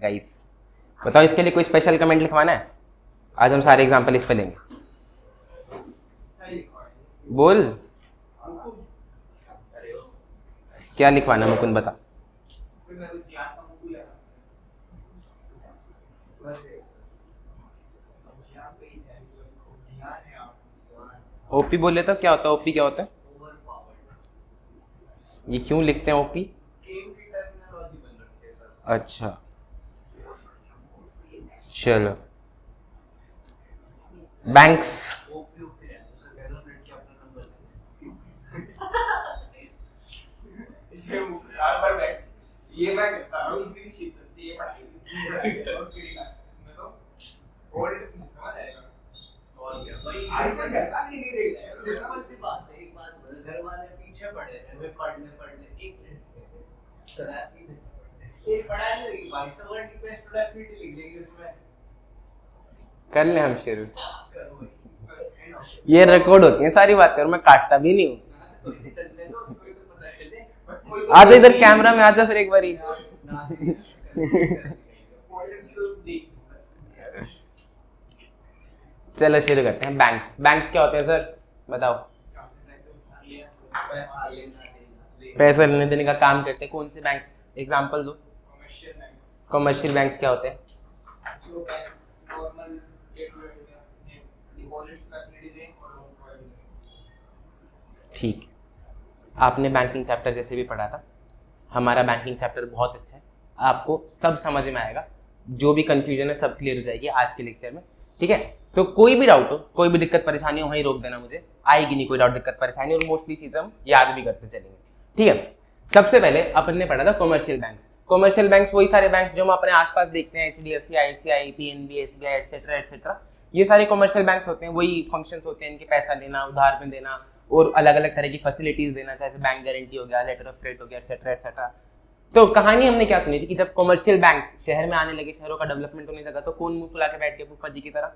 Guys. बताओ इसके लिए कोई स्पेशल कमेंट लिखवाना है? आज हम सारे एग्जांपल इस पे लेंगे। बोल क्या लिखवाना मुकुंद बता। ओपी बोले तो क्या होता है? ओपी क्या होता है? ये क्यों लिखते हैं ओपी? अच्छा चलो। बैंक्स ये मैं करता हूँ इसकी शिद्दत से ये पढ़ाई उसके लिए इसमें तो ओल्ड समझ आएगा। और क्या भाई ऐसा करता नहीं देख सिंपल सी बात है। एक बात घर वाले पीछे पड़े हैं वे पढ़ने एक ये पढ़ा नहीं भाई सब वर्ड की बेस्ट प्रोडक्टिविटी लिख लेंगे उसमें। कर ले हम शुरू। ये रिकॉर्ड होती है सारी बातें और मैं काटता भी नहीं हूँ। आजा इधर कैमरा में आजा फिर एक बारी। चलो शुरू करते हैं। बैंक्स बैंक्स क्या होते हैं सर बताओ? पैसा लेने देने का काम करते हैं। कौन से बैंक्स? एग्जांपल दो। कमर्शियल बैंक्स क्या होते हैं? ठीक, आपने बैंकिंग चैप्टर जैसे भी पढ़ा था। हमारा बैंकिंग चैप्टर बहुत अच्छा है, आपको सब समझ में आएगा। जो भी कंफ्यूजन है सब क्लियर हो जाएगी आज के लेक्चर में, ठीक है? तो कोई भी डाउट हो, कोई भी दिक्कत परेशानी हो, वहीं रोक देना, मुझे आएगी नहीं कोई डाउट दिक्कत परेशानी, और मोस्टली चीजें हम याद भी करते चलेंगे, ठीक है? सबसे पहले अपन ने पढ़ा था कॉमर्शियल बैंक्स। कॉमर्शियल बैंक्स वही सारे बैंक्स जो हम अपने आसपास देखते हैं, HDFC, ICICI, PNB, SBI etcetera etcetera. ये सारे कॉमर्शियल बैंक्स होते हैं, वही फंक्शंस होते हैं इनके, पैसा लेना, उधार में देना और अलग अलग तरह की फैसिलिटीज देना, चाहे बैंक गारंटी हो गया, लेटर ऑफ क्रेडिट हो गया, एटसेट्रा एटसेट्रा। तो कहानी हमने क्या सुनी थी कि जब कॉमर्शियल बैंक्स शहर में आने लगे, शहरों का डेवलपमेंट होने लगा, तो कौन मुंह फुला के बैठ के फूफा जी की तरह?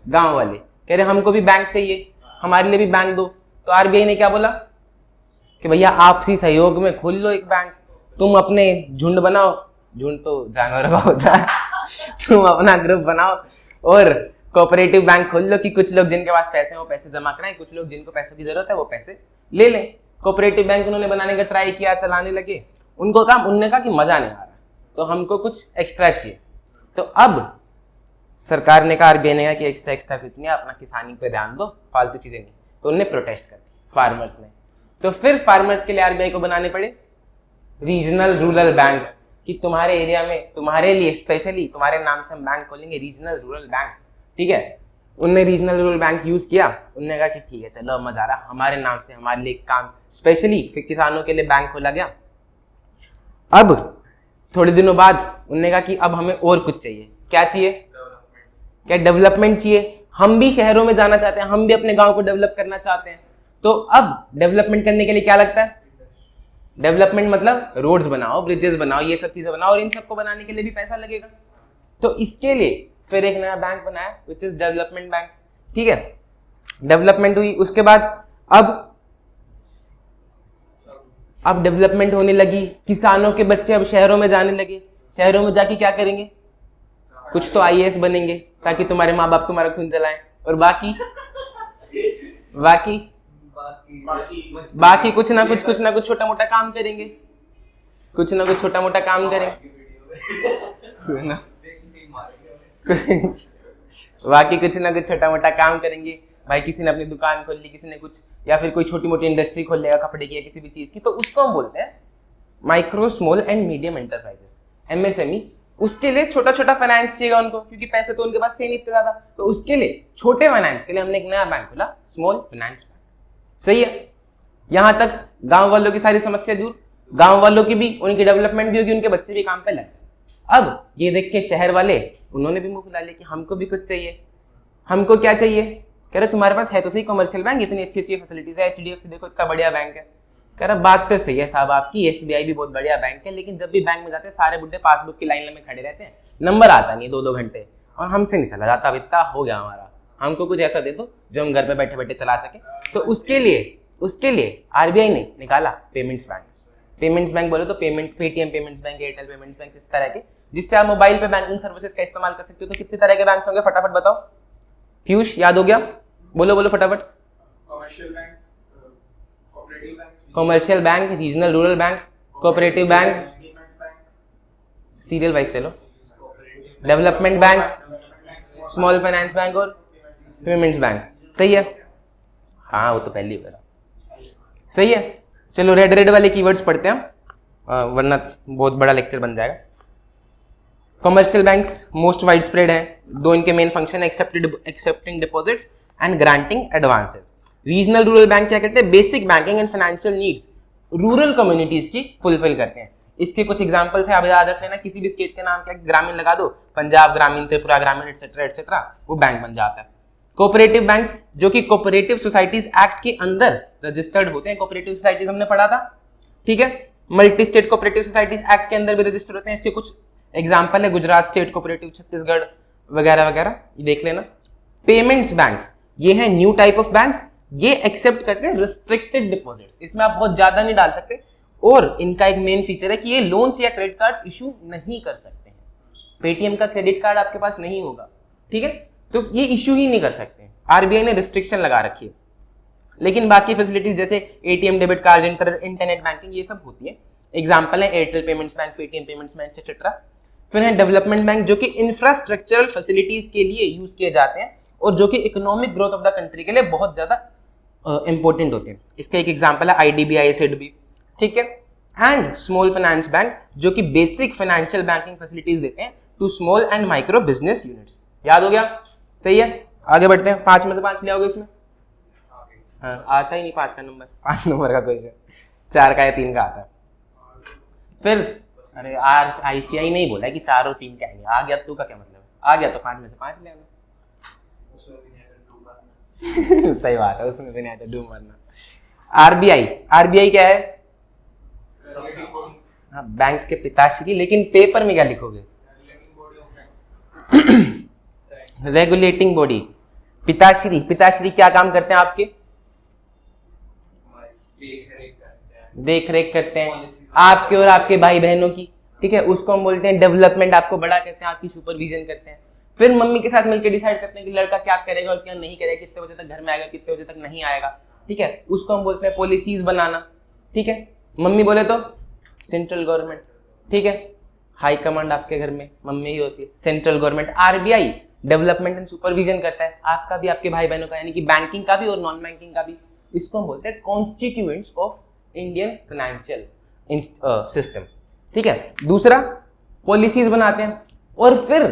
गांव वाले कह रहे हमको भी बैंक चाहिए, हमारे लिए भी बैंक दो। तो RBI ने क्या बोला कि भैया आपसी सहयोग में खोल लो एक बैंक, तुम अपने झुंड बनाओ, झुंड तो जानवरों का होता है, तुम अपना ग्रुप बनाओ और कोऑपरेटिव बैंक खोल लो कि कुछ लोग जिनके पास पैसे हैं वो पैसे जमा कराएं, कुछ लोग जिनको पैसों की जरूरत है वो पैसे ले लें। कोऑपरेटिव बैंक उन्होंने बनाने का ट्राई किया, चलाने लगे, उनको काम उन्होंने कहा कि मजा नहीं आ रहा, तो हमको कुछ एक्स्ट्रा चाहिए। तो अब सरकार ने कहा, RBI ने कहा कि एक्स्ट्रा कुछ नहीं, अपना किसानी पे ध्यान दो, फालतू चीजें नहीं। तो उन्होंने प्रोटेस्ट कर दी फार्मर्स ने। तो फिर फार्मर्स के लिए RBI को बनाने पड़े रीजनल रूरल बैंक, कि तुम्हारे एरिया में तुम्हारे लिए स्पेशली तुम्हारे नाम से हम बैंक खोलेंगे, रीजनल रूरल बैंक, ठीक है? उनने रीजनल रूरल बैंक यूज किया, उनने कहा कि ठीक है चलो मजा आ रहा, हमारे नाम से हमारे लिए काम स्पेशली फिर किसानों के लिए बैंक खोला गया। अब थोड़े दिनों बाद उनने कहा कि अब हमें और कुछ चाहिए। क्या चाहिए? क्या डेवलपमेंट चाहिए? हम भी शहरों में जाना चाहते हैं, हम भी अपने गांव को डेवलप करना चाहते हैं। तो अब डेवलपमेंट करने के लिए क्या लगता है? डेवलपमेंट मतलब रोड्स बनाओ, ब्रिजेस बनाओ, ये सब चीजें बनाओ, और इन सबको बनाने के लिए भी पैसा लगेगा। तो इसके लिए फिर एक नया बैंक बनाया विच इज डेवलपमेंट बैंक, ठीक है? डेवलपमेंट हुई, उसके बाद अब डेवलपमेंट होने लगी, किसानों के बच्चे अब शहरों में जाने लगे। शहरों में जाके क्या करेंगे? कुछ तो IAS बनेंगे ताकि तुम्हारे माँ बाप तुम्हारा खून जलाएं, और बाकी कुछ ना कुछ छोटा मोटा काम करेंगे, कुछ ना कुछ छोटा मोटा काम करेंगे। सुनो, बाकी कुछ ना कुछ छोटा मोटा काम करेंगे। भाई किसी ने अपनी दुकान खोल ली, किसी ने कुछ, या फिर कोई छोटी मोटी इंडस्ट्री खोल लेगा कपड़े की या किसी भी चीज की, तो उसको हम बोलते हैं micro small and medium enterprises, MSME। उसके लिए छोटा छोटा फाइनेंस चाहिए उनको, क्योंकि पैसे तो उनके पास थे नहीं इतने ज्यादा, तो उसके लिए छोटे फाइनेंस के लिए हमने एक नया बैंक खोला, स्मॉल फाइनेंस बैंक। सही है? यहां तक गांव वालों की सारी समस्या दूर, गांव वालों की भी, उनकी डेवलपमेंट भी होगी, उनके बच्चे भी काम पे लग गए। अब ये देख के शहर वाले उन्होंने भी मुंह फुला लिया कि हमको भी कुछ चाहिए। हमको क्या चाहिए? कह रहे तुम्हारे पास है तो सही कमर्शियल बैंक, इतनी अच्छी अच्छी फैसिलिटीज है, HDFC देखो इतना बढ़िया बैंक है। कह रहा बात तो सही है साहब आपकी, SBI भी बहुत बढ़िया बैंक है, लेकिन जब भी बैंक में जाते हैं सारे बुड्ढे पासबुक की लाइन में खड़े रहते हैं, नंबर आता नहीं 2-2 घंटे, और हमसे नहीं चला जाता, अब इतना हो गया हमारा, हमको कुछ ऐसा दे दो जो हम घर पे बैठे बैठे चला सके। तो उसके लिए RBI ने निकाला पेमेंट्स बैंक। पेमेंट्स बैंक बोले तो Paytm payments bank, Airtel payments bank, इस तरह के, जिससे आप मोबाइल पे बैंकिंग सर्विसेज का इस्तेमाल कर सकते हो। तो कितने तरह के बैंक्स होंगे फटाफट बताओ। पीयूष याद हो गया? बोलो बोलो फटाफट। Commercial bank, regional rural bank, cooperative bank, serial wise चलो, development bank, small finance bank और पेमेंट्स बैंक। सही है? हाँ वो तो पहले ही बता। सही है, चलो रेड वाले कीवर्ड्स पढ़ते हैं वरना बहुत बड़ा लेक्चर बन जाएगा। Commercial banks most wide spread है, दो इनके मेन फंक्शन है, accepting deposits and granting advances. Regional rural bank क्या करते हैं? Basic banking and financial needs rural communities की फुलफिल करते हैं। इसके कुछ एग्जांपल्स है, आप याद रख लेना, किसी भी स्टेट के नाम क्या ग्रामीण लगा दो, पंजाब ग्रामीण, त्रिपुरा ग्रामीण, एटसेट्रा एटसेट्रा, वो बैंक बन जाता है। कोऑपरेटिव बैंक्स जो कि कोऑपरेटिव सोसाइटीज एक्ट के अंदर रजिस्टर्ड होते हैं, कोऑपरेटिव सोसाइटीज हमने पढ़ा था, ठीक है। Multi state cooperative societies act के अंदर भी रजिस्टर्ड होते हैं। इसके कुछ एग्जांपल है, गुजरात स्टेट कोऑपरेटिव, छत्तीसगढ़ वगैरह वगैरह, देख लेना। पेमेंट्स बैंक ये है न्यू टाइप ऑफ बैंक्स, ये एक्सेप्ट करते हैं रिस्ट्रिक्टेड डिपॉजिट्स, इसमें आप बहुत ज्यादा नहीं डाल सकते, और इनका एक मेन फीचर है कि ये लोन्स या क्रेडिट कार्ड्स इशू नहीं कर सकते हैं। पेटीएम का क्रेडिट कार्ड आपके पास नहीं होगा, ठीक है, तो ये इशू ही नहीं कर सकते। आरबीआई ने रिस्ट्रिक्शन लगा रखी है, लेकिन बाकी फैसिलिटीज जैसे ATM, debit card, internet banking, ये सब होती है। एग्जांपल है Airtel payments bank, Paytm payments bank, etcetera. फिर है डेवलपमेंट बैंक जो कि इंफ्रास्ट्रक्चरल फैसिलिटीज के लिए यूज किए जाते हैं और जो कि economic growth of the country के लिए बहुत ज्यादा इंपॉर्टेंट होते हैं। इसका एक एग्जांपल है आईडीबीआई, सिडबी, ठीक है। एंड स्मॉल फाइनेंस बैंक जो कि बेसिक फाइनेंशियल बैंकिंग फैसिलिटीज देते हैं to small and micro business units. याद हो गया? सही है, आगे बढ़ते हैं। 5 में से 5 ले आओगे इसमें? हाँ, आता ही नहीं 5 का नंबर, 5 नंबर का क्वेश्चन, 4 का या 3 का आता है। फिर अरे आईसीआई नहीं बोला कि 4 और 3 क्या है, आ गया तू का क्या मतलब? आ गया तो 5 में से 5 ले आना। सही बात है, उसमें भी नहीं आता डूब मरना। आरबीआई क्या है? हाँ, बैंक्स के पिताश्री, लेकिन पेपर में क्या लिखोगे? Regulating body. पिताश्री क्या काम करते हैं आपके? देख रेख करते हैं आपके और आपके भाई बहनों की, ठीक है, उसको हम बोलते हैं डेवलपमेंट, आपको बड़ा करते हैं, आपकी सुपरविजन करते हैं। फिर मम्मी के साथ मिलकर डिसाइड करते हैं कि लड़का क्या करेगा और क्या नहीं करेगा, कितने बजे तक घर में आएगा, कितने बजे तक नहीं आएगा, ठीक है, उसको हम बोलते हैं पॉलिसीज बनाना, ठीक है। मम्मी बोले तो सेंट्रल गवर्नमेंट, ठीक है, हाई कमांड आपके घर में मम्मी ही होती है, central government. RBI development and supervision करता है, आपका भी आपके भाई बहनों का, यानी कि बैंकिंग का भी और नॉन बैंकिंग का भी। इसको हम बोलते हैं constituents of Indian financial system, ठीक है। दूसरा, पॉलिसीज बनाते हैं, और फिर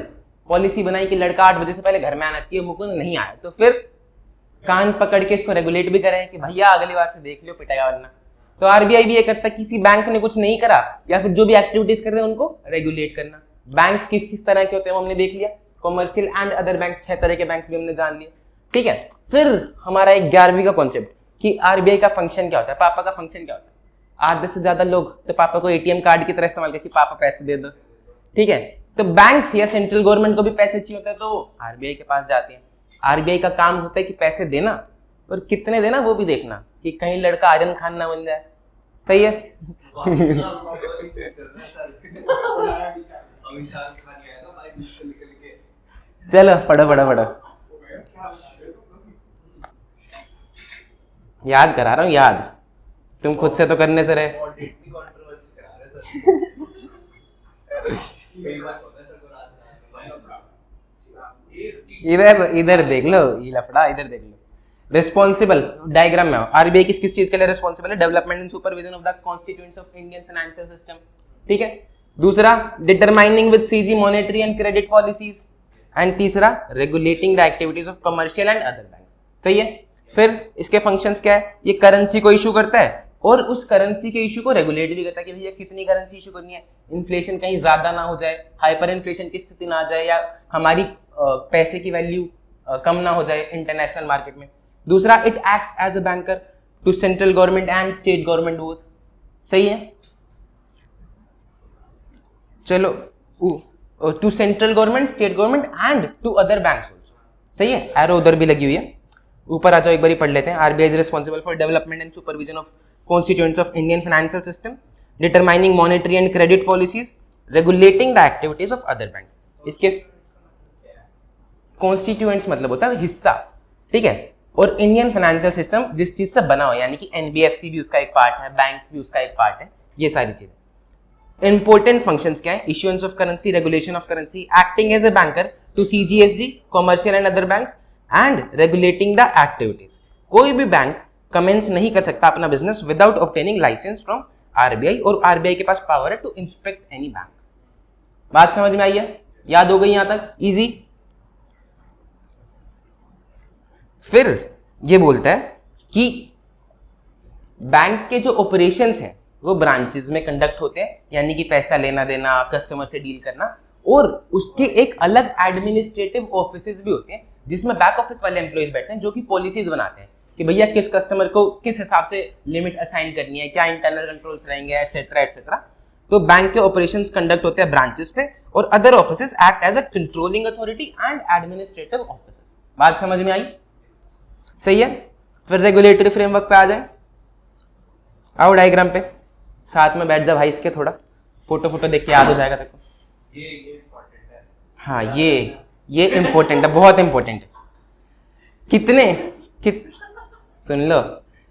पॉलिसी बनाई कि लड़का 8 बजे से पहले घर में आना चाहिए, मुकुंद नहीं आया तो फिर कान पकड़ के इसको रेगुलेट भी करें कि भैया अगली बार से देख लियो, पिटाया वरना। तो आरबीआई भी ये करता है, किसी बैंक ने कुछ नहीं करा या फिर जो भी एक्टिविटीज कर रहे हैं उनको रेगुलेट करना। बैंक किस किस तरह के होते हैं हमने देख लिया, कॉमर्शियल एंड अदर बैंक्स, 6 तरह के बैंक्स भी हमने जान लिए, ठीक है। फिर हमारा एक 11वीं का कॉन्सेप्ट कि आरबीआई का फंक्शन क्या होता है, पापा का फंक्शन क्या होता है। आधे से ज्यादा लोग तो पापा को एटीएम कार्ड की तरह इस्तेमाल करके पापा पैसे दे दो, ठीक है। तो बैंक्स या सेंट्रल गवर्नमेंट को भी पैसे चाहिए होता है तो आरबीआई के पास जाते हैं। आरबीआई का काम होता है कि पैसे देना और कितने देना वो भी देखना, कि कहीं लड़का आजम खान ना बन जाए। सही है? चलो पढ़ो याद करा रहा हूँ, याद तुम खुद से तो करने से रहे। इधर देख लो, ये लफड़ा इधर देख लो। रिस्पॉन्सिबल डायग्राम में आरबीआई किस चीज के लिए रिस्पॉन्सिबल है? Development and supervision of the constituents of Indian financial system, ठीक है। दूसरा, determining with CG monetary and credit policies, and तीसरा, regulating the activities of commercial and other banks. सही है? फिर इसके फंक्शंस क्या है? ये करेंसी को इशू करता है और उस करेंसी के इशू को रेगुलेट भी करता है कि भैया कितनी करेंसी इशू करनी है, इन्फ्लेशन कहीं ज्यादा ना हो जाए, हाइपर इन्फ्लेशन की स्थिति ना आ जाए, या हमारी पैसे की वैल्यू कम ना हो जाए इंटरनेशनल मार्केट में। दूसरा, it acts as a banker to central government and state government both. सही है? चलो, to central government, state government and to other banks also. सही है? एरो उधर भी लगी हुई है, ऊपर आ जाओ एक बार पढ़ लेते हैं। RBI is responsible for development and supervision of constituents of Indian financial system determining monetary and credit policies, regulating the activities of other bank. इसके कॉन्स्टिट्यूएंट्स मतलब होता है हिस्सा, ठीक है। और इंडियन फाइनेंशियल सिस्टम जिस चीज से बना हो, यानी कि एनबीएफसी भी उसका एक पार्ट है, बैंक भी उसका एक पार्ट है, ये सारी चीजें। इंपॉर्टेंट फंक्शंस क्या है? Issuance of currency, regulation of currency, acting as a banker to CG SG, commercial and other banks, and regulating the activities. कोई भी बैंक कमेंस नहीं कर सकता अपना business without obtaining licence from RBI, और आरबीआई के पास पावर है टू इंस्पेक्ट एनी बैंक। बात समझ में आई है? याद हो गई यहां तक? इजी। फिर ये बोलता है कि बैंक के जो ऑपरेशंस हैं वो ब्रांचेस में कंडक्ट होते हैं, यानी कि पैसा लेना देना, कस्टमर से डील करना, और उसके एक अलग एडमिनिस्ट्रेटिव ऑफिसेज भी होते हैं जिसमें बैक ऑफिस वाले एम्प्लॉइज बैठते हैं जो कि पॉलिसीज बनाते हैं कि भैया किस कस्टमर को किस हिसाब से लिमिट असाइन करनी है, क्या इंटरनल कंट्रोल्स रहेंगे, एटसेट्रा एटसेट्रा। तो बैंक के ऑपरेशंस कंडक्ट होते हैं ब्रांचेस पे, और other offices act as a controlling authority and administrative offices. बात समझ में आई? सही है। फिर रेगुलेटरी फ्रेमवर्क पे आ जाए। आओ डायग्राम पे, साथ में बैठ जा भाई, इसके थोड़ा फोटो देख के याद हो जाएगा तेरे को। ये इम्पोर्टेंट है। हाँ, ये इम्पोर्टेंट है, बहुत इम्पोर्टेंट है। सुन लो,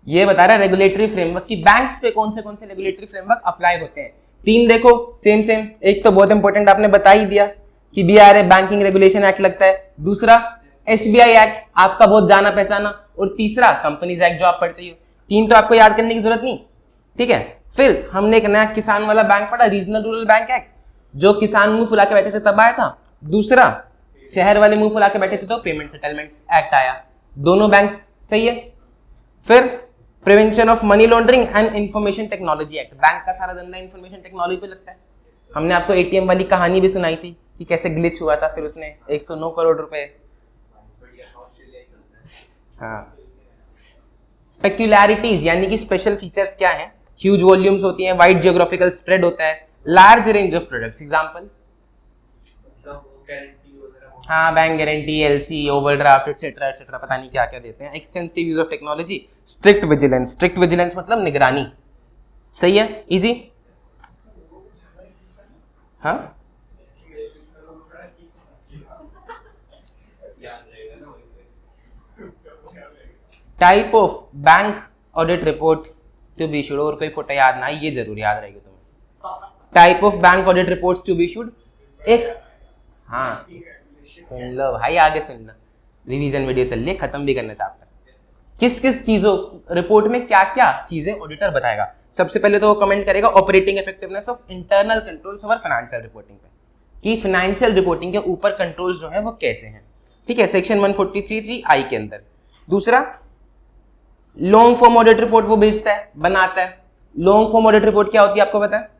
ये बता रहा है रेगुलेटरी फ्रेमवर्क की बैंक्स पे कौन से रेगुलेटरी फ्रेमवर्क अप्लाई होते हैं। 3 देखो, सेम। एक तो बहुत इंपॉर्टेंट आपने बता ही दिया कि बीआरए बैंकिंग रेगुलेशन एक्ट लगता है, दूसरा एसबीआई एक्ट आपका बहुत जाना पहचाना, और तीसरा कंपनीज एक्ट जो आप पढ़ते हो। 3 तो आपको याद करने की जरूरत नहीं, ठीक है। फिर हमने एक नया किसान वाला बैंक पढ़ा, रीजनल रूरल बैंक एक्ट, जो किसान मुंह फुला के बैठे थे तब आया था। दूसरा शहर वाले मुंह फुला के बैठे थे तो पेमेंट सेटलमेंट्स एक्ट आया। दोनों बैंक्स सही है। फिर prevention of money laundering and information technology act, bank का सारा धंधा इंफॉर्मेशन टेक्नोलॉजी पे लगता है। हमने आपको एटीएम वाली कहानी भी सुनाई थी कि कैसे ग्लिच हुआ था, फिर उसने 109 करोड़ रुपए। हाँ, पेक्यूलैरिटीज यानी कि स्पेशल फीचर्स क्या हैं? ह्यूज वॉल्यूम्स होती हैं, वाइड जियोग्राफिकल स्प्रेड होता है, large range of products. Example, हाँ, bank guarantee, LC, overdraft etcetera etcetera, पता नहीं क्या क्या देते हैं। Extensive use of technology, strict vigilance मतलब निगरानी। सही है, इजी। हाँ, type of bank audit report to be issued, और कोई फोटो याद ना, ये जरूर याद रहेगी तुम्हें। Type of bank audit reports to be issued, एक, हाँ सुन लो भाई, आगे सुन लो, रिवीजन वीडियो चल रही है, खत्म भी करना चाहता है। किस चीजों रिपोर्ट में क्या क्या चीजें ऑडिटर बताएगा। सबसे पहले तो वो कमेंट करेगा operating effectiveness of internal controls over financial reporting पे, कि फाइनेंशियल रिपोर्टिंग के ऊपर कंट्रोल्स जो है वो कैसे हैं, ठीक है, सेक्शन 143(3) के अंदर। दूसरा, लॉन्ग फॉर्म ऑडिट रिपोर्ट वो भेजता है, बनाता है। लॉन्ग फॉर्म ऑडिट रिपोर्ट क्या होती है आपको पता है?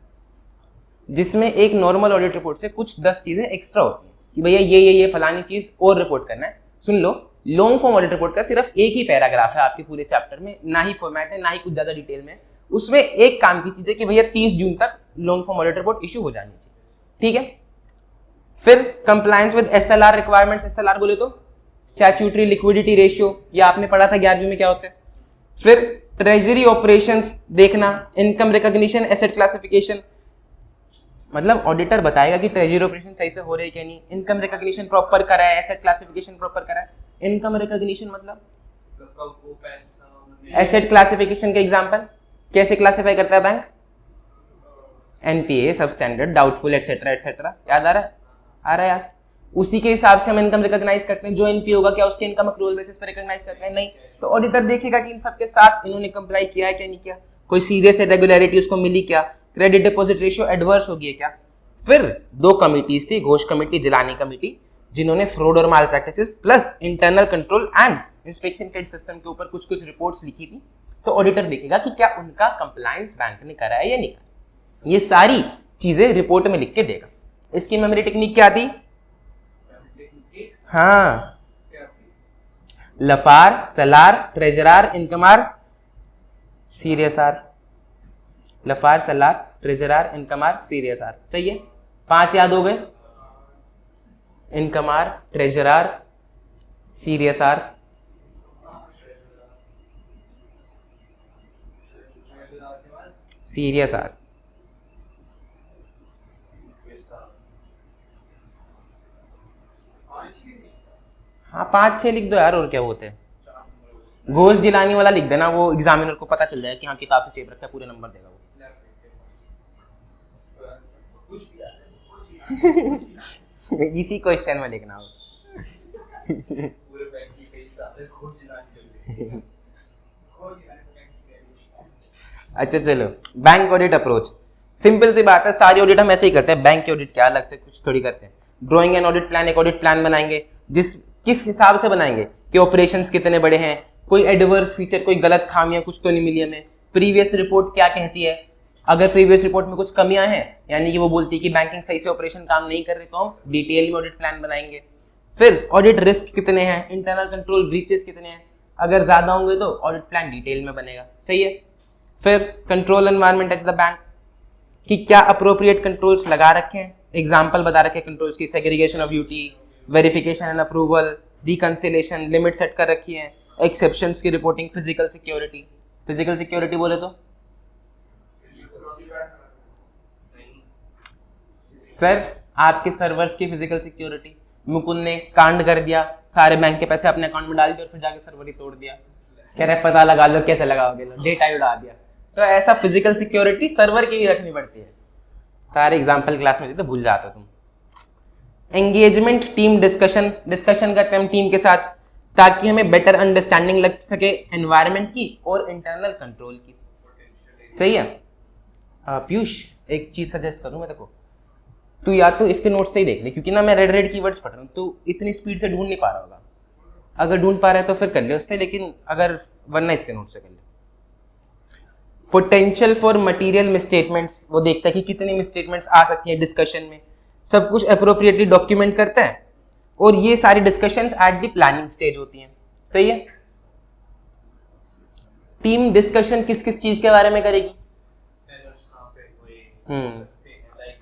जिसमें एक नॉर्मल ऑडिट रिपोर्ट से कुछ 10 चीजें एक्स्ट्रा होती हैं कि भैया ये फलानी चीज और रिपोर्ट करना है। सुन लो, लॉन्ग फॉर्म ऑडिट रिपोर्ट का सिर्फ एक ही पैराग्राफ है आपके पूरे चैप्टर में, ना ही फॉर्मेट है, ना ही कुछ ज्यादा डिटेल में। उसमें एक काम की चीज है कि भैया 30 जून तक long form audit report issue हो जानी चाहिए, ठीक है। फिर compliance with SLR requirements, SLR बोले तो स्टैट्यूटरी लिक्विडिटी रेशियो, ये आपने पढ़ा था 11वीं में क्या होता है। फिर ट्रेजरी ऑपरेशंस देखना, इनकम रिकॉग्निशन, एसेट क्लासिफिकेशन, मतलब ऑडिटर बताएगा कि ट्रेजरी ऑपरेशन सही से हो रही है क्या नहीं, इनकम रिकॉग्निशन प्रॉपर करा है, एसेट क्लासिफिकेशन प्रॉपर करा है। इनकम रिकॉग्निशन मतलब एसेट क्लासिफिकेशन के एग्जांपल, कैसे क्लासिफाई करता है bank? NPA, substandard, doubtful etcetera etcetera. याद आ रहा है? आ रहा है यार। उसी के हिसाब से हम इनकम रिकॉग्नाइज करते हैं। जो एनपीए होगा क्या उसके इनकम अक्रूवल बेसिस पर रिकॉग्नाइज करते हैं? नहीं। तो ऑडिटर देखेगा कि इन सबके साथ इन्होंने कंप्लाई किया है क्या नहीं किया, कोई सीरियस इरेगुलरिटी उसको मिली क्या, क्रेडिट डिपॉजिट रेशियो एडवर्स हो गई क्या। फिर 2 कमिटीज थी, घोष कमेटी, जिलानी कमेटी, जिन्होंने फ्रॉड और malpractices plus internal control and inspection credit system के ऊपर कुछ रिपोर्ट्स लिखी थी। तो ऑडिटर देखेगा कि क्या उनका कंप्लायंस बैंक ने करा है या नहीं करा। ये सारी चीजें रिपोर्ट में लिख के देगा। इसकी मेमोरी टेक्निक क्या थी? हाँ, Lafarge, Salaar, treasurer, इनकमार, सीरियसआर। Lafarge, Salaar, treasurer, इनकमार, सीरियसआर। सही है, 5 याद हो गए? इनकमार, ट्रेजरार, सीरियसआर, सीरियसआर। हाँ 5-6 लिख दो यार, और क्या होते हैं। घोष जिलानी वाला लिख देना, वो एग्जामिनर को पता चल जाएगा कि हाँ किताब से चेप रखा है, पूरे नंबर देगा वो। इसी क्वेश्चन में लिखना हो। अच्छा चलो, बैंक ऑडिट अप्रोच सिंपल सी बात है, सारी ऑडिट हम ऐसे ही करते हैं। बैंक की ऑडिट क्या अलग से कुछ थोड़ी करते हैं। ड्राइंग एंड ऑडिट प्लान, एक ऑडिट प्लान बनाएंगे किस हिसाब से बनाएंगे कि ऑपरेशंस कितने बड़े हैं, कोई एडवर्स फीचर, कोई गलत खामियां कुछ तो नहीं मिली हमें, प्रीवियस रिपोर्ट क्या कहती है, अगर प्रीवियस रिपोर्ट में कुछ कमियां हैं यानी कि वो बोलती है कि बैंकिंग सही से ऑपरेशन काम नहीं कर रही, तो हम डिटेल में ऑडिट प्लान बनाएंगे। फिर ऑडिट रिस्क कितने हैं, इंटरनल कंट्रोल ब्रीचेस कितने हैं, अगर ज्यादा होंगे तो ऑडिट प्लान डिटेल में बनेगा। सही है। फिर control environment at the bank, कि क्या अप्रोप्रिएट कंट्रोल्स लगा रखे हैं, एग्जाम्पल बता रखे कंट्रोल्स की, segregation of duty, verification and approval, reconciliation, limit set कर रखी है, एक्सेप्शंस की reporting, physical security. Physical security बोले तो सर आपके सर्वर्स की फिजिकल सिक्योरिटी, मुकुंद ने कांड कर दिया, सारे बैंक के पैसे अपने अकाउंट में डाल दिए और फिर जाके सर्वर ही तोड़ दिया, कह रहे पता लगा लो, कैसे लगाओगे, डेटा ही उड़ा दिया। तो ऐसा फिजिकल सिक्योरिटी सर्वर की भी रखनी पड़ती है। सारे एग्जाम्पल क्लास में थे तो भूल जाते हो तुम। एंगेजमेंट टीम डिस्कशन करते हैं हम टीम के साथ, ताकि हमें बेटर अंडरस्टैंडिंग लग सके एनवायरनमेंट की और इंटरनल कंट्रोल की। सही है। पीयूष एक चीज सजेस्ट करूं मैं तेको, तू या तो इसके नोट्स से ही देख ले, क्योंकि ना मैं रेड कीवर्ड्स पढ़ रहा हूँ, तो इतनी स्पीड से ढूंढ नहीं पा रहा होगा। अगर ढूंढ पा रहा है तो फिर कर ले उससे, लेकिन अगर वरना इसके नोट से कर ले। पोटेंशियल फॉर मटेरियल मिसस्टेटमेंट्स, वो देखता है कि कितनी मिसस्टेटमेंट्स आ सकती हैं डिस्कशन में, सब कुछ अप्रोप्रिएटली डॉक्यूमेंट करता है, और ये सारी discussions at the planning stage होती हैं। सही है। टीम डिस्कशन किस किस चीज के बारे में करेगी?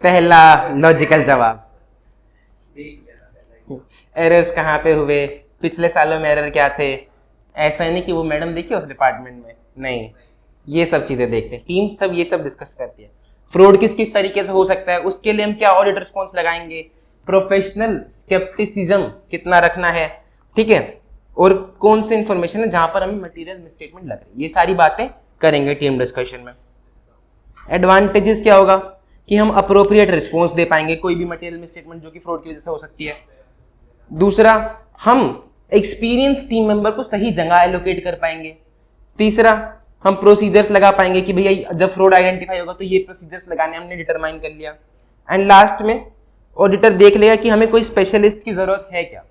पहला लॉजिकल जवाब, एरर्स कहाँ पे हुए, पिछले सालों में एरर क्या थे। ऐसा नहीं कि वो मैडम देखिए उस डिपार्टमेंट में, नहीं, ये सब चीजें देखते हैं टीम, सब ये सब डिस्कस करती है। फ्रॉड किस किस तरीके से हो सकता है, उसके लिए हम क्या ऑडिट रिस्पॉन्स लगाएंगे, प्रोफेशनल स्केप्टिसिज्म कितना रखना है, ठीक है, और कौन सी इंफॉर्मेशन है जहां पर हमें मटेरियल मिसस्टेटमेंट लग रही है, ये सारी बातें करेंगे टीम डिस्कशन में। एडवांटेजेस क्या होगा कि हम अप्रोप्रिएट रिस्पॉन्स दे पाएंगे कोई भी मटेरियल मिसस्टेटमेंट जो कि फ्रॉड की वजह से हो सकती है। दूसरा, हम एक्सपीरियंस टीम मेंबर को सही जगह एलोकेट कर पाएंगे। तीसरा, हम प्रोसीजर्स लगा पाएंगे कि भैया जब फ्रॉड आइडेंटिफाई होगा तो ये प्रोसीजर्स लगाने हमने डिटरमाइन कर लिया। एंड लास्ट में ऑडिटर देख लेगा कि हमें कोई स्पेशलिस्ट की जरूरत है क्या।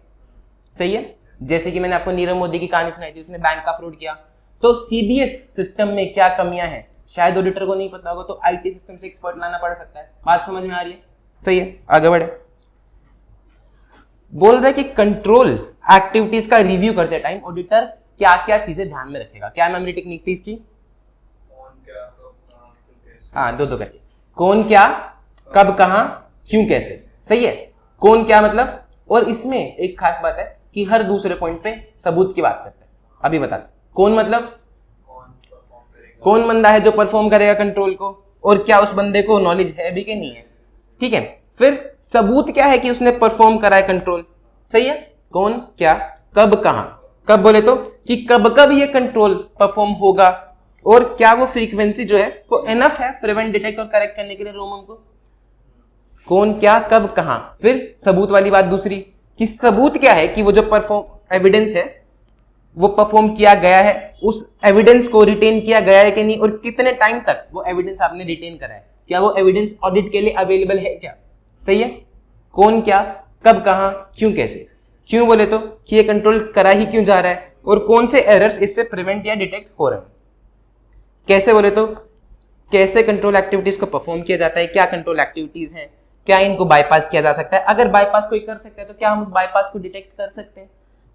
सही है। जैसे कि मैंने आपको नीरव मोदी की कहानी सुनाई थी, उसने बैंक का फ्रॉड किया, तो सीबीएस सिस्टम में क्या कमियां हैं शायद ऑडिटर को नहीं पता होगा, तो आईटी सिस्टम से एक्सपर्ट लाना पड़ सकता है। बात समझ में आ रही है? सही है, आगे बढ़े। बोल रहे कि कंट्रोल एक्टिविटीज का रिव्यू करते टाइम ऑडिटर क्या क्या चीजें ध्यान में रखेगा। क्या मेमोरी टेक्निक थी इसकी? हाँ, दो करके, कौन क्या, कब, कहां, क्यों, कैसे। सही है। कौन क्या मतलब, और इसमें एक खास बात है कि हर दूसरे पॉइंट पे सबूत की बात करते हैं। अभी बताते कौन मतलब, कौन बंदा है जो परफॉर्म करेगा कंट्रोल को, और क्या उस बंदे को नॉलेज है भी कि नहीं है। ठीक है। फिर सबूत क्या है कि उसने परफॉर्म करा है कंट्रोल। सही है। कौन क्या, कब, कहां। कब बोले तो कि कब कब ये कंट्रोल परफॉर्म होगा, और क्या वो फ्रीक्वेंसी जो है वो एनफ है प्रिवेंट, डिटेक्ट और करेक्ट करने के लिए रोमम को। कौन क्या, कब, कहां। फिर सबूत वाली बात दूसरी कि सबूत क्या है कि वो जो परफॉर्म एविडेंस है वो परफॉर्म किया गया है, उस एविडेंस को रिटेन किया गया है कि नहीं, और कितने टाइम तक वो एविडेंस आपने रिटेन करा है, क्या वो एविडेंस ऑडिट के लिए अवेलेबल है क्या। सही है। कौन क्या, कब, कहां, क्यों, कैसे। क्यों बोले तो कि ये कंट्रोल करा ही क्यों जा रहा है, और कौन से एरर्स इससे प्रिवेंट या डिटेक्ट हो रहे हैं। कैसे बोले तो कैसे कंट्रोल एक्टिविटीज को परफॉर्म किया जाता है, क्या कंट्रोल एक्टिविटीज हैं, क्या इनको बाईपास किया जा सकता है, अगर बाईपास कोई कर सकता है तो क्या हम उस बाईपास को डिटेक्ट कर सकते हैं।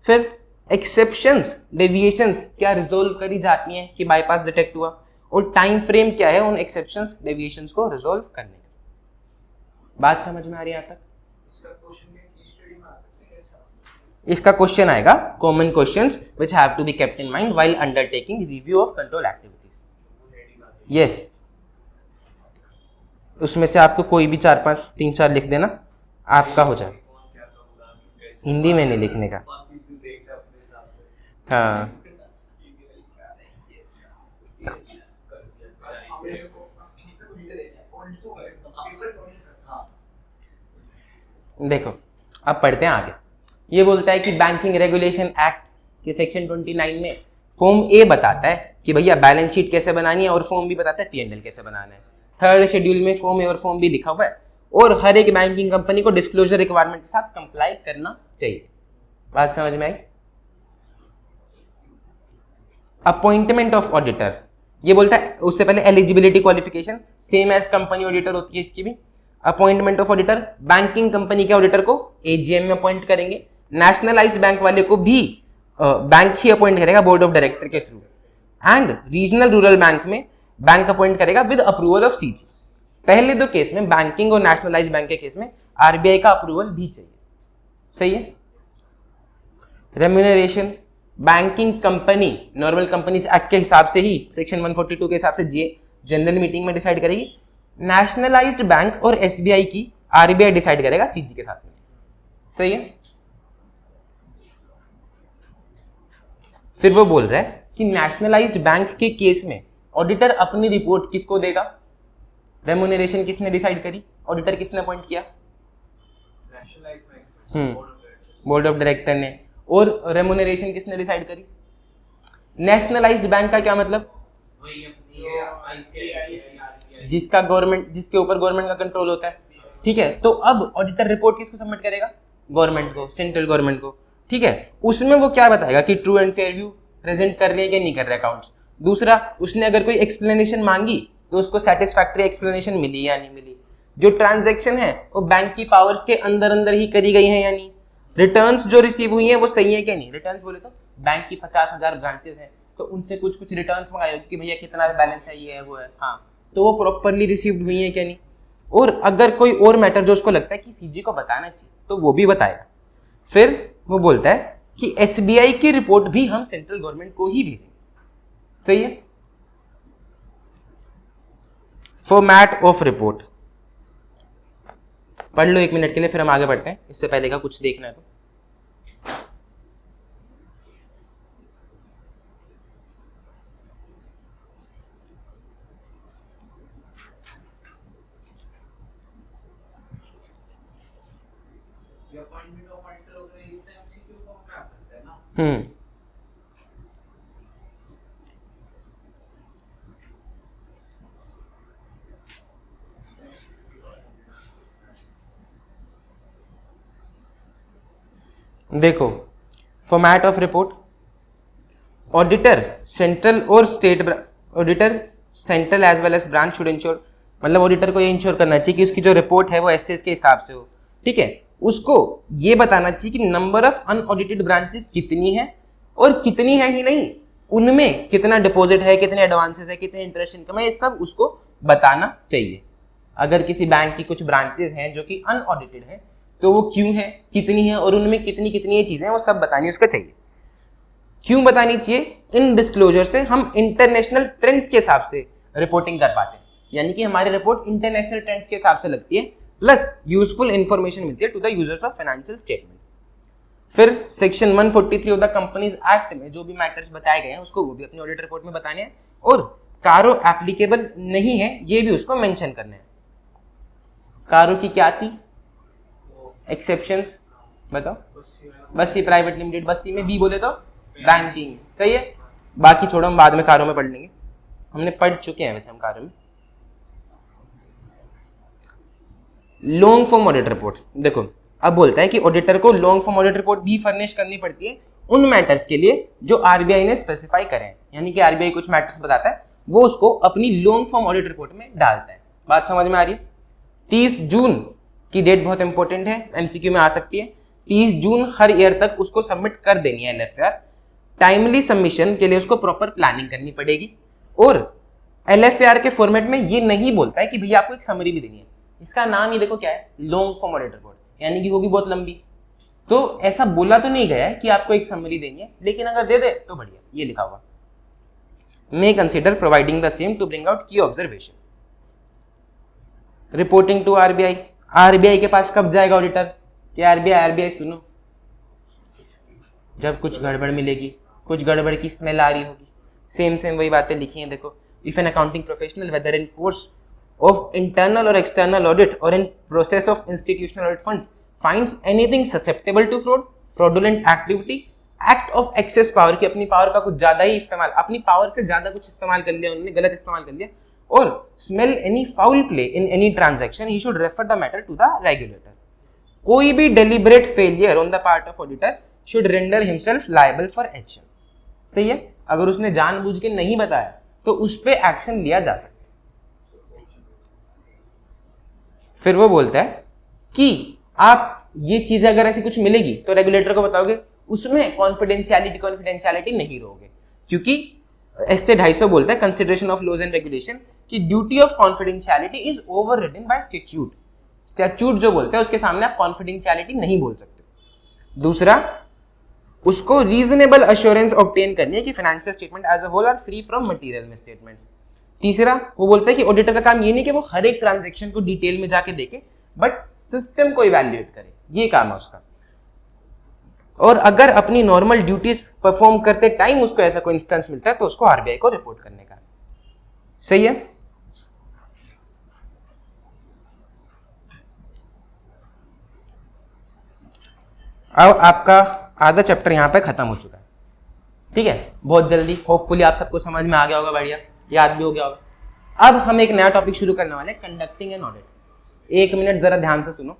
फिर एक्सेप्शंस, डेविएशंस क्या रिजोल्व करी जाती हैं कि बाईपास डिटेक्ट हुआ, और टाइम फ्रेम क्या है उन एक्सेप्शंस डेविएशंस को रिजोल्व करने का। बात समझ में आ रही है यहाँ तक? इसका क्वेश्चन आएगा common questions which have to be kept in mind while undertaking review of control activities. Yes, उसमें से आपको कोई भी 4-5 3-4 लिख देना, आपका हो जाए। हिंदी में नहीं लिखने का। हाँ देखो अब पढ़ते हैं आगे। ये बोलता है कि बैंकिंग रेगुलेशन एक्ट के सेक्शन 29 में फॉर्म ए बताता है कि भैया बैलेंस शीट कैसे बनानी है, और फॉर्म बी बताता है पी&एल कैसे बनाना है। थर्ड शेड्यूल में फॉर्म ए और फॉर्म बी लिखा हुआ है, और हर एक बैंकिंग कंपनी को डिस्क्लोजर रिक्वायरमेंट के साथ कंप्लाई करना चाहिए। बात समझ में आई? अपॉइंटमेंट ऑफ ऑडिटर, ये बोलता है उससे पहले eligibility qualification same as company auditor होती है इसकी भी। Appointment of auditor, banking company के ऑडिटर को एजीएम में अपॉइंट करेंगे। नेशनलाइज्ड बैंक वाले को भी बैंक ही अपॉइंट करेगा बोर्ड ऑफ डायरेक्टर के through. And regional rural bank में बैंक अपॉइंट करेगा विद अप्रूवल ऑफ सीजी। पहले दो केस में, बैंकिंग और नेशनलाइज्ड बैंक के केस में, आरबीआई का अप्रूवल भी चाहिए। सही है? Remuneration, banking company normal companies act के हिसाब से ही, सेक्शन 142 के हिसाब से जनरल मीटिंग में डिसाइड करेगी। नेशनलाइज्ड बैंक और एसबीआई की आरबीआई डिसाइड करेगा सीजी के साथ में। सही है? फिर वो बोल रहा है कि नेशनलाइज्ड बैंक के केस में ऑडिटर अपनी रिपोर्ट किसको देगा? रेम्यूनरेशन किसने डिसाइड करी? ऑडिटर किसने अपॉइंट किया? बोर्ड ऑफ डायरेक्टर ने। और रेम्यूनरेशन किसने डिसाइड करी? नेशनलाइज्ड बैंक का क्या मतलब? जिसका गवर्नमेंट, जिसके ऊपर गवर्नमेंट का कंट्रोल होता है। ठीक है, तो अब ऑडिटर रिपोर्ट किसको सबमिट करेगा? गवर्नमेंट को, सेंट्रल गवर्नमेंट को। ठीक है, उसमें वो क्या बताएगा कि true and fair view present कर रहे हैं या नहीं कर रहे अकाउंट्स। दूसरा, उसने अगर कोई एक्सप्लेनेशन मांगी तो उसको सेटिस्फैक्टरी एक्सप्लेनेशन मिली या नहीं मिली। जो ट्रांजैक्शन है वो बैंक की पावर्स के अंदर अंदर ही करी गई है या नहीं। रिटर्न्स जो रिसीव हुई है वो सही है क्या नहीं। रिटर्न्स बोले तो बैंक की 50,000 ब्रांचेस हैं, तो उनसे कुछ कुछ रिटर्न्स मंगाए कि भैया कितना बैलेंस है, ये है वो है, हाँ, तो वो प्रॉपरली रिसीव्ड हुई है क्या नहीं। और अगर कोई और मैटर जो उसको लगता है कि सीजी को बताना चाहिए तो वो भी बताएगा। फिर वो बोलता है कि एसबीआई की रिपोर्ट भी हम सेंट्रल गवर्नमेंट को ही भेजेंगे। सही है? फॉर्मेट ऑफ रिपोर्ट पढ़ लो 1 मिनट के लिए, फिर हम आगे बढ़ते हैं। इससे पहले का कुछ देखना है तो देखो, format of report, auditor central और state, auditor central as well as branch should ensure, मतलब ऑडिटर को ये इंश्योर करना चाहिए कि उसकी जो रिपोर्ट है वो एसएस के हिसाब से हो। ठीक है, उसको ये बताना चाहिए कि नंबर ऑफ अनऑडिटेड ब्रांचेस कितनी है, और कितनी है ही नहीं, उनमें कितना डिपॉजिट है, कितने एडवांसेस है, कितने इंटरेस्ट इनकम है, ये सब उसको बताना चाहिए। अगर किसी बैंक की कुछ ब्रांचेस हैं जो कि अनऑडिटेड है तो वो क्यों है, कितनी है, और उनमें कितनी कितनी ये चीजें हैं, वो सब बतानी उसको चाहिए। क्यों बतानी चाहिए? इन डिस्क्लोजर से हम इंटरनेशनल ट्रेंड्स के हिसाब से रिपोर्टिंग कर पाते हैं, यानी कि हमारी रिपोर्ट इंटरनेशनल ट्रेंड्स के हिसाब से लगती है, प्लस यूजफुल इंफॉर्मेशन मिलती है to the users of financial statement. फिर section 143 of the companies act में जो भी मैटर्स बताए गए हैं उसको वो भी अपनी ऑडिट रिपोर्ट में बताने हैं, और कारो एप्लीकेबल नहीं है ये भी उसको मेंशन करना है। कारो की क्या थी एक्सेप्शंस बताओ? बस्सी प्राइवेट लिमिटेड, बस्सी में बी बोले तो बैंकिंग। सही है, बाकी छोड़ो, हम बाद में कारों में पढ़ लेंगे, हमने पढ़ चुके हैं वैसे हम कारों में। लॉन्ग फॉर्म ऑडिट रिपोर्ट, देखो अब बोलता है कि ऑडिटर को लॉन्ग फॉर्म ऑडिट रिपोर्ट भी फर्निश करनी पड़ती है उन मैटर्स के लिए जो आरबीआई ने स्पेसिफाई करे हैं, यानी कि आरबीआई कुछ मैटर्स बताता है वो उसको अपनी लॉन्ग फॉर्म ऑडिट रिपोर्ट में डालता है। बात समझ में आ रही है? 30 जून की डेट बहुत इंपॉर्टेंट है, एमसीक्यू में आ सकती है। 30 जून हर ईयर तक उसको सबमिट कर देनी है एलएफआर। टाइमली सबमिशन के लिए उसको प्रॉपर प्लानिंग करनी पड़ेगी, और एलएफआर के फॉर्मेट में ये नहीं बोलता है कि भैया आपको एक समरी भी देनी है, इसका नाम ही देखो क्या है, लॉन्ग फॉर्म ऑडिट रिपोर्ट, यानी कि होगी बहुत लंबी। तो ऐसा बोला तो नहीं गया है कि आपको एक समरी देनी है, लेकिन अगर दे दे तो बढ़िया, ये लिखा हुआ may consider providing the same to bring out की observation. Reporting to RBI, RBI के पास कब जाएगा ऑडिटर कि आरबीआई सुनो जब कुछ गड़बड़ मिलेगी, कुछ गड़बड़ की स्मेल आ रही होगी, सेम वही बातें लिखी हैं। देखो, if an accounting professional whether in course of internal और एक्सटर्नल ऑडिट और in process of institutional audit funds finds anything susceptible to fraud, fraudulent activity, act of excess power, की अपनी पावर का कुछ ज्यादा ही इस्तेमाल, अपनी पावर से ज्यादा कुछ इस्तेमाल कर लिया उन्होंने, गलत इस्तेमाल कर लिया, और smell any foul play in any transaction, he should refer the matter to the regulator. कोई भी deliberate failure on the part of auditor should render himself liable for action. सही है, अगर उसने जानबूझ के नहीं बताया तो उस पर एक्शन लिया जा सकता है। फिर वो बोलता है कि आप ये चीजें अगर ऐसी कुछ मिलेगी तो रेगुलेटर को बताओगे, उसमें कॉन्फिडेंशियलिटी नहीं रहोगे, क्योंकि ऐसे 250 बोलता है consideration of laws and regulation कि duty of confidentiality is overridden by statute. Statute जो बोलता है उसके सामने आप कॉन्फिडेंशियलिटी नहीं बोल सकते। दूसरा, उसको रीजनेबल अश्योरेंस ऑब्टेन करनी है कि financial statement as a whole are free from material misstatements. तीसरा, वो बोलता है कि ऑडिटर का काम ये नहीं कि वो हर एक ट्रांजैक्शन को डिटेल में जाके देखे, बट सिस्टम को इवैल्यूएट करे, ये काम है उसका। और अगर अपनी नॉर्मल ड्यूटीज परफॉर्म करते टाइम उसको ऐसा कोई इंस्टेंस मिलता है तो उसको आरबीआई को रिपोर्ट करने का। सही है। अब आपका आधा चैप्टर यहां पे खत्म हो चुका है, ठीक है, बहुत जल्दी। होपफुली आप सबको समझ में आ गया होगा, बढ़िया, याद भी हो गया होगा। अब हम एक नया टॉपिक शुरू करने वाले हैं, कंडक्टिंग एन ऑडिट। 1 मिनट जरा ध्यान से सुनो।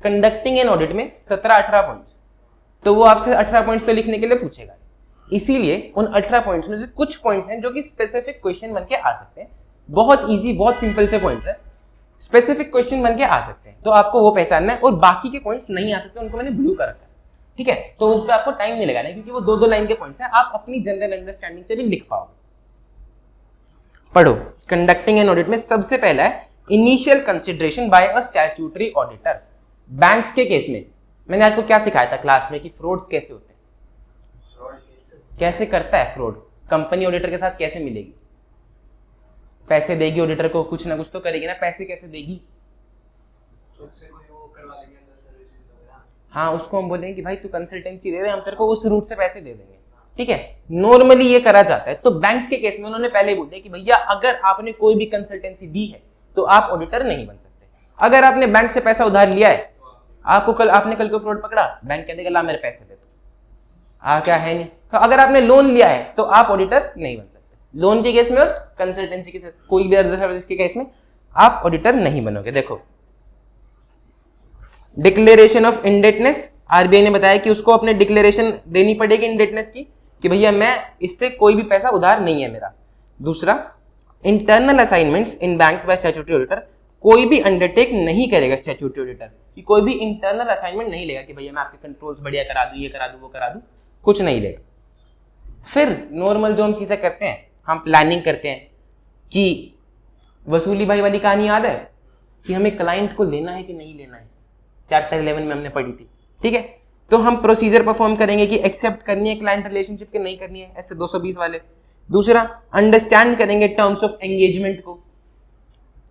कंडक्टिंग एन ऑडिट में 17-18 पॉइंट्स, तो वो आपसे 18 पॉइंट्स तो लिखने के लिए पूछेगा, इसीलिए उन 18 पॉइंट्स में से कुछ पॉइंट्स हैं जो कि स्पेसिफिक क्वेश्चन बन के आ सकते हैं। बहुत इजी, बहुत सिंपल से पॉइंट्स है, स्पेसिफिक क्वेश्चन बन के आ सकते हैं, तो आपको वो पहचानना है। और बाकी के पॉइंट्स नहीं आ सकते, उनको मैंने ब्लू कर रखा है, ठीक है, तो उस पर आपको टाइम नहीं लगाना, क्योंकि वो 2-2 लाइन के पॉइंट्स हैं, आप अपनी जनरल अंडरस्टैंडिंग से भी लिख पाओगे। पढ़ो, कंडक्टिंग एन ऑडिट में सबसे पहला है initial consideration by a statutory auditor. Banks के केस में मैंने आपको क्या सिखाया था क्लास में कि फ्रॉड्स कैसे होते हैं, कैसे करता है फ्रॉड, कंपनी ऑडिटर के साथ कैसे मिलेगी, पैसे देगी ऑडिटर को, कुछ ना कुछ तो करेगी ना, पैसे कैसे देगी, हाँ, उसको हम बोलेंगे कि भाई तू कंसल्टेंसी दे दे, हम तेरे को उस रूट से पैसे दे देंगे, ठीक है, नॉर्मली ये करा जाता है। तो बैंक्स के केस में उन्होंने पहले बोल दिया कि भैया अगर आपने कोई भी कंसल्टेंसी दी है तो आप ऑडिटर नहीं बन सकते। अगर आपने बैंक से पैसा उधार लिया है, आपने कल को फ्रॉड पकड़ा, बैंक कह देगा ला मेरे पैसे दे दो, क्या है नहीं। तो अगर आपने लोन लिया है तो आप ऑडिटर नहीं बन सकते, लोन के केस में और कंसल्टेंसी के केस, कोई भी अदर सर्विस के केस में आप ऑडिटर नहीं बनोगे। देखो, डिक्लेरेशन ऑफ इंडेटनेस, आरबीआई ने बताया कि उसको अपने डिक्लेरेशन देनी पड़ेगी इंडेटनेस की, कि भैया मैं इससे कोई भी पैसा उधार नहीं है मेरा। दूसरा, इंटरनल असाइनमेंट्स इन बैंक्स बाय स्टैट्यूटरी ऑडिटर, कोई भी अंडरटेक नहीं करेगा स्टैट्यूटरी ऑडिटर कि कोई भी इंटरनल असाइनमेंट नहीं लेगा कि भैया मैं आपके कंट्रोल्स बढ़िया करा दूं, ये करा दूं, वो करा दूं, कुछ नहीं लेगा। फिर नॉर्मल जो हम चीजें करते हैं, हम प्लानिंग करते हैं कि वसूली भाई वाली कहानी याद है कि हमें क्लाइंट को लेना है कि नहीं लेना है, चैप्टर 11 में हमने पढ़ी थी, ठीक है। तो हम प्रोसीजर परफॉर्म करेंगे कि एक्सेप्ट करनी है क्लाइंट रिलेशनशिप के नहीं करनी है, ऐसे 220 वाले। दूसरा, अंडरस्टैंड करेंगे टर्म्स ऑफ एंगेजमेंट को,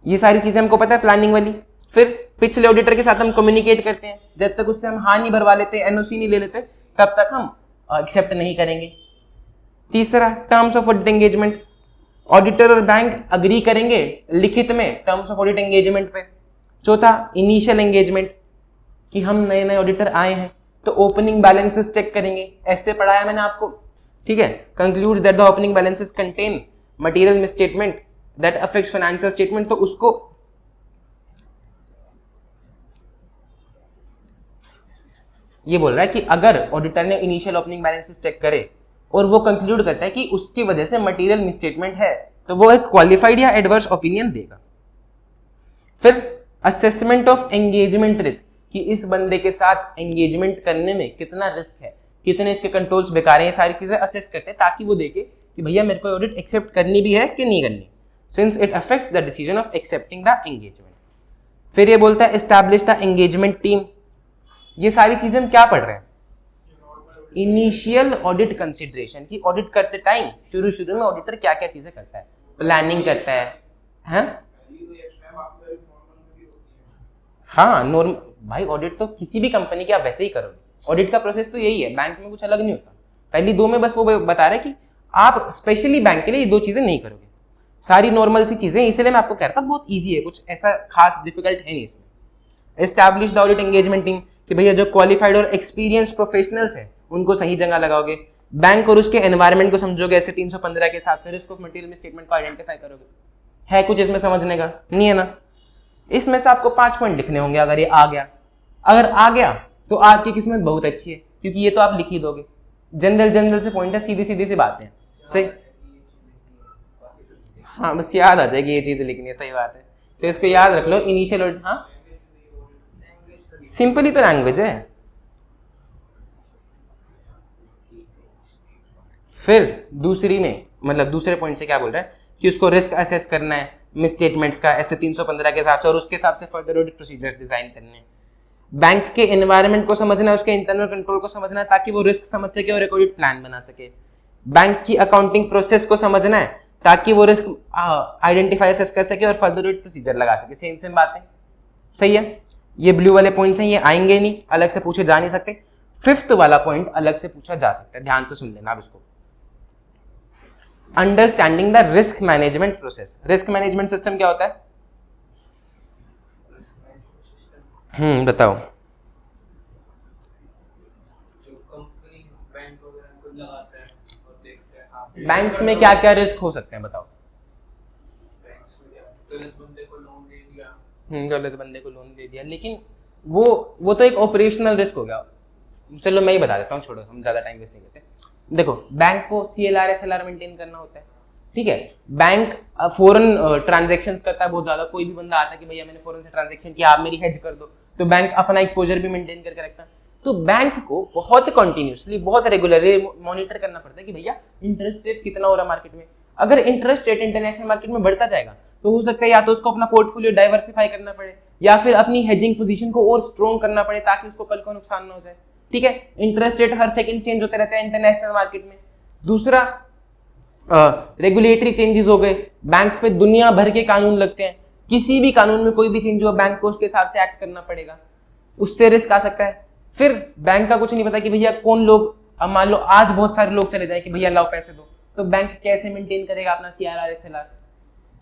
ये सारी चीजें हमको पता है प्लानिंग वाली। फिर पिछले ऑडिटर के साथ हम कम्युनिकेट करते हैं, जब तक उससे हम हाँ नहीं भरवा लेते, एनओसी नहीं ले लेते, तब तक हम एक्सेप्ट नहीं करेंगे। तीसरा, terms of audit engagement, auditor और बैंक अग्री करेंगे लिखित में टर्म्स ऑफ ऑडिट एंगेजमेंट पे। चौथा, इनिशियल एंगेजमेंट, कि हम नए नए ऑडिटर आए हैं तो ओपनिंग बैलेंसेस चेक करेंगे, ऐसे पढ़ाया मैंने आपको, ठीक है। Concludes that the opening balances contain material misstatement that affects financial statement, तो उसको ये बोल रहा है कि अगर ऑडिटर ने इनिशियल ओपनिंग बैलेंसेस चेक करे और वो कंक्लूड करता है कि उसकी वजह से मटेरियल मिसस्टेटमेंट है, तो वो एक क्वालिफाइड या एडवर्स ओपिनियन देगा। फिर असेसमेंट ऑफ एंगेजमेंट रिस्क, कि इस बंदे के साथ एंगेजमेंट करने में कितना रिस्क है, कितने इसके कंट्रोल्स बेकार हैं, ये सारी चीजें असेस करते हैं ताकि वो देखे कि भैया मेरे को ऑडिट एक्सेप्ट करनी भी है कि नहीं करनी, since it affects the decision of accepting the engagement. फिर ये बोलता है एस्टैब्लिश द एंगेजमेंट टीम। ये सारी चीजें हम क्या पढ़ रहे हैं, इनिशियल ऑडिट कंसिडरेशन, की ऑडिट करते टाइम शुरू में ऑडिटर क्या क्या चीजें करता है, प्लानिंग करता है, हाँ नॉर्मल भाई ऑडिट तो किसी भी कंपनी की आप वैसे ही करोगे, ऑडिट का प्रोसेस तो यही है, बैंक में कुछ अलग नहीं होता। पहली दो में बस वो बता रहा है कि आप स्पेशली बैंक के लिए ये दो चीजें नहीं करोगे, सारी नॉर्मल सी चीजें। इसलिए मैं आपको कह रहा था बहुत ईजी है, कुछ ऐसा खास डिफिकल्ट है नहीं इसमें। एस्टैब्लिश्ड ऑडिट एंगेजमेंट टीम, कि भैया जो क्वालिफाइड और एक्सपीरियंस प्रोफेशनल्स हैं उनको सही जगह लगाओगे। बैंक और उसके एनवायरनमेंट को समझोगे, ऐसे 315 के हिसाब से रिस्क ऑफ मटेरियल में स्टेटमेंट को आइडेंटिफाई करोगे। है कुछ इसमें समझने का? नहीं है ना? इसमें से आपको 5 पॉइंट लिखने होंगे। अगर ये आ गया, अगर आ गया तो आपकी किस्मत बहुत अच्छी है, क्योंकि ये तो आप लिख ही दोगे। जनरल से पॉइंट है, सीधी सी बातें हैं, सही। हाँ, बस याद आ जाएगी ये चीज लिखनी है, सही बात है। तो इसको याद रख लो, इनिशियल ऑडिट। हाँ, सिंपल ही तो लैंग्वेज है। फिर दूसरी में, मतलब दूसरे पॉइंट से क्या बोल रहा है कि उसको रिस्क असेस करना है मिस स्टेटमेंट्स का, ऐसे 315 के हिसाब से, और उसके हिसाब से फर्दर ऑडिट प्रोसीजर्स डिजाइन करने हैं। बैंक के एनवायरनमेंट को समझना है, उसके इंटरनल कंट्रोल को समझना है ताकि वो रिस्क समझ सके और एक ऑडिट प्लान बना सके। बैंक की अकाउंटिंग प्रोसेस को समझना है ताकि वो रिस्क आइडेंटिफाई असेस कर सके और फर्दर ऑडिट प्रोसीजर लगा सके। सेम बात है, सही है। ये ब्लू वाले पॉइंट्स हैं, ये आएंगे नहीं, अलग से पूछे जा नहीं सकते। 5th वाला पॉइंट अलग से पूछा जा सकता है, ध्यान से सुन लेना अब इसको। Understanding the risk management process. Risk management system क्या होता है? बताओ। बैंक्स में क्या क्या रिस्क हो सकते हैं बताओ? गलत बंदे को लोन दे दिया, लेकिन वो तो एक ऑपरेशनल रिस्क हो गया। चलो मैं ही बता देता हूँ, छोड़ो, हम ज्यादा टाइम वेस्ट नहीं करते। देखो, बैंक को CLR SLR मेंटेन करना होता है, ठीक है। बैंक फॉरेन ट्रांजैक्शंस करता है बहुत ज्यादा। कोई भी बंदा आता है कि भैया मैंने फॉरेन से ट्रांजैक्शन किया, आप मेरी हेज कर दो, तो बैंक अपना एक्सपोजर भी मेंटेन करके रखता है। तो बैंक को बहुत कंटिन्यूसली, बहुत रेगुलरली मॉनिटर करना पड़ता है कि भैया इंटरेस्ट रेट कितना हो रहा है मार्केट में। अगर इंटरेस्ट रेट इंटरनेशनल मार्केट में बढ़ता जाएगा तो हो सकता है या तो उसको अपना पोर्टफोलियो डाइवर्सिफाई करना पड़े, या फिर अपनी हेजिंग पोजीशन को और स्ट्रॉन्ग करना पड़े ताकि उसको कल को नुकसान ना हो जाए, ठीक है। इंटरेस्ट रेट हर सेकंड चेंज होते रहते हैं इंटरनेशनल मार्केट में। दूसरा, रेगुलेटरी चेंजेस हो गए। बैंक्स पे दुनिया भर के कानून लगते हैं, किसी भी कानून में कोई भी चेंज हो, बैंक को उसके हिसाब से एक्ट करना पड़ेगा, उससे रिस्क आ सकता है। फिर बैंक का कुछ नहीं पता कि भैया कौन लोग, अब मान लो आज बहुत सारे लोग चले जाए कि भैया लाओ पैसे दो, तो बैंक कैसे मेंटेन करेगा अपना CRR SLR?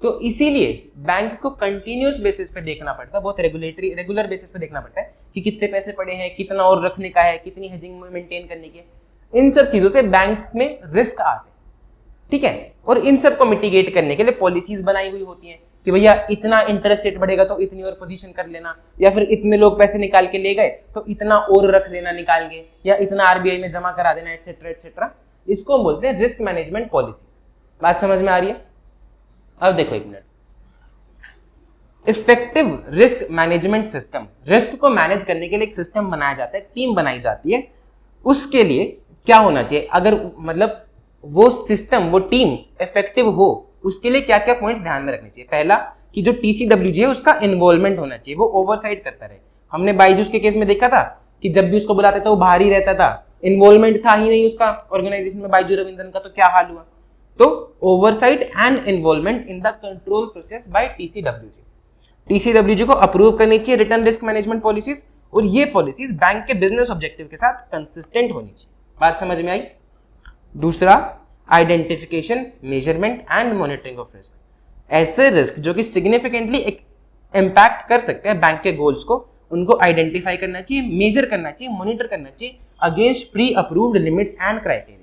तो इसीलिए बैंक को कंटिन्यूअस बेसिस पे देखना पड़ता है, बहुत रेगुलर बेसिस पे देखना पड़ता है कि कितने पैसे पड़े हैं, कितना और रखने का है, कितनी हेजिंग मेंटेन करने की है। इन सब चीजों से बैंक में रिस्क आते हैं, ठीक है। और इन सब को मिटिगेट करने के लिए पॉलिसीज बनाई हुई होती हैं कि भैया इतना इंटरेस्ट रेट बढ़ेगा तो इतनी और पोजीशन कर लेना, या फिर इतने लोग पैसे निकाल के ले गए तो इतना और रख लेना निकाल के, या इतना RBI में जमा करा देना, एटसेट्रा एटसेट्रा। इसको हम बोलते हैं रिस्क मैनेजमेंट पॉलिसीज। बात समझ में आ रही है? अब देखो एक minute, effective risk management system, risk को मैनेज करने के लिए एक सिस्टम बनाया जाता है, टीम बनाई जाती है। उसके लिए क्या होना चाहिए, अगर मतलब वो सिस्टम, वो टीम इफेक्टिव हो, उसके लिए क्या क्या पॉइंट्स ध्यान में रखने चाहिए? पहला, कि जो TCWG है उसका इन्वॉल्वमेंट होना चाहिए, वो ओवरसाइट करता रहे। हमने बाइजूस के केस में देखा था कि जब भी उसको बुलाते थे वो बाहर ही रहता था, इन्वॉल्वमेंट था ही नहीं उसका ऑर्गेनाइजेशन में बाइजू रविंद्रन का, तो क्या हाल हुआ? तो oversight and involvement in the control process by TCWG को अप्रूव करनी चाहिए रिटर्न रिस्क मैनेजमेंट पॉलिसीज, और ये पॉलिसीज बैंक के बिजनेस ऑब्जेक्टिव के साथ कंसिस्टेंट होनी चाहिए। बात समझ में आई? दूसरा, identification, measurement and monitoring of risk. ऐसे रिस्क जो कि सिग्निफिकेंटली इम्पैक्ट कर सकते हैं बैंक के गोल्स को, उनको आइडेंटिफाई करना चाहिए, मेजर करना चाहिए, मॉनिटर करना चाहिए against pre approved limits and criteria.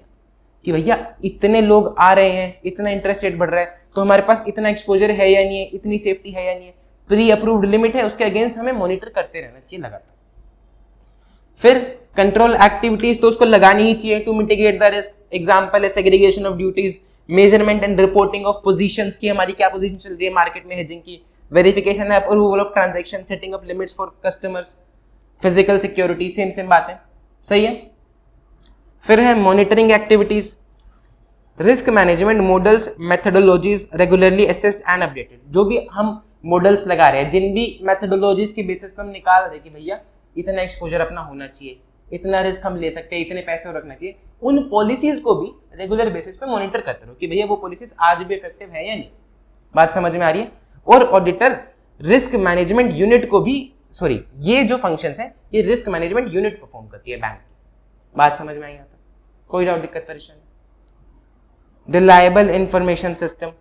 कि भैया इतने लोग आ रहे हैं, इतना इंटरेस्ट रेट बढ़ रहा है, तो हमारे पास इतना एक्सपोजर है या नहीं है, इतनी सेफ्टी है या नहीं है, प्री अप्रूव्ड लिमिट है, उसके अगेंस्ट हमें मॉनिटर करते रहना चाहिए लगातार। फिर कंट्रोल एक्टिविटीज तो उसको लगानी ही चाहिए to mitigate the risk. Example है segregation of duties, measurement and reporting of positions की, हमारी क्या पोजीशन चल रही है मार्केट में हेजिंग की, वेरिफिकेशन है approval of transaction, setting up limits for customers, physical security, same बात है, सही है। फिर है monitoring activities, risk management models, methodologies regularly assessed and updated. जो भी हम मॉडल्स लगा रहे हैं, जिन भी मेथोडोलॉजीज के बेसिस पे हम निकाल रहे हैं कि भैया इतना एक्सपोजर अपना होना चाहिए, इतना रिस्क हम ले सकते हैं, इतने पैसे रखना चाहिए, उन पॉलिसीज को भी रेगुलर बेसिस पे मॉनिटर करते रहो कि भैया वो पॉलिसीज आज भी इफेक्टिव है या नहीं। बात समझ में आ रही है? और ऑडिटर रिस्क मैनेजमेंट यूनिट को भी सॉरी ये जो फंक्शंस हैं ये रिस्क मैनेजमेंट यूनिट परफॉर्म करती है बैंक। बात समझ में आई आता? कोई डाउट, दिक्कत, परेशानी? रिलायबल इंफॉर्मेशन सिस्टम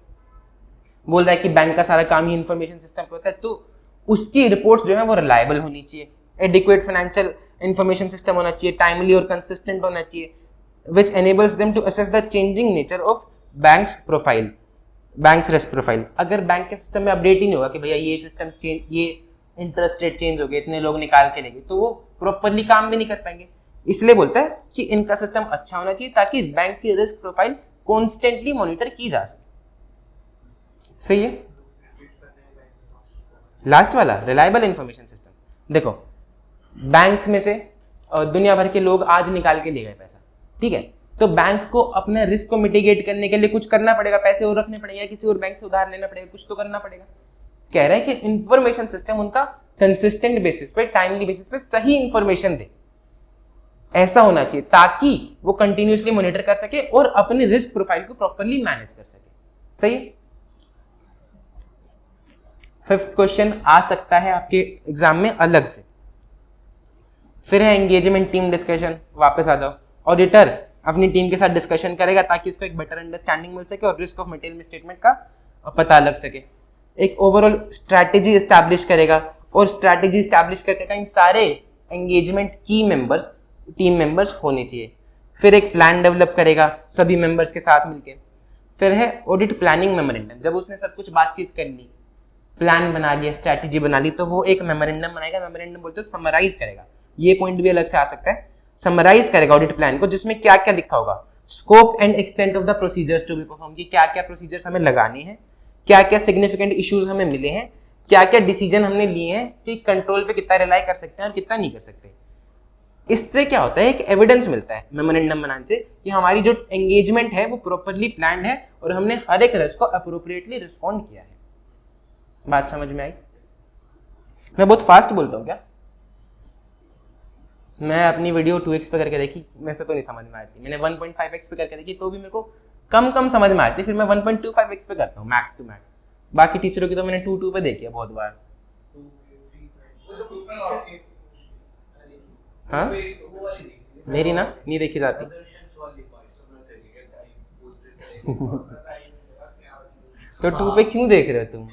बोल रहा है कि बैंक का सारा काम ही इंफॉर्मेशन सिस्टम पे होता है, तो उसकी रिपोर्ट्स जो है वो रिलायबल होनी चाहिए। एडिक्वेट फाइनेंशियल इंफॉर्मेशन सिस्टम होना चाहिए, टाइमली और कंसिस्टेंट होना चाहिए, which enables them to assess the changing nature of bank's profile, bank's risk profile। अगर बैंक के सिस्टम में अपडेट ही नहीं होगा कि भैया ये सिस्टम चेंज, ये इंटरेस्ट रेट चेंज हो गए, इतने लोग निकाल के लेंगे, तो वो प्रॉपरली काम भी नहीं कर पाएंगे। इसलिए बोलता है कि इनका सिस्टम अच्छा होना चाहिए ताकि बैंक की रिस्क प्रोफाइल कॉन्स्टेंटली मॉनिटर की जा सके। सही है? लास्ट वाला रिलायबल इंफॉर्मेशन सिस्टम, देखो बैंक में से दुनिया भर के लोग आज निकाल के ले गए पैसा, ठीक है, तो बैंक को अपने रिस्क को मिटिगेट करने के लिए कुछ करना पड़ेगा, पैसे और रखने पड़ेंगे, किसी और बैंक से उधार लेना पड़ेगा, कुछ तो करना पड़ेगा। कह रहा है कि इंफॉर्मेशन सिस्टम उनका कंसिस्टेंट बेसिस पे, टाइमली बेसिस पे सही इंफॉर्मेशन दे, ऐसा होना चाहिए ताकि वो कंटिन्यूसली मॉनिटर कर सके और अपने रिस्क प्रोफाइल को प्रॉपरली मैनेज कर सके। सही है? फिफ्थ क्वेश्चन आ सकता है आपके एग्जाम में अलग से। फिर है एंगेजमेंट टीम डिस्कशन, वापस आ जाओ। ऑडिटर अपनी टीम के साथ डिस्कशन करेगा ताकि उसको एक बेटर अंडरस्टैंडिंग मिल सके और रिस्क ऑफ मटेरियल मिसस्टेटमेंट का पता लग सके। एक ओवरऑल स्ट्रैटेजी एस्टैब्लिश करेगा और स्ट्रैटेजी एस्टैब्लिश करते टाइम सारे एंगेजमेंट की मेंबर्स, टीम मेंबर्स होने चाहिए। फिर एक प्लान डेवलप करेगा सभी मेंबर्स के साथ मिलके। फिर है ऑडिट प्लानिंग मेमोरेंडम, जब उसने सब कुछ बातचीत कर ली, प्लान बना लिया, स्ट्रैटेजी बना ली, तो वो एक मेमोरेंडम बनाएगा। मेमोरेंडम बोलते हैं समराइज करेगा, ये पॉइंट भी अलग से आ सकता है। समराइज करेगा ऑडिट प्लान को, जिसमें क्या क्या लिखा होगा, scope and extent of the procedures to be perform, की क्या क्या प्रोसीजर्स हमें लगाने हैं, क्या क्या सिग्निफिकेंट इश्यूज हमें मिले हैं, क्या क्या डिसीजन हमने लिए हैं कि कंट्रोल पे कितना रिलाई कर सकते हैं और कितना नहीं कर सकते। इससे क्या होता है, एक एविडेंस मिलता है मेमोरेंडम बनाने से कि हमारी जो एंगेजमेंट है वो प्रॉपरली प्लान्ड है और हमने हर एक रिस्क को अप्रोप्रिएटली रिस्पॉन्ड किया है। बात समझ में आई? मैं बहुत फास्ट बोलता हूँ क्या? मैं अपनी वीडियो 2x पे करके देखी, मेरे से तो नहीं समझ में आती। मैंने 1.5x पे करके देखी तो भी मेरे को कम समझ में आती, फिर मैं 1.25x पे करता हूँ मैक्स टू मैक्स। बाकी टीचरों की तो मैंने 2 पे देखी है बहुत बार। हाँ मेरी ना नहीं देखी जाती। तो 2 पे क्यों देख रहे हो तुम?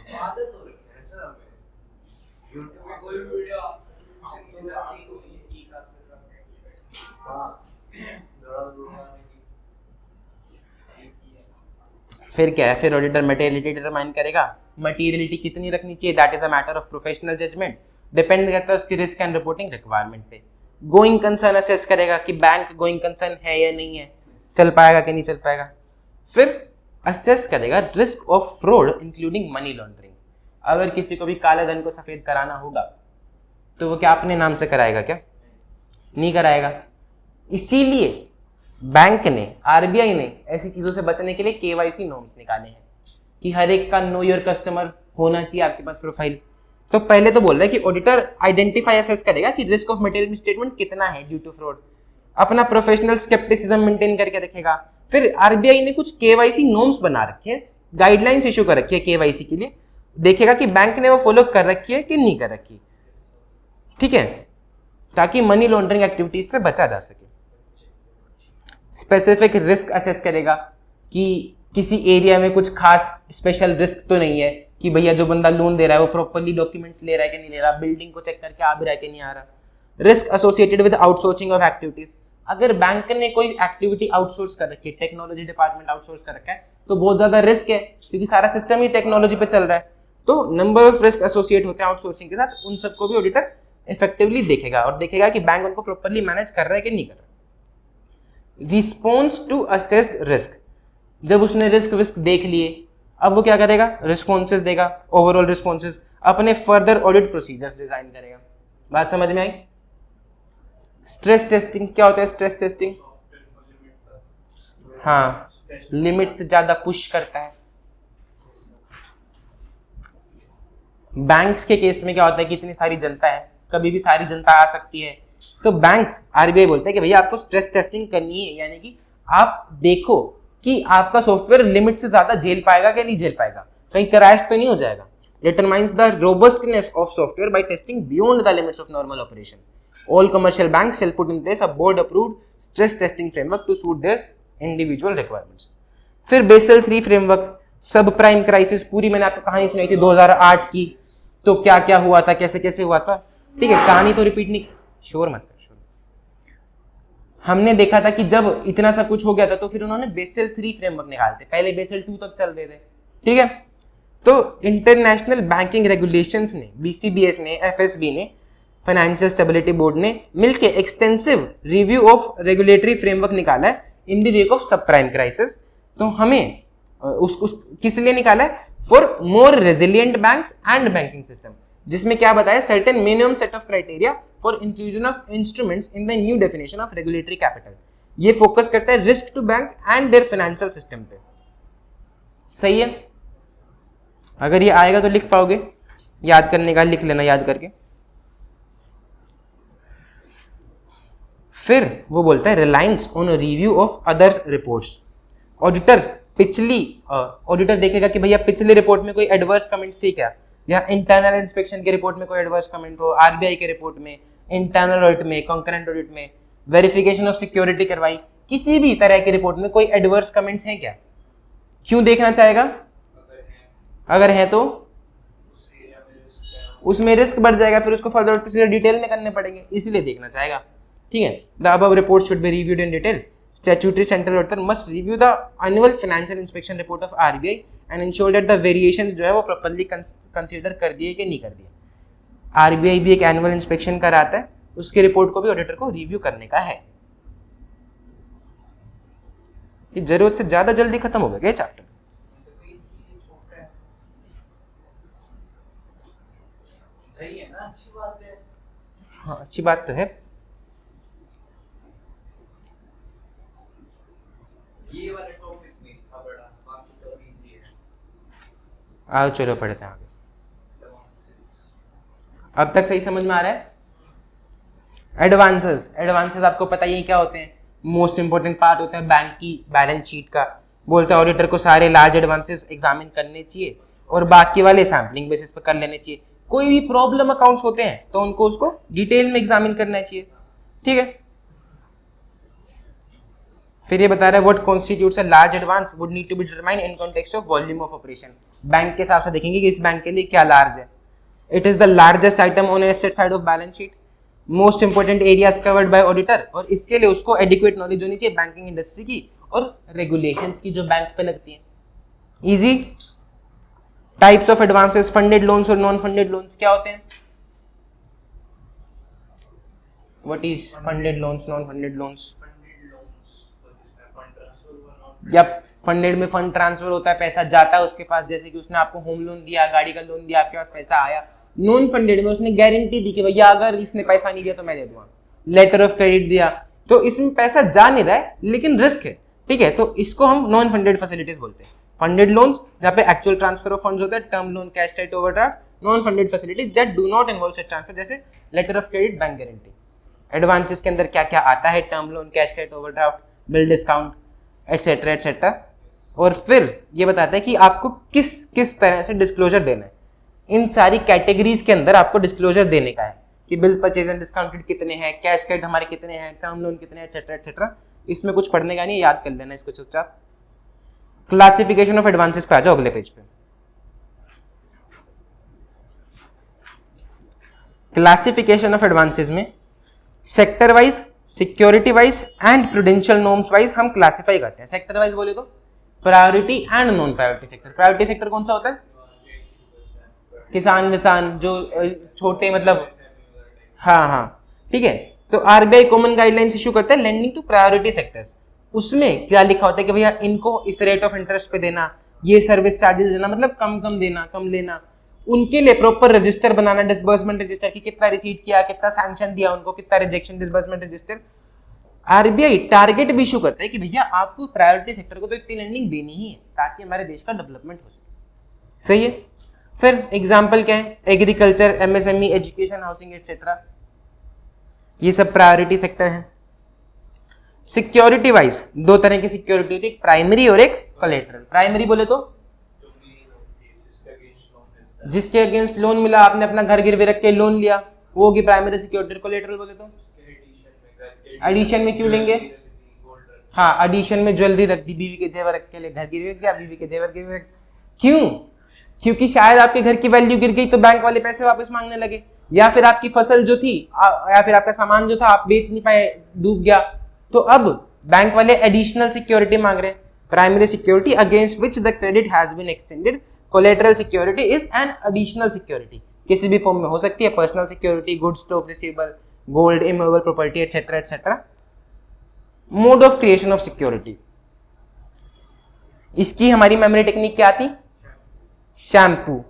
फिर क्या है, फिर ऑडिटर मटेरियलिटी डिटरमाइन करेगा। मटेरियलिटी कितनी रखनी चाहिए, that is a matter of professional judgement, depend करता है उसकी रिस्क एंड रिपोर्टिंग रिक्वायरमेंट पे। गोइंग कंसर्न असेस करेगा कि बैंक गोइंग कंसर्न है या नहीं है, चल पाएगा कि नहीं चल पाएगा। फिर असेस करेगा risk of fraud including money laundering, अगर किसी को भी काले धन को सफेद कराना होगा तो वो क्या अपने नाम से कराएगा क्या? नहीं कराएगा। इसीलिए बैंक ने, आरबीआई ने ऐसी चीजों से बचने के लिए केवाईसी नॉर्म्स निकाले हैं कि हर एक का नो योर कस्टमर होना चाहिए आपके पास प्रोफाइल। तो पहले तो बोल रहा है कि ऑडिटर आइडेंटिफाई असेस करेगा कि रिस्क ऑफ मटेरियल स्टेटमेंट कितना है ड्यू टू फ्रॉड, अपना प्रोफेशनल स्केप्टिसिज्म मेंटेन करके रखेगा। फिर आरबीआई ने कुछ केवाईसी नॉर्म्स बना रखे हैं, गाइडलाइंस इशू कर रखी है केवाईसी के लिए, देखेगा कि बैंक ने वो फॉलो कर रखी है कि नहीं कर रखी, ठीक है, ताकि मनी लॉन्ड्रिंग एक्टिविटीज से बचा जा सके। स्पेसिफिक रिस्क असेस करेगा कि किसी एरिया में कुछ खास स्पेशल रिस्क तो नहीं है, कि भैया जो बंदा लोन दे रहा है वो प्रॉपर्ली डॉक्यूमेंट्स ले रहा है कि नहीं ले रहा, बिल्डिंग को चेक करके आ भी रहा है कि नहीं आ रहा। Risk associated with outsourcing of activities, अगर बैंक ने कोई एक्टिविटी आउटसोर्स कर रखी है, टेक्नोलॉजी डिपार्टमेंट आउटसोर्स कर रखा है, तो बहुत ज्यादा रिस्क है क्योंकि सारा सिस्टम ही टेक्नोलॉजी पे चल रहा है। तो नंबर ऑफ रिस्क एसोसिएट होते हैं आउटसोर्सिंग के साथ, उन सबको भी ऑडिटर इफेक्टिवली देखेगा और देखेगा कि बैंक उनको प्रॉपर्ली मैनेज कर रहा है कि नहीं कर रहा। रिस्पॉन्स टू असेस्ड रिस्क, जब उसने रिस्क विस्क देख लिए, अब वो क्या करेगा, रिस्पॉन्सेस देगा, ओवरऑल रिस्पॉन्सेस, अपने फर्दर ऑडिट प्रोसीजर्स डिजाइन करेगा। बात समझ में आई? स्ट्रेस टेस्टिंग क्या होता है? स्ट्रेस टेस्टिंग, हाँ, लिमिट से ज्यादा पुश करता है। बैंक्स के केस में क्या होता है कि इतनी सारी जनता है, कभी भी सारी जनता आ सकती है, तो बैंक्स, आरबीआई बोलते हैं कि भैया आपको स्ट्रेस टेस्टिंग करनी है, यानी कि आप देखो कि आपका सॉफ्टवेयर लिमिट से ज्यादा झेल पाएगा कि नहीं झेल पाएगा, कहीं क्रैश तो नहीं हो जाएगा। determines the robustness of software by testing beyond the limits of normal operation. All commercial banks shall put in place a board-approved stress testing framework to suit their individual requirements. फिर basal 3 framework, सब prime crisis, पूरी मैंने आपको कहानी सुनाई थी 2008 की, तो क्या क्या हुआ था, कैसे कैसे हुआ था, ठीक है, कहानी तो रिपीट नहीं, शोर मत कर, शोर। हमने देखा था कि जब इतना सब कुछ हो गया था तो फिर उन्होंने बेसल 3 फ्रेमवर्क निकाले थे, पहले बेसल 2 तक चल रहे थे, ठीक है। तो इंटरनेशनल बैंकिंग रेगुलेशंस ने, बीसीबीएस ने, एफएसबी ने, फाइनेंशियल स्टेबिलिटी बोर्ड ने मिलके extensive review of regulatory framework निकाला है इन द वेक ऑफ सब प्राइम क्राइसिस। तो हमें किस लिए निकाला है? For more resilient banks and banking system, जिसमें क्या बताया, certain minimum set of criteria for inclusion of instruments in the new definition of regulatory capital. ये फोकस करता है risk to bank and there financial system पे। सही है, अगर ये आएगा तो लिख पाओगे, याद करने का लिख लेना याद करके। फिर वो बोलता है reliance on review of others reports. Auditor auditor देखेगा कि भैया पिछली रिपोर्ट में कोई एडवर्स कमेंट्स थी क्या, या इंटरनल इंस्पेक्शन के रिपोर्ट में कोई एडवर्स कमेंट हो, आरबीआई के रिपोर्ट में, इंटरनल ऑडिट में, कंकरेंट ऑडिट में, वेरिफिकेशन ऑफ सिक्योरिटी करवाई, किसी भी तरह की रिपोर्ट में कोई एडवर्स कमेंट्स हैं क्या? क्यों देखना चाहेगा? अगर है तो उसमें रिस्क बढ़ जाएगा, फिर उसको फर्दर प्रोसीजर डिटेल में करने पड़ेंगे, इसलिए देखना चाहेगा, ठीक है। The above report should be reviewed in detail. Statutory central auditor must review the annual financial inspection report of RBI and ensure that the variations जो है वो properly consider कर दिए कि नहीं कर दिए। RBI भी एक एनुअल इंस्पेक्शन कराता है, उसके रिपोर्ट को भी ऑडिटर को रिव्यू करने का है। ये जरूरत से ज्यादा जल्दी खत्म हो गया चैप्टर। सही है ना, अच्छी बात है। हाँ अच्छी बात तो है। ये वाला टॉपिक नहीं था बड़ा, बाकी तो इजी है। आओ चलो पढ़ते हैं आगे। अब तक सही समझ में आ रहा है? एडवांसेस आपको पता ही क्या होते हैं, मोस्ट इंपोर्टेंट पार्ट होता है बैंक की बैलेंस शीट का। बोलता है ऑडिटर को सारे लार्ज एडवांसेस एग्जामिन करने चाहिए और बाकी वाले सैम्पलिंग बेसिस पर कर लेने चाहिए। कोई भी प्रॉब्लम अकाउंट्स होते हैं तो उनको उसको डिटेल में एग्जामिन करना चाहिए, ठीक है। फिर ये बता रहा है what constitutes a large advance would need to be determined in context of volume of operation. Bank के हिसाब से देखेंगे कि इस बैंक के लिए क्या लार्ज है। It is the largest item on asset side of balance sheet, most important areas covered by auditor, और इसके लिए उसको एडिक्वेट नॉलेज होनी चाहिए बैंकिंग इंडस्ट्री की और रेगुलेशंस की जो बैंक पे लगती हैं। Easy. Types of advances, funded loans और नॉन फंडेड लोन्स क्या होते हैं? What is funded loans, non funded loans? या फंडेड में फंड ट्रांसफर होता है, पैसा जाता है उसके पास, जैसे कि उसने आपको होम लोन दिया, गाड़ी का लोन दिया, आपके पास पैसा आया। नॉन फंडेड में उसने गारंटी दी कि भैया अगर इसने पैसा नहीं दिया तो मैं दे दूंगा, लेटर ऑफ क्रेडिट दिया, तो इसमें पैसा जा नहीं रहा है लेकिन रिस्क है, ठीक है, तो इसको हम नॉन फंडेड फैसिलिटीज बोलते हैं। फंडेड लोन्स जहाँ पे एक्चुअल ट्रांसफर ऑफ फंड्स होता है, term loan, cash right, overdraft. Non funded facilities that do not involve such transfer, जैसे letter of credit, bank guarantee. Advances के अंदर क्या क्या आता है? Term loan, cash right, overdraft, bill discount, etcetera etcetera. और फिर ये बताता है कि आपको किस किस तरह से डिस्क्लोजर देना है। इन सारी कैटेगरीज के अंदर आपको डिस्क्लोजर देने का है कि बिल परचेज एंड डिस्काउंटेड कितने हैं, कैश क्रेडिट हमारे कितने हैं, टर्म लोन कितने हैं, एटसेट्रा एटसेट्रा। इसमें कुछ पढ़ने का नहीं, याद कर लेना इसको चुपचाप। क्लासिफिकेशन ऑफ एडवांसेस पे आ जाओ अगले पेज पे। क्लासिफिकेशन ऑफ एडवांसेस में sector wise, security wise and prudential norms wise हम क्लासिफाई करते हैं। सेक्टर वाइज बोले तो priority and non priority sector. Priority sector कौन सा होता है? किसान विसान, जो छोटे मतलब, हाँ ठीक है। तो आरबीआई कॉमन गाइडलाइंस इशू करता है लेंडिंग टू प्रायोरिटी सेक्टर्स। उसमें क्या लिखा होता है कि भैया इनको इस रेट ऑफ इंटरेस्ट पे देना, ये सर्विस चार्जेस देना, मतलब कम देना, कम लेना। उनके लिए प्रॉपर रजिस्टर बनाना, डिसबर्समेंट रजिस्टर की कितना रिसीट किया, कितना सैंक्शन दिया उनको, कितना rejection, disbursement register. RBI target भी इशू करता है कि भैया आपको प्रायोरिटी सेक्टर को तो इतनी लेंडिंग देनी ही है ताकि हमारे देश का डेवलपमेंट हो सके। सही है। फिर एग्जाम्पल क्या है? Agriculture, MSME, education, housing etcetera, ये सब प्रायोरिटी सेक्टर है। सिक्योरिटी वाइज दो तरह की सिक्योरिटी होती है, एक प्राइमरी और एक कोलैटरल। प्राइमरी बोले तो जिसके अगेंस्ट लोन मिला, आपने अपना घर गिरवी रख के लोन लिया, वो होगी प्राइमरी सिक्योरिटी। कोलेटरल बोले तो एडिशन में क्यों लेंगे? हाँ, एडिशन में ज्वेलरी रख दी, बीवी के जेवर रख के ले, घर गिरवी रख दिया, बीवी के जेवर गिरवी रख। क्यों? क्योंकि शायद आपके घर की वैल्यू गिर गई तो बैंक वाले पैसे वापस मांगने लगे, या फिर आपकी फसल जो थी या फिर आपका सामान जो था आप बेच नहीं पाए, डूब गया, तो अब बैंक वाले एडिशनल सिक्योरिटी मांग रहे हैं। Primary security against which the credit has been extended, collateral security is an additional security. किसी भी फॉर्म में हो सकती है, personal security, goods stock receivable, gold, immovable property etcetera etcetera. Mode of creation of security, इसकी हमारी memory technique क्या थी? शैम्पू।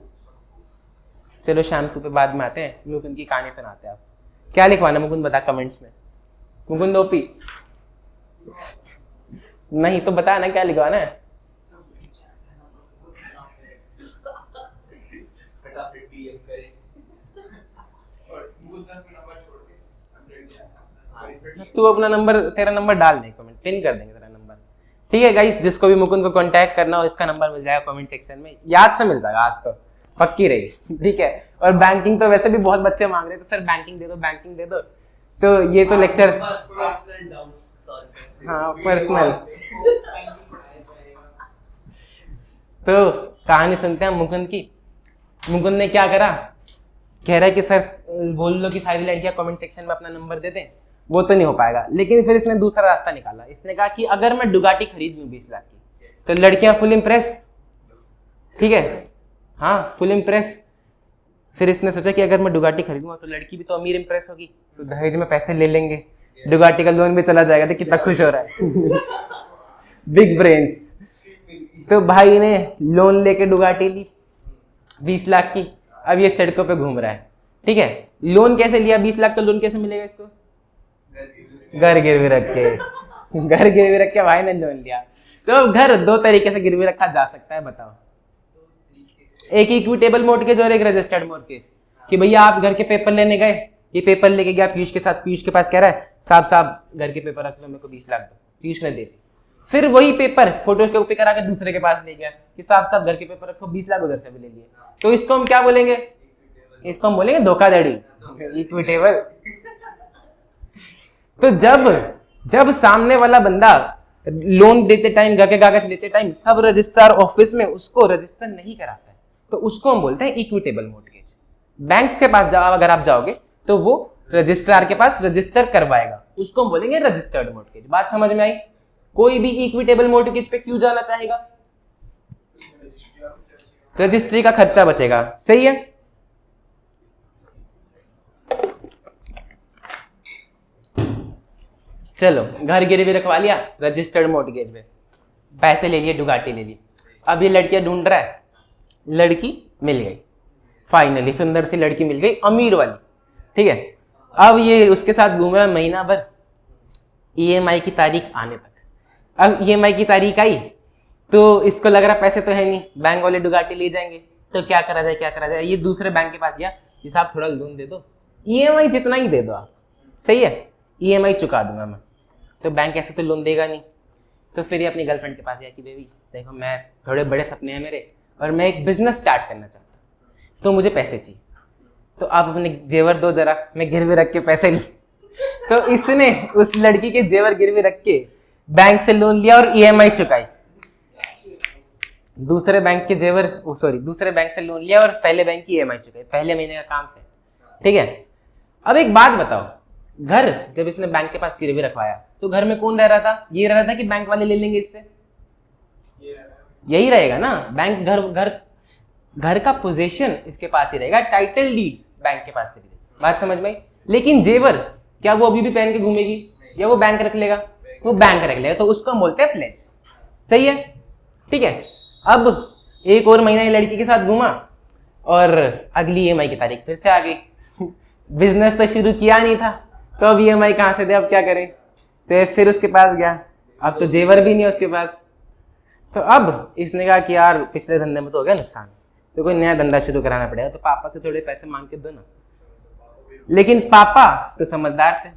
चलो शैम्पू पे बाद में आते हैं, मुकुंद की कहानी सुनाते हैं। आप क्या लिखवाना मुकुंद, बता कमेंट्स में। मुकुंद ओपी नहीं तो बता ना क्या लिखवाना है। तू अपना नंबर, तेरा नंबर डाल दे, कमेंट पिन कर देंगे तेरा नंबर। ठीक है गाइस, जिसको भी मुकुंद को कांटेक्ट करना हो इसका नंबर मिल जाएगा कमेंट सेक्शन में, याद से मिल जाएगा, आज तो पक्की रही। ठीक है, और बैंकिंग तो वैसे भी बहुत बच्चे मांग रहे थे, सर बैंकिंग दे दो, बैंकिंग दे दो, तो ये तो लेक्चर, हाँ पर्सनल। तो कहानी सुनते हैं मुकुंद की। मुकुंद ने क्या करा, कह रहा है कि सर बोल लो कि सारी लड़कियां कमेंट सेक्शन में अपना नंबर दे दें, वो तो नहीं हो पाएगा। लेकिन फिर इसने दूसरा रास्ता निकाला, इसने कहा कि अगर मैं डुगाटी खरीद लूं 20 लाख की तो लड़कियां फुल इम्प्रेस। ठीक है, हाँ फुल इम्प्रेस। फिर इसने सोचा कि अगर मैं डुगाटी खरीदूंगा तो लड़की भी तो अमीर इम्प्रेस होगी, तो दहेज में पैसे ले लेंगे, डुगाटी का लोन भी चला जाएगा। तो कितना खुश हो रहा है बिग ब्रेन्स। तो भाई ने लोन लेके डुगाटी ली 20 लाख की, अब ये सड़कों पे घूम रहा है। ठीक है, लोन कैसे लिया 20 लाख का लोन कैसे मिलेगा इसको? घर गिरवी रख के, घर गिरवी रख के भाई ने लोन लिया। तो घर दो तरीके से गिरवी रखा जा सकता है, बताओ। एक इक्विटेबल मॉर्गेज और एक रजिस्टर्ड मॉर्गेज। कि भैया आप घर के पेपर लेने गए, ये पेपर लेके गया पीयूष के साथ, पीयूष के पास कह रहा है साहब साहब घर के पेपर रख लो, मेरे को 20 लाख दो, पीयूष ने दे दी। फिर वही पेपर फोटो के कॉपी करा के दूसरे के पास ले गया कि साहब साहब घर के पेपर रखो, 20 लाख उधर से भी ले लिए। तो इसको हम क्या बोलेंगे? इसको हम बोलेंगे धोखाधड़ी, इक्विटेबल। तो जब सामने वाला बंदा लोन देते टाइम, घर के कागज लेते टाइम सब रजिस्ट्रार ऑफिस में उसको रजिस्टर नहीं कराता है, तो उसको हम बोलते हैं इक्विटेबल मॉर्गेज। बैंक के पास जाओ अगर आप जाओगे तो वो रजिस्ट्रार के पास रजिस्टर करवाएगा, उसको हम बोलेंगे रजिस्टर्ड मॉर्गेज। बात समझ में आई? कोई भी इक्विटेबल मॉर्गेज पे क्यों जाना चाहेगा? रजिस्ट्री का खर्चा बचेगा। सही है। चलो घर गिरवी रखवा लिया रजिस्टर्ड मॉर्गेज में, पैसे ले लिए, डुगाटी ले ली। अब ये लड़कियां ढूंढ रहा है, लड़की मिल गई, फाइनली सुंदर सी लड़की मिल गई, अमीर वाली। ठीक है, अब ये उसके साथ घूम रहा है महीना भर, ईएमआई की तारीख आने तक। अब ईएमआई की तारीख आई तो इसको लग रहा पैसे तो है नहीं, बैंक वाले डुगाटी ले जाएंगे, तो क्या करा जाए क्या करा जाए। ये दूसरे बैंक के पास गया, ये साहब थोड़ा लोन दे दो, ईएमआई जितना ही दे दो आप, सही है, ईएमआई चुका दूंगा मैं। तो बैंक ऐसे तो लोन देगा नहीं। तो फिर ये अपनी गर्लफ्रेंड के पास गया कि बेबी देखो मैं थोड़े बड़े सपने हैं मेरे और मैं एक बिजनेस स्टार्ट करना चाहता हूँ, तो मुझे पैसे चाहिए, तो आप अपने जेवर दो जरा, मैं गिरवी रख के पैसे ली। तो इसने उस लड़की के जेवर गिरवी रख के बैंक से लोन लिया और ईएमआई चुकाई। दूसरे बैंक के जेवर दूसरे बैंक से लोन लिया और पहले बैंक की ईएमआई चुकाई, पहले महीने का काम से। ठीक है, अब एक बात बताओ, घर जब इसने बैंक के पास गिरवी रखवाया तो घर में कौन रह रहा था? ये रह रहा था कि बैंक वाले ले लेंगे इससे? यही रहेगा ना, बैंक घर का पोजीशन इसके पास ही रहेगा, टाइटल डीड्स बैंक के पास चली जाएगी। बात समझ में आई? लेकिन जेवर क्या वो अभी भी पहन के घूमेगी या वो बैंक रख लेगा? वो बैंक रख लेगा, तो उसको हम बोलते हैं प्लेज। सही है। ठीक है, अब एक और महीना ये लड़की के साथ घूमा और अगली ईएमआई की तारीख फिर से आ गई। बिजनेस तो शुरू किया नहीं था, तो अब ईएमआई कहाँ से दे, अब क्या करें? तो फिर उसके पास गया, अब तो जेवर भी नहीं है उसके पास। तो अब इसने कहा कि यार पिछले धंधे में तो हो गया नुकसान, तो कोई नया धंधा शुरू कराना पड़ेगा, तो पापा से थोड़े पैसे मांग के दो ना। लेकिन पापा तो समझदार थे,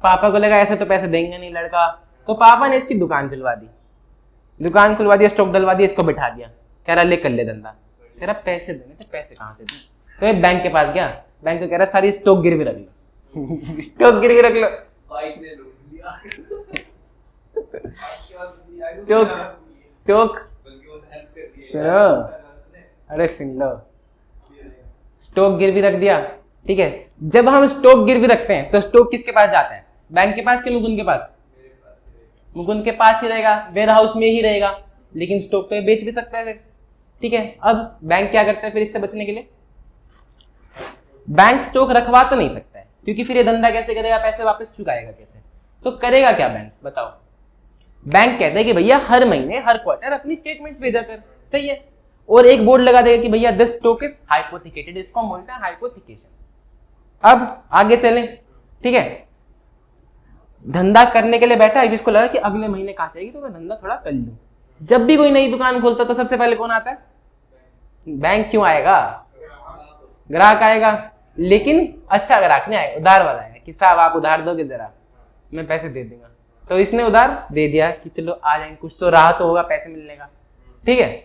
पापा को लगा ऐसे तो पैसे देंगे नहीं लड़का, तो पापा ने इसकी दुकान खुलवा दी, स्टॉक डलवा दिया, इसको बिठा दिया, कह रहा ले कर ले धंधा। कह रहा पैसे देने थे, पैसे कहाँ से दे? तो ये बैंक के पास गया, बैंक को कह रहा सारी स्टॉक गिरवी रख लो स्टॉक गिरवी रख लो। बाइक ने लूट लिया स्टॉक स्टॉक बल्कि वो हेल्प कर रही है सुनो, अरे सुन लो, स्टॉक गिरवी रख दिया, ठीक है। जब हम स्टॉक गिरवी रखते हैं तो स्टॉक किसके पास जाता है? बैंक के पास कि मुकुंद के पास? मुकुंद के पास ही रहेगा, वेयर हाउस में ही रहेगा, लेकिन स्टॉक तो ये बेच भी सकता है फिर, ठीक है। अब बैंक क्या करता है फिर इससे बचने के लिए? बैंक स्टॉक रखवा तो नहीं सकता है, क्योंकि फिर ये धंधा कैसे करेगा, पैसे वापस चुकाएगा कैसे? तो करेगा क्या बैंक, बताओ? बैंक कहता है कि भैया हर महीने हर क्वार्टर अपनी स्टेटमेंट्स भेजा कर, सही है, और एक बोर्ड लगा देगा कि भैया दिस स्टॉक इज हाइपोथिकेटेड, इसको हम बोलते हैं हाइपोथिकेशन। अब आगे चलें, ठीक है। धंधा करने के लिए बैठा है, जिसको लगा कि अगले महीने कहां से आएगी तो मैं धंधा थोड़ा कर लूं। जब भी कोई नई दुकान खोलता तो सबसे पहले कौन आता है? बैंक। क्यों आएगा? ग्राहक आएगा, लेकिन अच्छा ग्राहक नहीं आएगा, उधार वाला आएगा कि साहब आप उधार दोगे जरा, मैं पैसे दे दूंगा। तो इसने उधार दे दिया कि चलो आ जाएंगे, कुछ तो राहत तो होगा पैसे मिलने का, ठीक है।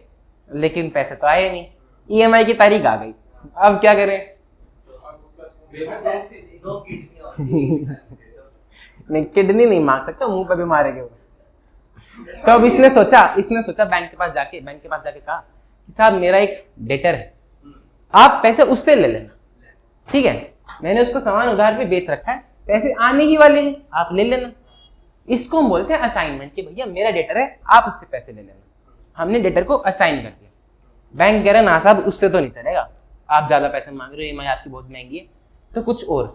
लेकिन पैसे तो आए नहीं, ईएमआई की तारीख आ गई, अब क्या करें? नहीं, किडनी नहीं मांग सकता, मुंह पे भी मारेंगे वो। तो अब इसने सोचा बैंक के पास जाके कहा कि साहब मेरा एक डेटर है, आप पैसे उससे ले लेना, ठीक है, मैंने उसको सामान उधार पे बेच रखा है, पैसे आने ही वाले हैं, आप ले लेना। इसको हम बोलते हैं असाइनमेंट, कि भैया मेरा डेटर है, आप उससे पैसे ले लेना। हमने डेटर को असाइन कर दिया। बैंक कह रहा ना साहब उससे तो नहीं चलेगा, आप ज्यादा पैसे मांग रहे हो, ईएमआई आपकी बहुत महंगी है, तो कुछ और।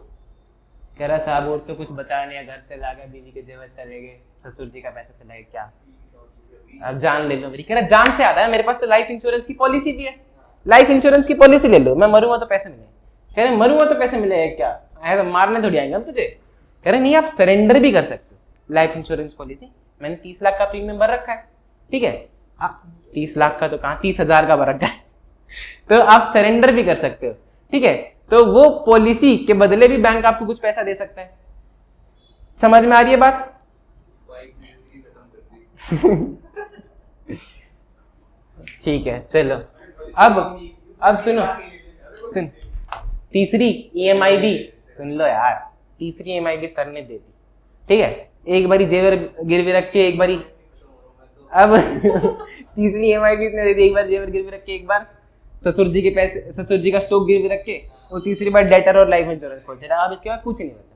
कह रहा साहब और तो कुछ बचा नहीं है, घर चला गया, बीवी के जेवर चले गए, ससुर जी का पैसा चला गया, क्या अब जान ले लो मेरी। कह रहा जान से आता है, मेरे पास तो लाइफ इंश्योरेंस की पॉलिसी भी है, लाइफ इंश्योरेंस की पॉलिसी ले लो, मैं मरूंगा तो पैसे मिलेंगे। कह रहे मरूंगा तो पैसे मिलेगा क्या, ऐसा मारने थोड़ी आएंगे हम तुझे। कह रहे नहीं, आप सरेंडर भी कर सकते हो लाइफ इंश्योरेंस पॉलिसी, मैंने 30 लाख का प्रीमियम भर रखा है, ठीक है। 30 लाख का तो कहाँ, 30,000 का भर रखा है तो आप सरेंडर भी कर सकते हो, ठीक है। तो वो पॉलिसी के बदले भी बैंक आपको कुछ पैसा दे सकता है। समझ में आ रही है बात? ठीक है, चलो अब सुन, तीसरी ईएमआई भी सुन लो यार, तीसरी ईएमआई भी सर ने दे दी, ठीक है। एक बारी जेवर गिरवी रख के, एक बारी अब तीसरी ईएमआई भी इसने दे दी, एक बार जेवर गिरवी रख के, एक बार ससुर जी के पैसे, ससुर जी का स्टॉक गिरवी रख के, और तीसरी बार डेटर और लाइफ इंश्योरेंस पहुंच रहा है। अब इसके बाद कुछ नहीं बचा,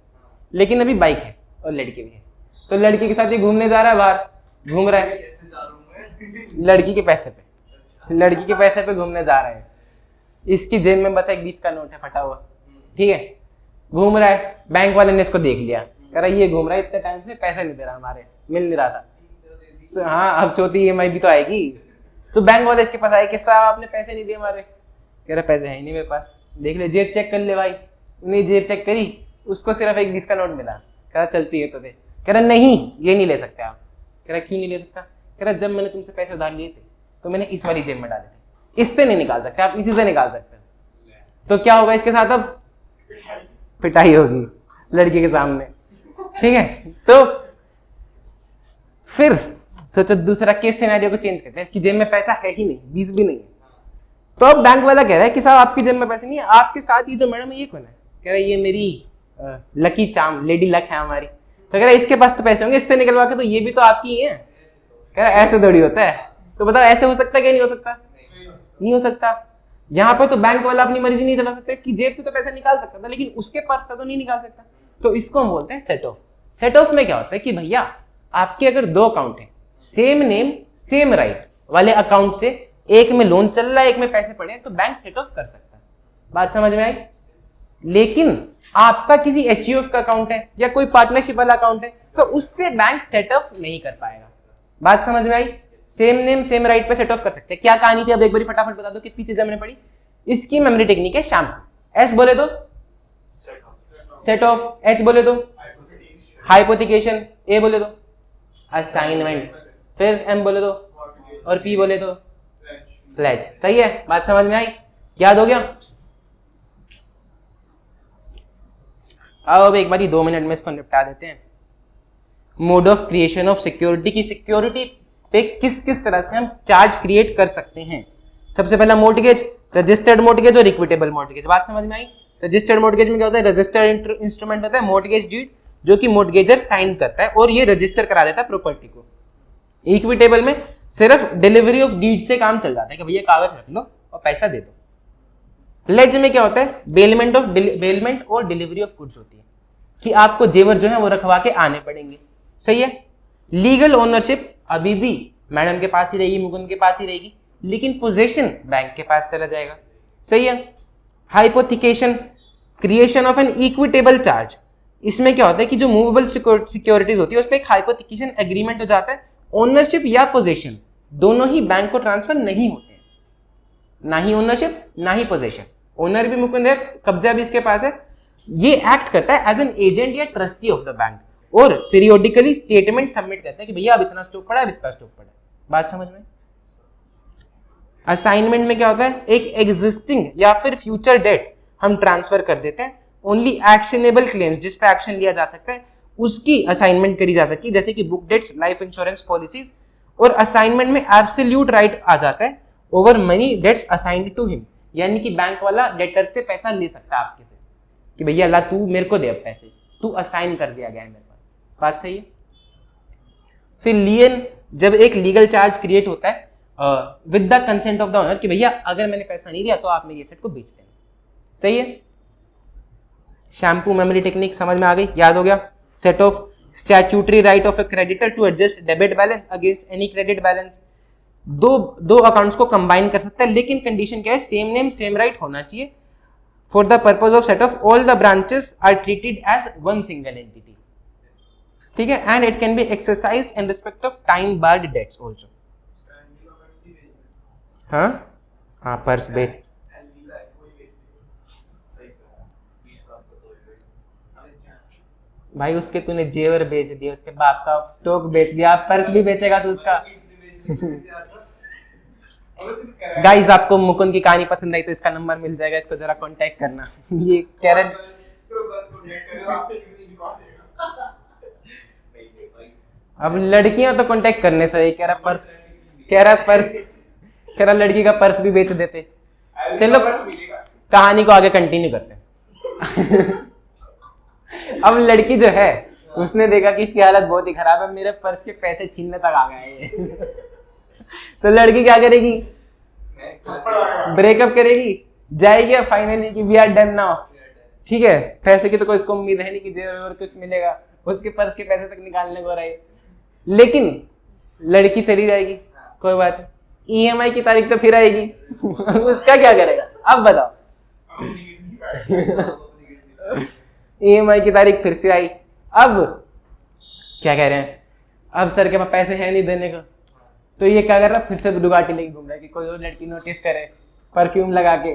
लेकिन अभी बाइक है और लड़की भी है, तो लड़की के साथ ये घूमने जा रहा है, बाहर घूम रहा है, लड़की के पैसे पे घूमने जा रहा है। इसकी जेब में बस एक 20 का नोट है फटा हुआ, ठीक है, घूम रहा है। बैंक वाले ने इसको देख लिया, कह रहा ये घूम रहा है इतने टाइम से, पैसा नहीं दे रहा, हमारे मिल नहीं रहा था, हाँ अब चौथी ईएमआई भी तो आएगी। तो बैंक वाले इसके पास आए कि साहब आपने पैसे नहीं दिए हमारे। कह रहा पैसे है नहीं मेरे पास, देख ले जेब चेक कर ले भाई। उन्हें जेब चेक करी, उसको सिर्फ एक 20 का नोट मिला। कह रहा चलती है तो दे। कह रहा नहीं ये नहीं ले सकते आप। कह रहा क्यों नहीं ले सकता? कह रहा जब मैंने तुमसे पैसे उधार लिए थे तो मैंने इस वाली जेब में डाले थे, इससे नहीं निकाल सकते आप, इसी से निकाल सकते हैं। तो क्या होगा इसके साथ? अब पिटाई होगी लड़की के सामने, ठीक है। तो फिर सोचो दूसरा केस सिनेरियो को चेंज करते हैं, इसकी जेब में पैसा है ही नहीं, 20 भी नहीं है। तो अब बैंक वाला कह रहा है कि साहब आपकी जेब में पैसे नहीं है, आपके साथ ये जो मैडम है ये कौन है? कह रहा है ये मेरी लकी चार्म, लेडी लक है हमारी। तो कह रहा है इसके पास तो पैसे होंगे, इससे निकलवा के, तो ये भी तो आपकी ही है। कह रहा है ऐसे थोड़ी होता है। तो बताओ ऐसे हो सकता है कि नहीं हो सकता? नहीं हो सकता। यहाँ पे तो बैंक वाला अपनी मर्जी नहीं चला सकता, इसकी जेब से तो पैसा निकाल सकता था, लेकिन उसके पर्स से तो नहीं निकाल सकता। तो इसको हम बोलते हैं सेट ऑफ। सेट ऑफ में क्या होता है कि भैया आपके अगर 2 अकाउंट है, सेम नेम सेम राइट वाले अकाउंट से, एक में लोन चल रहा है एक में पैसे पड़े हैं, तो बैंक सेट ऑफ कर सकता है। बात समझ में आई? लेकिन आपका किसी एचयूएफ का अकाउंट है या कोई पार्टनरशिप वाला अकाउंट है, तो उससे बैंक सेट ऑफ नहीं कर पाएगा। बात समझ में आई? सेम नेम सेम राइट पे सेट ऑफ कर सकते हैं। क्या कहानी थी अब एक बार फटाफट बता दो, कितनी चीजें हमने पढ़ी। इसकी मेमोरी टेक्निक है शैम्पू। एस बोले तो सेट ऑफ, एच बोले तो हाइपोथिकेशन, ए बोले तो असाइनमेंट, फिर एम बोले तो, और पी बोले तो प्लेज। सही है? बात समझ में आई? याद हो गया? अब एक बार 2 मिनट में इसको निपटा देते हैं। Mode of creation of security की, सिक्योरिटी पे किस किस तरह से हम चार्ज क्रिएट कर सकते हैं, सबसे पहला मोर्टगेज, रजिस्टर्ड मोर्टगेज और इक्विटेबल मोर्टगेज। बात समझ में आई? रजिस्टर्ड मोर्टगेज में क्या होता है? रजिस्टर्ड इंस्ट्रूमेंट होता है मोर्टगेज डीड, जो कि मोर्टगेजर साइन करता है और ये रजिस्टर करा देता है प्रॉपर्टी को। इक्विटेबल में सिर्फ डिलीवरी ऑफ डीड से काम चल जाता है कि भैया कागज रख लो और पैसा दे दो। प्लेज में क्या होता है? बेलमेंट और डिलीवरी ऑफ गुड्स होती है कि आपको जेवर जो है वो रखवा के आने पड़ेंगे। सही है। लीगल ओनरशिप अभी भी मैडम के पास ही रहेगी, मुकुंद के पास ही रहेगी, लेकिन पोजीशन बैंक के पास चला जाएगा। सही है। Hypothecation, creation of an equitable charge, इसमें क्या होता है कि जो मूवेबल सिक्योरिटीज होती है उस पर एक हाइपोथिकेशन एग्रीमेंट हो जाता है। ओनरशिप या पोजीशन दोनों ही बैंक को ट्रांसफर नहीं होते हैं, ना ही ओनरशिप ना ही पोजीशन। ओनर भी मुकुंद है, कब्जा भी इसके पास है। ये एक्ट करता है एज एन एजेंट या ट्रस्टी ऑफ द बैंक और पीरियोडिकली स्टेटमेंट सबमिट करता है कि भैया अब इतना स्टॉक पड़ा, अब इतना स्टॉक पड़ा। बात समझ में? असाइनमेंट में क्या होता है? एक एग्जिस्टिंग या फिर फ्यूचर डेट हम ट्रांसफर कर देते हैं। ओनली एक्शनेबल क्लेम्स, जिस पे एक्शन लिया जा सकता है, उसकी असाइनमेंट करी जा सकती है, जैसे कि book debts, life insurance policies. और असाइनमेंट में एब्सोल्यूट राइट आ जाता है over money debts assigned to him, यानी कि बैंक वाला डेटर से पैसा ले सकता है आपके से कि भैया ला तू मेरे को दे अब पैसे, तू असाइन कर दिया गया है मेरे पास। बात सही है। फिर लियन, जब एक लीगल चार्ज क्रिएट होता है with the consent of the owner कि भैया अगर मैंने पैसा नहीं दिया तो आप मेरी एसेट को बेच देंगे। सही है। शैम्पू मेमोरी टेक्निक समझ में आ गई, याद हो गया। Set off statutory right of a creditor to adjust debit balance against any credit balance. दो अकाउंट्स को कंबाइन कर सकता है, लेकिन कंडीशन क्या है? सेम नेम सेम राइट होना चाहिए। For the purpose of set off all the branches are treated as one single entity. ठीक है। And it can be exercise in respect of time barred debts also. हाँ पर्स बेच, भाई उसके तूने जेवर बेच दिया, उसके बाप का स्टॉक बेच दिया, पर्स भी बेचेगा तो उसका। गाइस आपको मुकुंद की कहानी पसंद आई तो इसका नंबर मिल जाएगा, इसको जरा कांटेक्ट करना। ये कैरन अब लड़कियां तो कांटेक्ट करने से कह रहा लड़की का पर्स भी बेच देते। चलो कहानी को आगे कंटिन्यू करते हैं। अब लड़की जो है उसने देखा कि इसकी हालत बहुत ही खराब है, मेरे पर्स के पैसे छीनने तक आ गए हैं। तो लड़की क्या करेगी? ब्रेकअप करेगी, जाएगी फाइनली कि वी आर डन नाउ। ठीक है। पैसे की तो कोई इसको उम्मीद है नहीं कि जेब और कुछ मिलेगा, उसके पर्स के पैसे तक निकालने को रहे, लेकिन लड़की चली जाएगी, कोई बात नहीं, EMI की तारीख तो फिर आएगी। उसका क्या करेगा? अब बताओ। EMI की तारीख फिर से आई, अब क्या कह रहे हैं? अब सर के पास पैसे है नहीं देने का, तो ये क्या कर रहा है? फिर से दुगाटी लेके घूम रहा है कि कोई और लड़की नोटिस करे, परफ्यूम लगा के।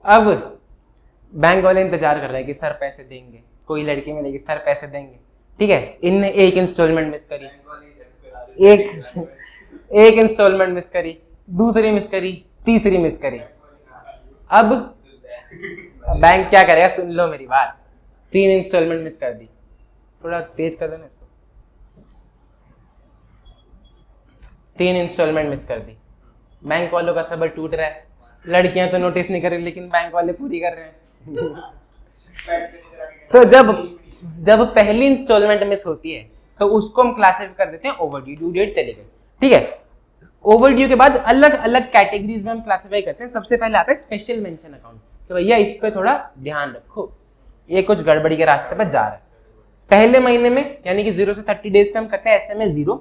अब बैंक वाले इंतजार कर रहे हैं कि सर पैसे देंगे, कोई लड़की मिलेगी, सर पैसे देंगे। ठीक है। इनने एक इंस्टॉलमेंट मिस करी, एक इंस्टॉलमेंट मिस करी, दूसरी मिस करी, तीसरी मिस करी। अब बैंक क्या करेगा? सुन लो मेरी बात, 3 इंस्टॉलमेंट मिस कर दी। थोड़ा तेज कर देना इसको। 3 इंस्टॉलमेंट मिस कर दी। बैंक वालों का सब्र टूट रहा है। लड़कियां तो नोटिस नहीं कर रही, लेकिन बैंक वाले पूरी कर रहे हैं। तो जब पहली इंस्टॉलमेंट मिस होती है तो उसको हम क्लासिफाई कर देते हैं ओवरड्यू, ड्यू डेट चली गई। ठीक है। ओवरड्यू के बाद अलग अलग कैटेगरीज में हम क्लासिफाई करते हैं। सबसे पहले आता है स्पेशल मेंशन अकाउंट, तो भैया इस पे थोड़ा ध्यान रखो, ये कुछ गड़बड़ी के रास्ते पर जा रहा है। पहले महीने में यानी कि 0 से 30 डेज पे हम करते हैं SMA 0,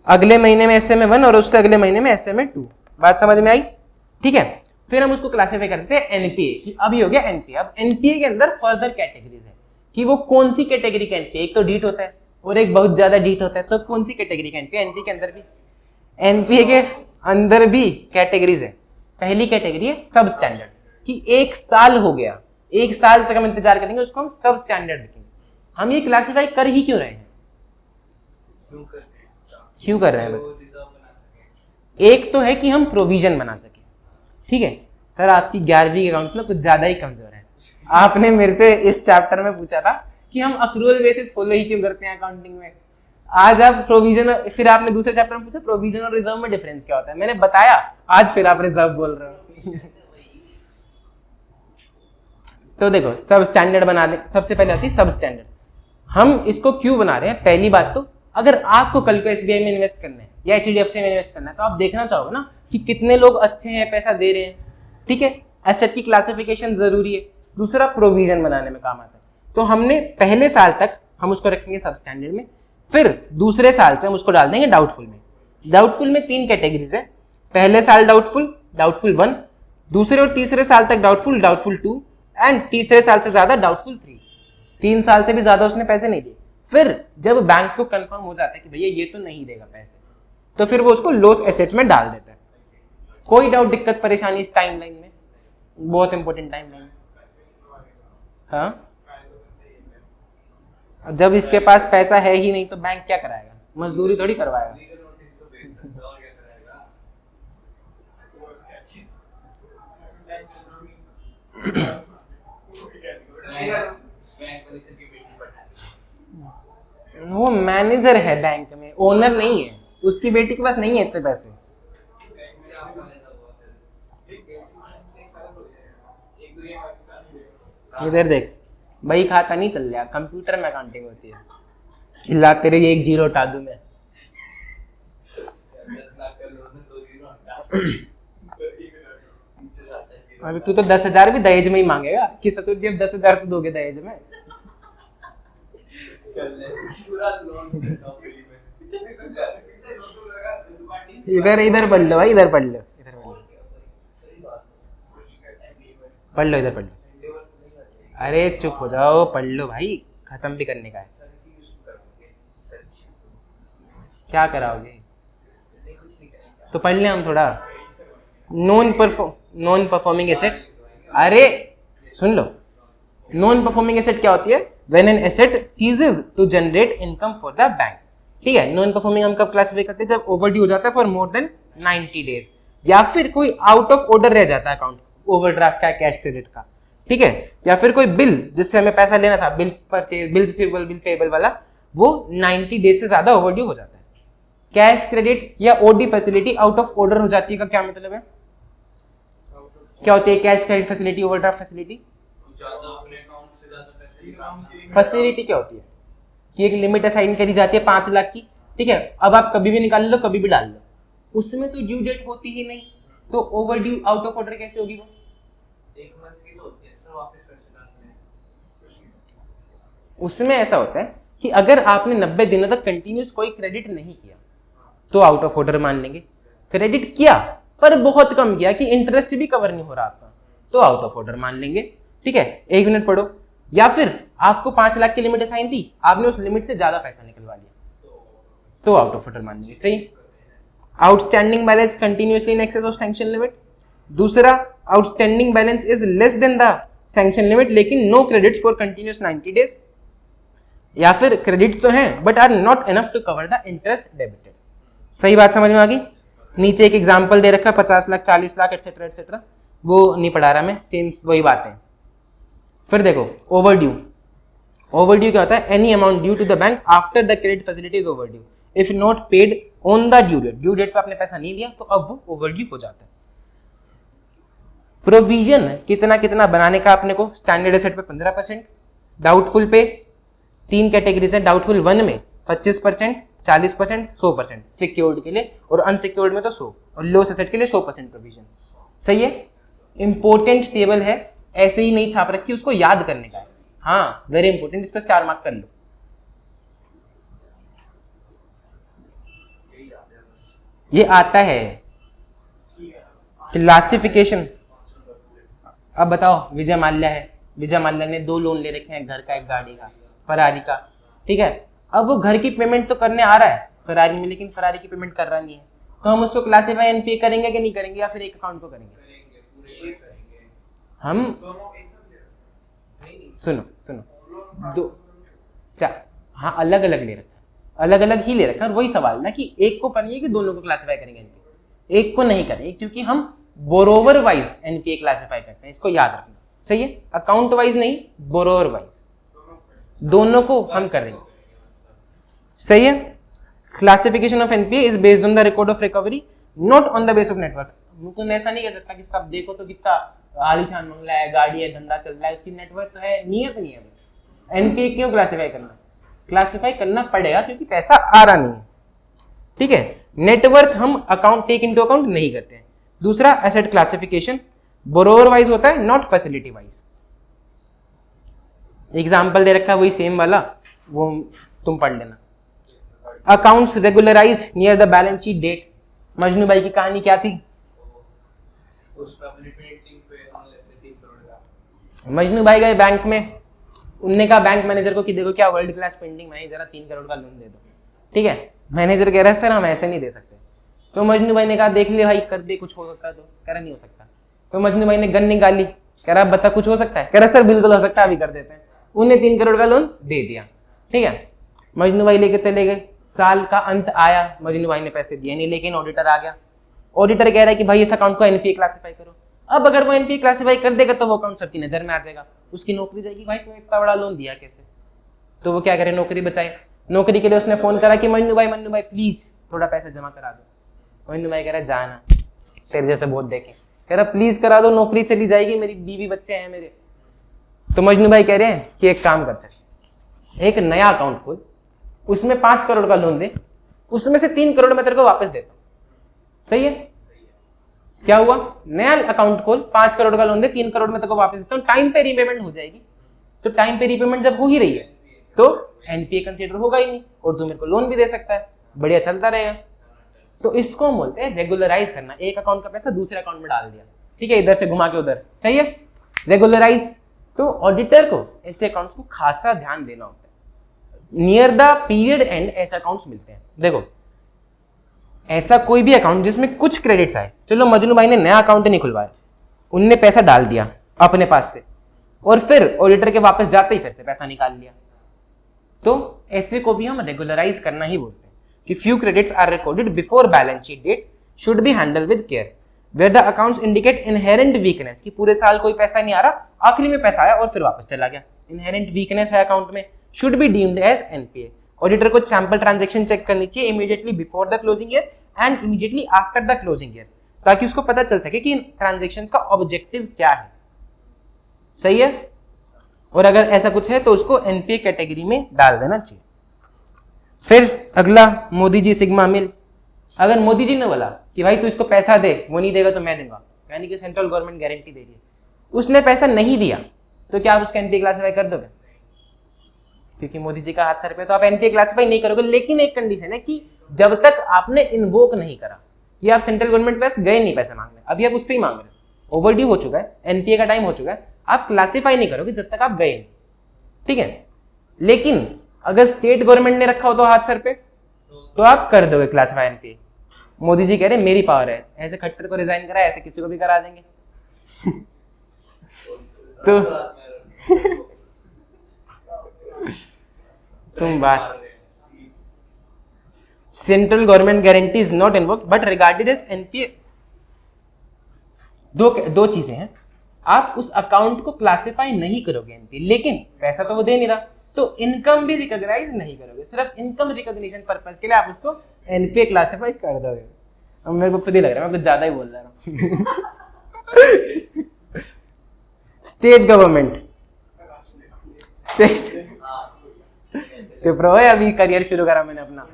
अगले महीने में SMA 1 और उससे अगले महीने में SMA 2। बात समझ में आई? ठीक है। फिर हम उसको क्लासिफाई करते हैं NPA की। अब ये हो गया NPA। अब NPA के अंदर फर्दर कैटेगरीज है कि वो कौन सी कैटेगरी का NPA। एक तो डीट होता है और एक बहुत ज्यादा डीट होता है, तो कौन सी कैटेगरी का NPA? NPA के अंदर भी, NPA के अंदर भी कैटेगरीज है। पहली कैटेगरी है सब स्टैंडर्ड, कि 1 साल हो गया, 1 साल तक हम इंतजार करेंगे, उसको हम सब स्टैंडर्ड लिखेंगे। हम ये क्लासिफाई कर ही क्यों रहे हैं? क्यों कर रहे हैं? एक तो है कि हम प्रोविजन बना सके। ठीक है। सर आपकी 11वीं के अकाउंट्स में कुछ ज्यादा ही कमजोर है। आपने मेरे से इस चैप्टर में पूछा था कि हम अक्रूवल बेसिस फॉलो ही क्यों करते हैं अकाउंटिंग में। आज आप प्रोविजन, फिर आपने दूसरे चैप्टर में पूछा प्रोविजन और रिजर्व में डिफरेंस क्या होता है, मैंने बताया, आज फिर आप रिजर्व बोल रहे हो। तो देखो सब स्टैंडर्ड बना दे, सबसे पहले आती है सब स्टैंडर्ड। हम इसको क्यों बना रहे हैं, पहली बात तो अगर आपको कल को एसबीआई में इन्वेस्ट करना है या एचडीएफसी में इन्वेस्ट करना है तो आप देखना चाहोगे ना कि कितने लोग अच्छे हैं, पैसा दे रहे हैं, ठीक है। एसेट की क्लासिफिकेशन जरूरी है। दूसरा प्रोविजन बनाने में काम आता है। तो हमने पहले साल तक हम उसको रखेंगे सब स्टैंडर्ड में, फिर दूसरे साल से हम उसको डाल देंगे डाउटफुल में। डाउटफुल में 3 कैटेगरीज है, पहले साल डाउटफुल, डाउटफुल 1, दूसरे और तीसरे साल तक डाउटफुल, डाउटफुल 2 एंड तीसरे साल से ज्यादा डाउटफुल 3। 3 साल से भी ज्यादा उसने पैसे नहीं दिए, फिर जब बैंक को कंफर्म हो जाता है कि भैया ये तो नहीं देगा पैसे, तो फिर वो उसको लॉस एसेट्स में डाल देता है। कोई डाउट, दिक्कत, परेशानी इस टाइमलाइन में, बहुत इंपॉर्टेंट टाइमलाइन। हाँ, जब इसके पास पैसा है ही नहीं तो बैंक क्या कराएगा, मजदूरी थोड़ी करवाएगा। वो मैनेजर है बैंक में, ओनर नहीं है, उसकी बेटी के पास नहीं है इतने पैसे। इधर देख, बही खाता नहीं चल रहा, कंप्यूटर में अकाउंटिंग होती है। खिला तेरे ये 1 जीरो हटा दूं मैं। अरे तू तो 10,000 भी दहेज में ही मांगेगा कि ससुर जी अब 10,000 तो दोगे दहेज में। इधर इधर पढ़ लो भाई, इधर पढ़ लो, इधर पढ़ लो, इधर पढ़ लो। अरे चुप हो जाओ, पढ़ लो भाई, खत्म भी करने का है। क्या कराओगे, तो पढ़ ले हम थोड़ा। नॉन परफॉर्मिंग एसेट, अरे सुन लो, नॉन परफॉर्मिंग एसेट क्या होती है, when an asset ceases to generate income for the bank. ठीक है, नॉन परफॉर्मिंग हम कब क्लासिफाई करते हैं, जब ओवरड्यू हो जाता है फॉर मोर देन 90 डेज, या फिर कोई आउट ऑफ ऑर्डर रह जाता है अकाउंट, ओवरड्राफ्ट का, कैश क्रेडिट का, ठीक है, या फिर कोई बिल जिससे हमें पैसा लेना था, bill purchase, bill receivable, bill payable वाला, वो 90 डेज से ज्यादा ओवरड्यू हो जाता है। कैश क्रेडिट या OD facility out of order हो जाती है का क्या मतलब है, क्या होती है cash credit facility, overdraft facility? Facility क्या होती है कि एक लिमिट असाइन करी जाती है 5 लाख की, ठीक है, अब आप कभी भी निकाल लो, कभी भी डाल लो, उसमें तो ड्यू डेट होती ही नहीं, तो ओवरड्यू आउट ऑफ ऑर्डर कैसे होगी वो? 1 मंथ की तो होती है सर, वापस पैसे डालने हैं। उसमें ऐसा होता है कि अगर आपने 90 दिनों तक कंटिन्यूस कोई क्रेडिट नहीं किया तो आउट ऑफ ऑर्डर मान लेंगे। क्रेडिट किया पर बहुत कम किया कि इंटरेस्ट भी कवर नहीं हो रहा आपका, तो आउट ऑफ ऑर्डर मान लेंगे। ठीक है, 1 मिनट पढ़ो। या फिर आपको 5 लाख की लिमिट असाइन थी, आपने उस लिमिट से ज्यादा पैसा निकलवा लिया, तो आउट ऑफ ऑर्डर मान लेंगे। सही। Outstanding balance continuously in excess of sanction limit. दूसरा, outstanding balance is less than the sanction limit लेकिन no credits for continuous 90 days. या फिर क्रेडिट्स तो हैं but are not enough to cover the interest debited. सही बात समझ में आ गई? नीचे एक एग्जांपल दे रखा है 50 लाख, 40 लाख एटसेट्रा एटसेट्रा, वो नहीं पढ़ा रहा मैं, सेम वही बात है। फिर देखो ओवरड्यू। ओवरड्यू क्या होता है? Any amount due to the bank after the credit facility is overdue if not paid on the due date. Due date पे आपने पैसा नहीं दिया तो अब वो ओवरड्यू हो जाता है। प्रोविजन कितना कितना बनाने का अपने को, स्टैंडर्ड एसेट पे 15%, डाउटफुल पे 3 कैटेगरीज है, डाउटफुल 1 में 25%, 40%, 100% सिक्योर्ड के लिए, और अनसिक्योर्ड में तो 100, और लॉस एसेट के लिए 100% प्रोविजन। सही है। इंपॉर्टेंट टेबल है, ऐसे ही नहीं छाप रखी, उसको याद करने का है। हाँ वेरी इंपॉर्टेंट, इस पर स्टार मार्क कर लो। ये आता है क्लासिफिकेशन। अब बताओ, विजय माल्या है, विजय माल्या ने 2 लोन ले रखे हैं, घर का, एक गाड़ी का, फरारी का। ठीक है, अब वो घर की पेमेंट तो करने आ रहा है फरारी में, लेकिन फरारी की पेमेंट कर रहा नहीं है, तो हम उसको क्लासिफाई एनपीए करेंगे कि नहीं करेंगे, या फिर एक अकाउंट को करेंगे? हम सुनो दो चार, हाँ अलग अलग ले रखा, अलग अलग ही ले रखा, और वही सवाल ना कि एक को करेंगे कि दोनों को क्लासिफाई करेंगे एनपीए। एक को नहीं करेंगे क्योंकि हम बोरोवर वाइज एनपीए क्लासिफाई करते हैं, इसको याद रखना। सही है, अकाउंट वाइज नहीं, बोरोवर वाइज दोनों को हम कर देंगे, सही है। Classification of NPA is based on the record of recovery not on the base of network. Mukund ऐसा नहीं कह सकता कि सब देखो तो कितना आलीशान बंगला है, गाड़ी है, धंधा चल रहा है, उसकी नेटवर्क तो है, नियत नहीं है बस। एनपीए क्यों क्लासिफाई करना? क्लासिफाई करना पड़ेगा क्योंकि पैसा आ रहा नहीं है, ठीक है। नेटवर्थ हम अकाउंट टेक इनटू अकाउंट नहीं करते हैं। दूसरा एसेट क्लासिफिकेशन बोरोवर वाइज होता है, नॉट फैसिलिटी वाइज। एग्जाम्पल दे रखा है वही सेम वाला, वो तुम पढ़ लेना। Accounts regularise near the balance sheet date. Majnu भाई की कहानी क्या थी? मजनू भाई गए बैंक में, उनने कहा बैंक मैनेजर को कि देखो क्या वर्ल्ड क्लास पेंटिंग बनाई, जरा 3 करोड़ का लोन दे दो, ठीक है। मैनेजर कह रहा है सर हम ऐसे नहीं दे सकते। तो मजनू भाई ने कहा देख ले भाई कर दे, कुछ हो सकता है। तो कह रहा नहीं हो सकता। तो मजनू भाई ने गन निकाली, कह रहा बता कुछ हो सकता है? कह रहा सर बिल्कुल हो सकता है, अभी कर देते हैं। उन्हें 3 करोड़ का लोन दे दिया, ठीक है। मजनू भाई लेके चले गए, साल का अंत आया, मजनू भाई ने पैसे दिए नहीं, लेकिन ऑडिटर आ गया। ऑडिटर कह रहा है कि भाई इस अकाउंट को एनपीए क्लासिफाई करो। अब अगर वो एनपीए क्लासिफाई कर देगा तो वो अकाउंट सबकी नजर में आ जाएगा, उसकी नौकरी जाएगी। भाई तुमने इतना बड़ा लोन दिया कैसे? तो वो क्या करे, नौकरी बचाए। नौकरी के लिए उसने फोन करा कि मन्नू भाई प्लीज थोड़ा पैसा जमा करा दो। मन्नू भाई कह रहा है जाना, तेरे जैसे बहुत देखे। कह रहा प्लीज करा दो, नौकरी चली जाएगी, मेरी बीवी बच्चे हैं मेरे। तो मजनू भाई कह रहे हैं कि एक काम कर, चल एक नया अकाउंट खोल, उसमें 5 करोड़ का लोन दे, उसमें से 3 करोड़ मैं तेरे को वापस देता हूं, सही है। क्या हुआ? नया अकाउंट खोल, 5 करोड़ का लोन दे, 3 करोड़ में तेरे को वापस देता हूं, टाइम पे रीपेमेंट हो जाएगी। तो टाइम पे रीपेमेंट जब हो ही रही है तो एनपीए कंसीडर होगा ही नहीं, और तू मेरे को लोन भी दे सकता है, बढ़िया चलता रहेगा। तो इसको हम बोलते हैं रेगुलराइज करना। एक अकाउंट का पैसा दूसरे अकाउंट में डाल दिया, ठीक है, इधर से घुमा के उधर, सही है, रेगुलराइज। तो ऑडिटर को ऐसे अकाउंट्स को खासा ध्यान देना होता है। नियर द पीरियड एंड ऐसे अकाउंट्स मिलते हैं। देखो ऐसा कोई भी अकाउंट जिसमें कुछ क्रेडिट्स आए, चलो मजनू भाई ने नया अकाउंट नहीं खुलवाया, उनने पैसा डाल दिया अपने पास से, और फिर ऑडिटर के वापस जाते ही फिर से पैसा निकाल लिया, तो ऐसे को भी हम रेगुलराइज करना ही बोलते हैं कि few credits are recorded before balance sheet date, should be handle with care, where the accounts indicate inherent weakness, कि पूरे साल कोई पैसा नहीं आ रहा, आखिरी में पैसा आया और फिर वापस चला गया, इनहेरेंट वीकनेस है अकाउंट में, should be deemed as NPA. Auditor को सैंपल ट्रांजैक्शन चेक करनी चाहिए immediately before the closing year end immediately after the closing year, ताकि उसको पता चल सके कि इन ट्रांजैक्शंस का ऑब्जेक्टिव क्या है, सही है। और अगर ऐसा कुछ है तो उसको एनपीए कैटेगरी में डाल देना चाहिए। फिर अगला मोदी जी सिग्मा मिल। अगर मोदी जी ने बोला कि भाई तू इसको पैसा दे, वो नहीं देगा तो मैं दूंगा, यानी कि सेंट्रल गवर्नमेंट गारंटी दे रही है, उसने पैसा नहीं दिया तो क्या आप उसका एनपीए क्लासिफाई कर दोगे? क्योंकि मोदी जी का हाथ सर पे, तो आप एनपीए क्लासिफाई नहीं करोगे। लेकिन एक कंडीशन है कि जब तक आपने इन्वोक नहीं करा कि आप सेंट्रल गवर्नमेंट पास गए नहीं पैसा मांगने, अभी आप उससे ही मांग रहे हो, ओवरड्यू हो चुका है, एनपीए का टाइम हो चुका है, आप क्लासिफाई नहीं करोगे जब तक आप गए नहीं, ठीक है। लेकिन अगर स्टेट गवर्नमेंट ने रखा हो तो हाथ सर पे, तो आप कर दोगे क्लासिफाई एनपीए। मोदी जी कह रहे मेरी पावर है, ऐसे खट्टर को रिजाइन करा, ऐसे किसी को भी करा देंगे। तो तुम बात, central government guarantee is not invoked but regarded as NPA. दो चीजें हैं, आप उस अकाउंट को क्लासिफाई नहीं करोगे एनपीए, लेकिन पैसा तो वो दे नहीं रहा, तो इनकम भी रिकॉग्नाइज नहीं करोगे, सिर्फ इनकम रिकॉग्निशन पर्पस के लिए आप उसको एनपीए क्लासिफाई कर दोगे। अब मेरे को खुद ही लग रहा है मैं कुछ ज्यादा ही बोल रहा हूँ। स्टेट गवर्नमेंट, चुप रहो, अभी करियर शुरू करा मैंने अपना।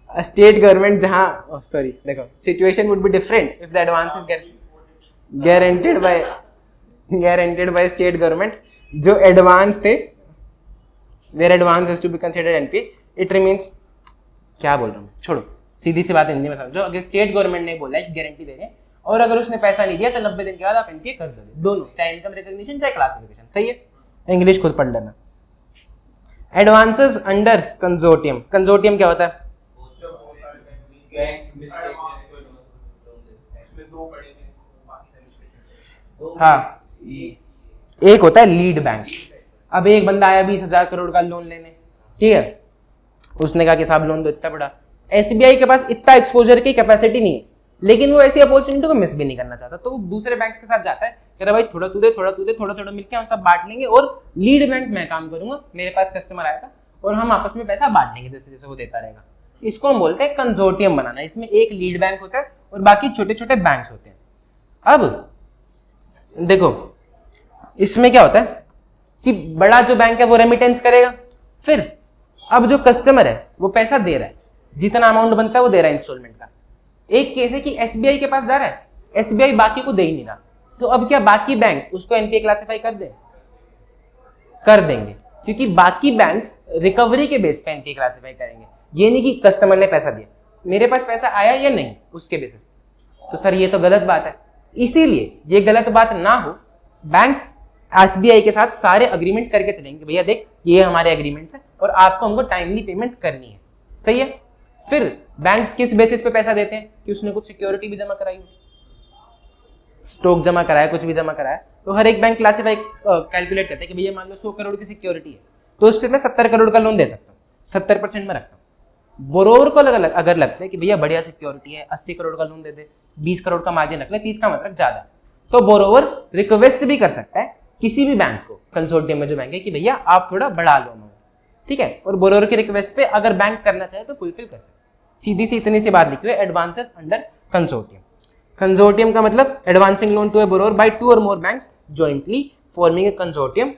स्टेट गवर्नमेंट जहां, सॉरी देखो, situation would be different if the advance is guaranteed by state government। जो एडवांस थे, where advance is to be considered NPA, it remains, क्या बोल रहा हूँ, छोड़ो, सीधी सी बात हिंदी में समझो। अगर स्टेट गवर्नमेंट ने बोला है गारंटी दे रहे हैं, और अगर उसने पैसा नहीं दिया तो 90 दिन के बाद आप एनपीए कर दोगे, दोनों, चाहे इनकम रिकॉग्निशन चाहे क्लासिफिकेशन, सही है। इंग्लिश खुद पढ़ लेना। एडवांसेस अंडर कंसोर्टियम, कंसोर्टियम क्या होता है? हाँ, एक होता है लीड बैंक। अब एक बंदा आया 20,000 करोड़ का लोन लेने, ठीक है, उसने कहा कि साहब लोन दो इतना बड़ा। एसबीआई के पास इतना एक्सपोजर की कैपेसिटी नहीं है, लेकिन वो ऐसी अपॉर्चुनिटी को मिस भी नहीं करना चाहता, तो वो दूसरे बैंक्स के साथ जाता है कह रहा भाई थोड़ा तू दे, थोड़ा तू दे, थोड़ा थोड़ा मिलके हम सब बांट लेंगे और लीड बैंक मैं काम करूंगा, मेरे पास कस्टमर आया था और हम आपस में पैसा बांट लेंगे जैसे जैसे वो देता रहेगा। इसको हम बोलते हैं कंसोर्टियम बनाना। इसमें एक लीड बैंक होता है और बाकी छोटे छोटे बैंक्स होते हैं। अब देखो इसमें क्या होता है कि बड़ा जो बैंक है वो रेमिटेंस करेगा, फिर अब जो कस्टमर है वो पैसा दे रहा है, जितना अमाउंट बनता है वो दे रहा है इंस्टॉलमेंट का। एक केस है कि एसबीआई के पास जा रहा है, एसबीआई बाकी को दे ही नहीं रहा, तो अब क्या बाकी बैंक उसको एनपीए क्लासिफाई कर दे? कर देंगे, क्योंकि बाकी बैंक्स रिकवरी के बेस पे एनपीए क्लासिफाई करेंगे। ये नहीं कि कस्टमर ने पैसा दिया, मेरे पास पैसा आया या नहीं उसके बेसिस पे। तो सर ये तो गलत बात है। इसीलिए ये गलत बात ना हो, बैंक्स एसबीआई के साथ सारे अग्रीमेंट करके चलेंगे, भैया देख ये हमारे एग्रीमेंट्स है और आपको हमको टाइमली पेमेंट करनी है, सही है। फिर बैंक्स किस बेसिस पे पैसा देते हैं कि उसने कुछ सिक्योरिटी भी जमा कराई हो, स्टॉक जमा कराया, कुछ भी जमा कराया, तो हर एक बैंक क्लासिफाई कैलकुलेट करते हैं कि भैया मान लो 100 करोड़ की सिक्योरिटी है तो उस पे मैं 70 करोड़ का लोन दे सकता हूँ, 70% में रखता हूँ। बोरोवर को अगर लगता है कि भैया बढ़िया सिक्योरिटी है, 80 करोड़ का लोन दे दे, 20 करोड़ का मार्जिन रख ले, 30 का मतलब ज्यादा, तो बोरोवर रिक्वेस्ट भी कर सकता है किसी भी बैंक को, कंसोर्टियम में जो बैंक है, कि भैया आप थोड़ा बढ़ा लो अमाउंट, ठीक है। और बोरोवर की रिक्वेस्ट पे अगर बैंक करना चाहे तो फुलफिल कर सकते। सीधी सी इतनी सी बात लिखी हुई है, एडवांसेस अंडर कंसोर्टियम। कंसोर्टियम का मतलब advancing loan to a borrower by 2 or more banks jointly forming a consortium.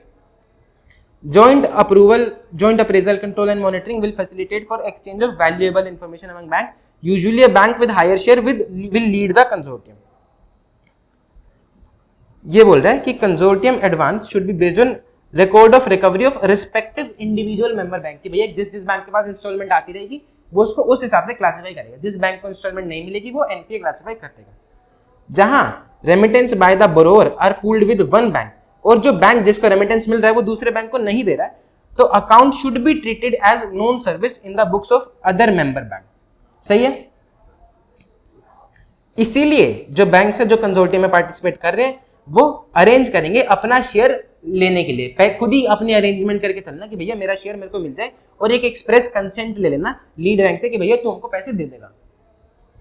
Joint appraisal, control and monitoring will facilitate for exchange of valuable information among banks. Usually a bank with higher share will lead the consortium. ये बोल रहा है कि consortium advance should be based on record of recovery of respective individual member bank, कि भैया जिस जिस bank के पास इंस्टॉलमेंट आती रहेगी वो उसको उस हिसाब से क्लासिफाई करेगा। जिस बैंक को इंस्टॉलमेंट नहीं मिलेगी वो एनपीए क्लासिफाई कर देगा। जहां remittance by the borrower are pooled with one bank, और जो बैंक जिसको रेमिटेंस मिल रहा है वो दूसरे बैंक को नहीं दे रहा है, तो account should be treated as non service in the books of other member banks, सही है। इसीलिए जो बैंक है जो कंसोर्टियम में पार्टिसिपेट कर रहे हैं वो अरेंज करेंगे अपना शेयर लेने के लिए, खुद ही अपनी अरेंजमेंट करके चलना कि भैया मेरा शेयर मेरे को मिल जाए, और एक एक्सप्रेस कंसेंट ले लेना लीड बैंक से कि भैया तू हमको पैसे दे देगा।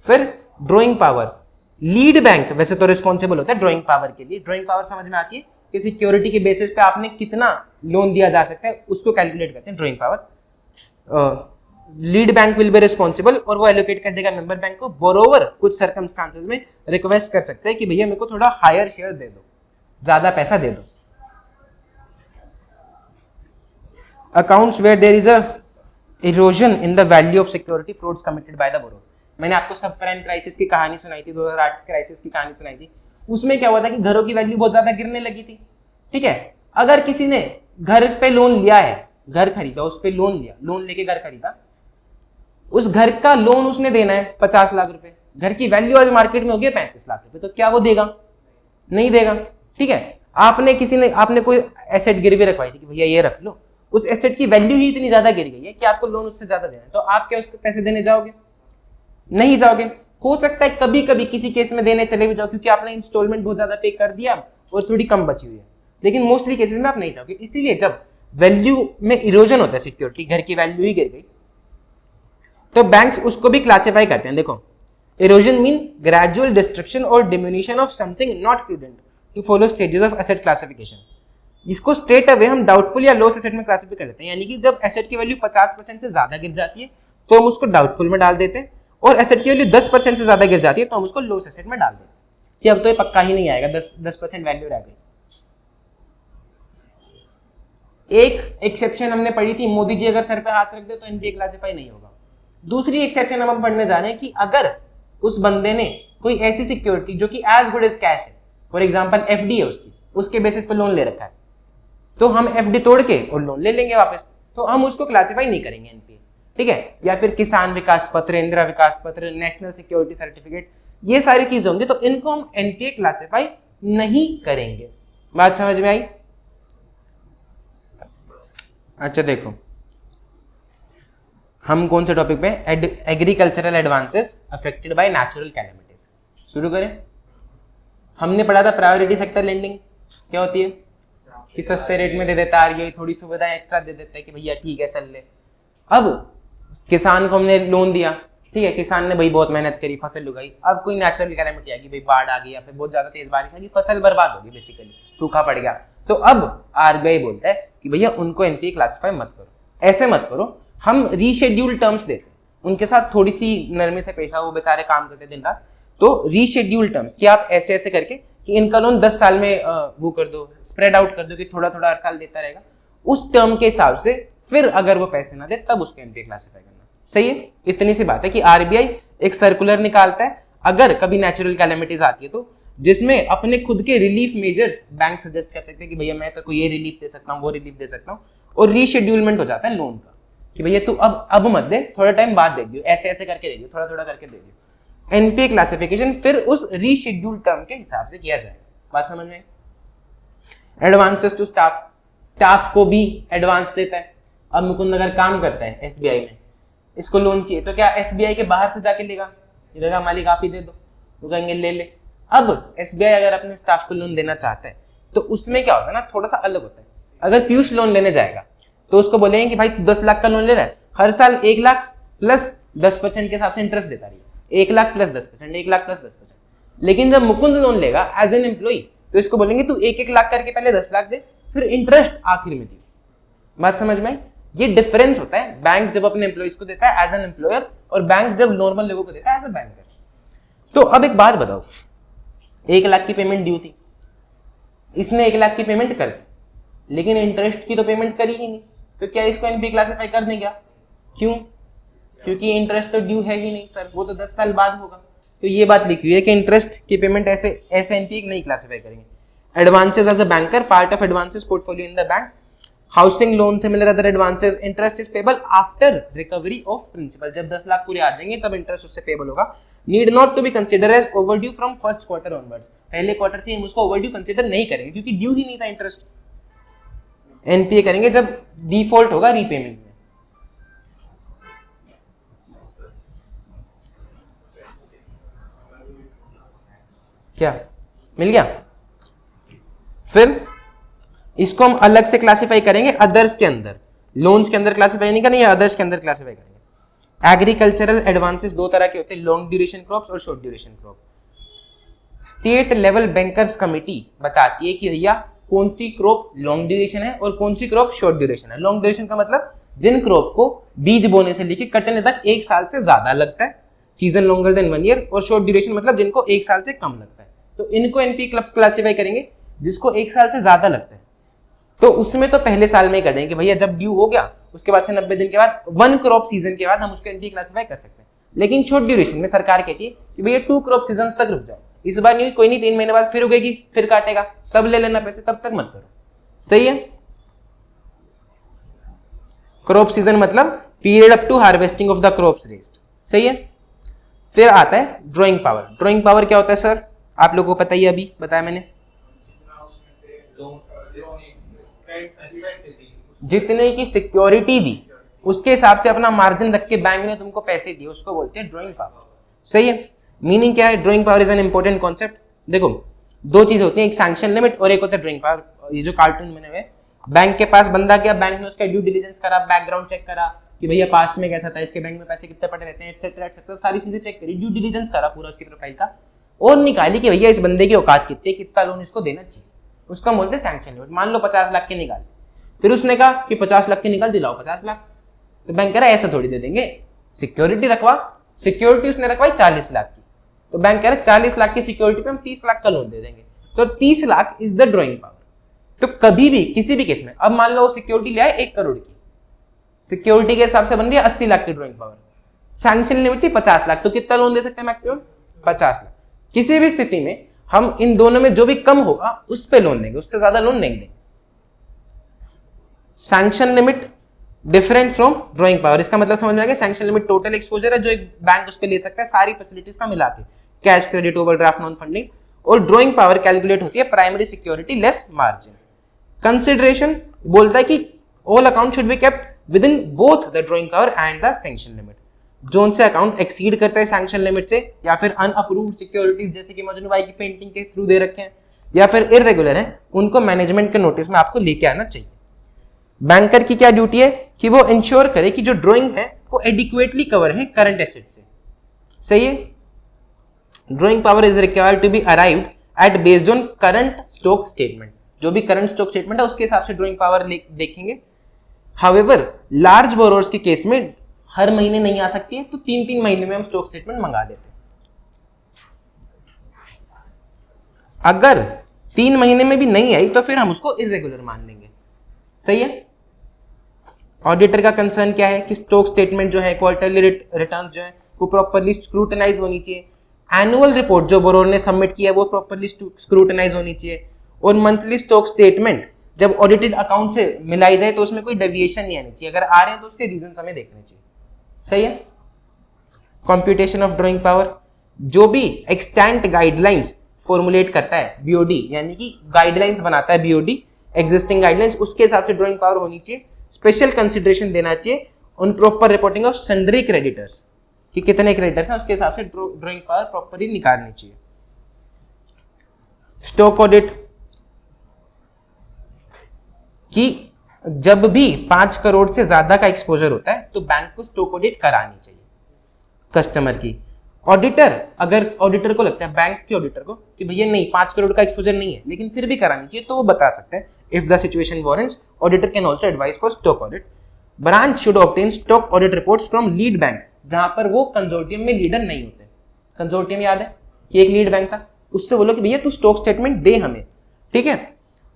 फिर ड्रॉइंग पावर, लीड बैंक वैसे तो रिस्पॉन्सिबल होता है ड्रॉइंग पावर के लिए। ड्रॉइंग पावर समझ में आती है कि सिक्योरिटी के बेसिस पे आपने कितना लोन दिया जा सकता है, उसको कैलकुलेट करते हैं drawing power. Lead bank will be responsible, और वो एलोकेट कर देगा मेंबर बैंक को। बोरोवर कुछ सर्कमस्टांसेस में रिक्वेस्ट कर सकते हैं कि भैया मेरे को थोड़ा हायर शेयर दे दो, ज्यादा पैसा दे दो। Accounts where there is a erosion in the value of security frauds committed by the borrower. मैंने आपको सब प्राइम क्राइसिस की कहानी सुनाई थी, 2008 क्राइसिस की कहानी सुनाई थी। उसमें क्या हुआ था कि घरों की वैल्यू बहुत ज्यादा गिरने लगी थी, ठीक है। अगर किसी ने घर पे लोन लिया है, घर खरीदा, उस पे लोन लिया, लोन लेके घर खरीदा, उस घर का लोन उसने देना है 50 लाख रुपए, घर की वैल्यू आज मार्केट में हो गई 35 लाख रुपए, तो क्या वो देगा? नहीं देगा, ठीक है। आपने कोई एसेट गिरवी रखवाई थी कि भैया ये रख लो, उस एसेट की वैल्यू ही इतनी ज्यादा गिर गई है कि आपको लोन उससे ज्यादा देना है, तो आप क्या उसको पैसे देने जाओगे? नहीं जाओगे। हो सकता है कभी कभी किसी केस में देने चले भी जाओ क्योंकि आपने इंस्टॉलमेंट बहुत ज्यादा पे कर दिया और थोड़ी कम बची हुई है, लेकिन मोस्टली केसेस में आप नहीं जाओगे। इसीलिए जब वैल्यू में इरोजन होता है, सिक्योरिटी घर की वैल्यू ही गिर गई, तो बैंक्स उसको भी क्लासिफाई करते हैं। देखो, इरोजन मीन ग्रेजुअल डिस्ट्रक्शन और diminution of something not prudent to follow stages of asset classification. इसको स्ट्रेट अवे हम डाउटफुल या लॉस एसेट में क्लासिफाई कर लेते हैं, यानी कि जब एसेट की वैल्यू 50% से ज्यादा गिर जाती है तो हम उसको डाउटफुल में डाल देते हैं, और एसेट की वैल्यू 10% से ज्यादा गिर जाती है तो हम उसको लॉस एसेट में डाल देते हैं कि अब तो ये पक्का ही नहीं आएगा, 10% वैल्यू रह गई। एक एक्सेप्शन हमने पढ़ी थी, मोदी जी अगर सर पे हाथ रख दे तो एनपीए क्लासिफाई नहीं होगा। दूसरी एक्सेप्शन हम पढ़ने जा रहे हैं कि अगर उस बंदे ने कोई ऐसी सिक्योरिटी जो कि एज गुड एज कैश है, फॉर एग्जांपल एफडी है उसके बेसिस पे लोन ले रखा है, तो हम एफडी तोड़ के और लोन ले लेंगे वापस, तो हम उसको क्लासिफाई नहीं करेंगे एनपीए, ठीक है। या फिर किसान विकास पत्र, इंदिरा विकास पत्र, नेशनल सिक्योरिटी सर्टिफिकेट, ये सारी चीजें होंगी तो इनको हम एनपीए क्लासिफाई नहीं करेंगे। बात समझ में आई? अच्छा देखो, हम कौन से टॉपिक पे? Agricultural advances affected by natural calamities. शुरू करें। हमने पढ़ा था प्रायोरिटी सेक्टर लेंडिंग क्या होती है, कि सस्ते रेट में दे देता है, ये थोड़ी सुविधाएं एक्स्ट्रा दे देता है कि भैया ठीक है चल ले। अब किसान को हमने लोन दिया, ठीक है, किसान ने भाई बहुत मेहनत करी, फसल उगाई, अब कोई नेचुरल कैलेमिटी आएगी, भाई बाढ़ आ गई या फिर बहुत ज्यादा तेज बारिश आ गई, फसल बर्बाद होगी, बेसिकली सूखा पड़ गया, तो अब आरबीआई बोलता है कि भैया उनको एनपीए क्लासिफाई मत करो, ऐसे मत करो, हम रीशेड्यूल टर्म्स देते हैं, उनके साथ थोड़ी सी नरमी से पेश आओ, वो बेचारे काम करते दिन रात, तो रीशेड्यूल टर्म्स कि आप ऐसे ऐसे करके कि इनका लोन 10 साल में वो कर दो, स्प्रेड आउट कर दो कि थोड़ा थोड़ा हर साल देता रहेगा, उस टर्म के हिसाब से फिर अगर वो पैसे ना दे तब उसको एनपीए क्लासिफाई करना। सही है, इतनी सी बात है कि आरबीआई एक सर्कुलर निकालता है अगर कभी नेचुरल कैलेमिटीज आती है तो, जिसमें अपने खुद के रिलीफ मेजर्स बैंक सजेस्ट कर सकते हैं कि भैया मैं तो ये रिलीफ दे सकता हूँ, वो रिलीफ दे सकता हूँ, और रीशेड्यूलमेंट हो जाता है लोन का कि भैया तू अब मत दे, थोड़ा टाइम बाद दे दियो, ऐसे ऐसे करके दे दियो, थोड़ा थोड़ा करके दे दियो। एनपीए क्लासिफिकेशन फिर उस रीशेड्यूल टर्म के हिसाब से किया जाएगा। बात समझ में? एडवांसेस टू स्टाफ, स्टाफ को भी एडवांस देता है। अब मुकुंद अगर काम करता है एसबीआई में, इसको लोन चाहिए तो क्या एसबीआई के बाहर से जाके लेगा? ये कहेगा मालिक आप ही दे दो, वो कहेंगे ले ले। अब एसबीआई अगर अपने स्टाफ को लोन देना चाहता है तो उसमें क्या होता है ना, थोड़ा सा अलग होता है। अगर पीयूष लोन लेने जाएगा तो उसको बोलेंगे कि भाई तू 10 लाख का लोन ले रहा है, हर साल 1 लाख प्लस 10% के हिसाब से इंटरेस्ट देता रही, 1 लाख प्लस 10%, 1 लाख प्लस 10%। लेकिन जब मुकुंद लोन लेगा एज एन एम्प्लॉय तो इसको बोलेंगे तू 1-1 लाख करके पहले 10 लाख दे, फिर इंटरेस्ट आखिर में दी। बात समझ में? ये डिफरेंस होता है बैंक जब अपने एम्प्लॉइज को देता है एज एन एम्प्लॉयर, और बैंक जब नॉर्मल लोगों को देता है एज अ बैंकर। तो अब एक बात बताओ, 1 लाख की पेमेंट ड्यू थी, इसने 1 लाख की पेमेंट कर दी, लेकिन इंटरेस्ट की तो पेमेंट करी ही नहीं, तो क्या इसको एनपीए क्लासिफाई कर दें क्या? क्यों? क्योंकि इंटरेस्ट तो ड्यू है ही नहीं सर, वो तो 10 साल बाद होगा। तो ये बात लिखी हुई है कि इंटरेस्ट की पेमेंट ऐसे एनपीए नहीं क्लासिफाई करेंगे। Advances as a banker, part of advances portfolio in the bank, housing loan similar other advances, interest is payable after recovery of principal. जब 10 लाख पूरे आ जाएंगे तब इंटरेस्ट उससे पेबल होगा। Need not to be consider as overdue from first quarter onwards, पहले quarter से हम उसको ओवरड्यू कंसीडर नहीं करेंगे क्योंकि ड्यू ही नहीं था इंटरेस्ट। एनपीए करेंगे जब डिफॉल्ट होगा रीपेमेंट में। क्या मिल गया? फिर इसको हम अलग से क्लासिफाई करेंगे अदर्स के अंदर, लोन्स के अंदर क्लासिफाई नहीं करेंगे, अदर्स के अंदर क्लासिफाई करेंगे। एग्रीकल्चरल एडवांसेस 2 तरह के होते हैं, लॉन्ग ड्यूरेशन क्रॉप्स और short duration crop. State level bankers committee बताती है कि भैया कौन सी क्रॉप लॉन्ग ड्यूरेशन है और कौन सी क्रॉप शॉर्ट ड्यूरेशन है। लॉन्ग ड्यूरेशन का मतलब जिन क्रॉप को बीज बोने से लेकर कटने तक 1 साल से ज्यादा लगता है, सीजन लॉन्गर देन 1 ईयर, और शॉर्ट ड्यूरेशन मतलब जिनको 1 साल से कम लगता है। तो इनको एनपीए क्लासिफाई करेंगे जिसको 1 साल से ज्यादा लगता है, तो उसमें तो पहले साल में ही कर देंगे कि भैया जब ड्यू हो गया उसके बाद से 90 दिन के बाद 1 क्रॉप सीजन के बाद हम उसको एनपीए क्लासिफाई कर सकते हैं। लेकिन शॉर्ट ड्यूरेशन में सरकार कहती है कि भैया 2 क्रॉप सीजन तक रुक जाओ, इस बार नहीं, कोई नहीं, 3 महीने बाद फिर उगेगी, फिर काटेगा, तब ले लेना पैसे, तब तक मत करो। सही है? क्रॉप सीजन मतलब period up to harvesting of the crops raised. सही है? फिर आता है ड्रॉइंग पावर। ड्रॉइंग पावर क्या होता है सर? आप लोगों को पता ही, अभी बताया मैंने, जितने की सिक्योरिटी दी उसके हिसाब से अपना मार्जिन रख के बैंक ने तुमको पैसे दिए, उसको बोलते हैं ड्रॉइंग पावर। सही है? मीनिंग क्या है? Drawing power is an important concept. देखो 2 चीज होती है, एक सैंक्शन लिमिट और एक होता है ड्रॉइंग पावर। ये जो कार्टून बने हुए, बैंक के पास बंदा गया, बैंक ने उसका ड्यू डिलीजेंस करा, बैकग्राउंड चेक करा कि भैया पास्ट में कैसा था, इसके बैंक में पैसे कितने पड़े रहते हैं, एटसेट्रा एटसेट्रा, सारी चीजें चेक करी, ड्यू डिलीजेंस करा पूरा उसकी प्रोफाइल का, और निकाली कि भैया इस बंदे की औकात कितनी, कितना लोन इसको देना चाहिए, उसका बोलते हैं सैंक्शन लिमिट। मान लो 50 लाख के निकाल, फिर उसने कहा कि 50 लाख के निकाल, दिलाओ 50 लाख, तो बैंक कह रहा है ऐसा थोड़ी दे देंगे, सिक्योरिटी रखवा। सिक्योरिटी उसने रखवाई 40 लाख की, तो बैंक कह रहा है 40 लाख की सिक्योरिटी पे हम 30 लाख का लोन दे देंगे, तो 30 lakh is the drawing power. तो कभी भी किसी भी केस में, अब मान लो सिक्योरिटी ले आए 1 करोड़ की, सिक्योरिटी के हिसाब से बन रही है 80 लाख की ड्रॉइंग पावर, सैंक्शन लिमिट थी 50 लाख, तो कितना लोन दे सकते हैं मैक्सिमम? 50 लाख। किसी भी स्थिति में हम इन दोनों में जो भी कम होगा उस पे लोन देंगे, उससे ज्यादा लोन नहीं देंगे। Sanction limit different from drawing power, इसका मतलब समझ में आ गया? सैंक्शन लिमिट टोटल एक्सपोजर है जो एक बैंक उस पे ले सकता है, सारी फैसिलिटीज का मिला के, cash, credit, overdraft, non funding, और ड्रॉइंग पावर कैलकुलेट होती है primary security less margin. Consideration बोलता है कि all account should be kept with in both the drawing power and the sanction limit. Zone से अकाउंट एक्सीड करता है sanction limit से, या फिर अनअप्रूव्ड सिक्योरिटीज जैसे कि मजनू भाई की पेंटिंग के थ्रू दे रखे हैं, या फिर इररेगुलर है, उनको मैनेजमेंट के नोटिस में आपको लेके आना चाहिए। बैंकर की क्या ड्यूटी है कि वो इंश्योर करे कि जो ड्राइंग है वो एडिक्वेटली कवर है करंट एसेट से, सही है। Drawing power is required to be arrived at based on current stock statement, जो भी करंट स्टॉक स्टेटमेंट है उसके हिसाब से ड्रॉइंग पावर देखेंगे। हाउएवर लार्ज बोरोवर्स के केस में हर महीने नहीं आ सकती है, तो 3-3 महीने में हम स्टॉक स्टेटमेंट मंगा देते हैं। अगर 3 महीने में भी नहीं आई तो फिर हम उसको इरेगुलर मान लेंगे। सही है। ऑडिटर का कंसर्न क्या है कि स्टॉक स्टेटमेंट जो है, क्वार्टरली रिटर्न्स जो है वो प्रॉपर्ली स्क्रूटनाइज होनी चाहिए, एनुअल रिपोर्ट जो बोरोवर ने सबमिट किया है वो प्रॉपर्ली स्क्रूटनाइज होनी चाहिए, और मंथली स्टॉक स्टेटमेंट जब ऑडिटेड अकाउंट से मिलाई जाए तो उसमें कोई डेविएशन नहीं आनी चाहिए, अगर आ रहे हैं तो उसके रीजन हमें देखने चाहिए। सही है। कंप्यूटेशन ऑफ ड्राइंग पावर, जो भी एक्सटेंट गाइडलाइंस फॉर्मुलेट करता है बीओडी, यानी कि गाइडलाइंस बनाता है बीओडी, एग्जिस्टिंग गाइडलाइंस, उसके हिसाब से ड्राइंग पावर होनी चाहिए। स्पेशल कंसिडरेशन देना चाहिए on proper reporting of sundry creditors, कि कितने क्रेडिटर्स हैं उसके हिसाब से ड्राइंग पावर प्रॉपरली निकालनी चाहिए। स्टॉक ऑडिट, कि जब भी 5 करोड़ से ज्यादा का एक्सपोजर होता है तो बैंक को स्टॉक ऑडिट करानी चाहिए कस्टमर की। ऑडिटर, अगर ऑडिटर को लगता है, बैंक के ऑडिटर को, कि भैया नहीं 5 करोड़ का एक्सपोजर नहीं है लेकिन फिर भी करानी चाहिए, तो वो बता सकते हैं। If the situation warrants, auditor can also advice for stock audit. Branch should obtain stock audit reports from lead bank, जहां पर वो कंसोर्टियम में लीडर नहीं होते। कंसोर्टियम याद है कि एक लीड बैंक था, उससे बोलो कि भैया तू स्टॉक स्टेटमेंट दे हमें, ठीक है,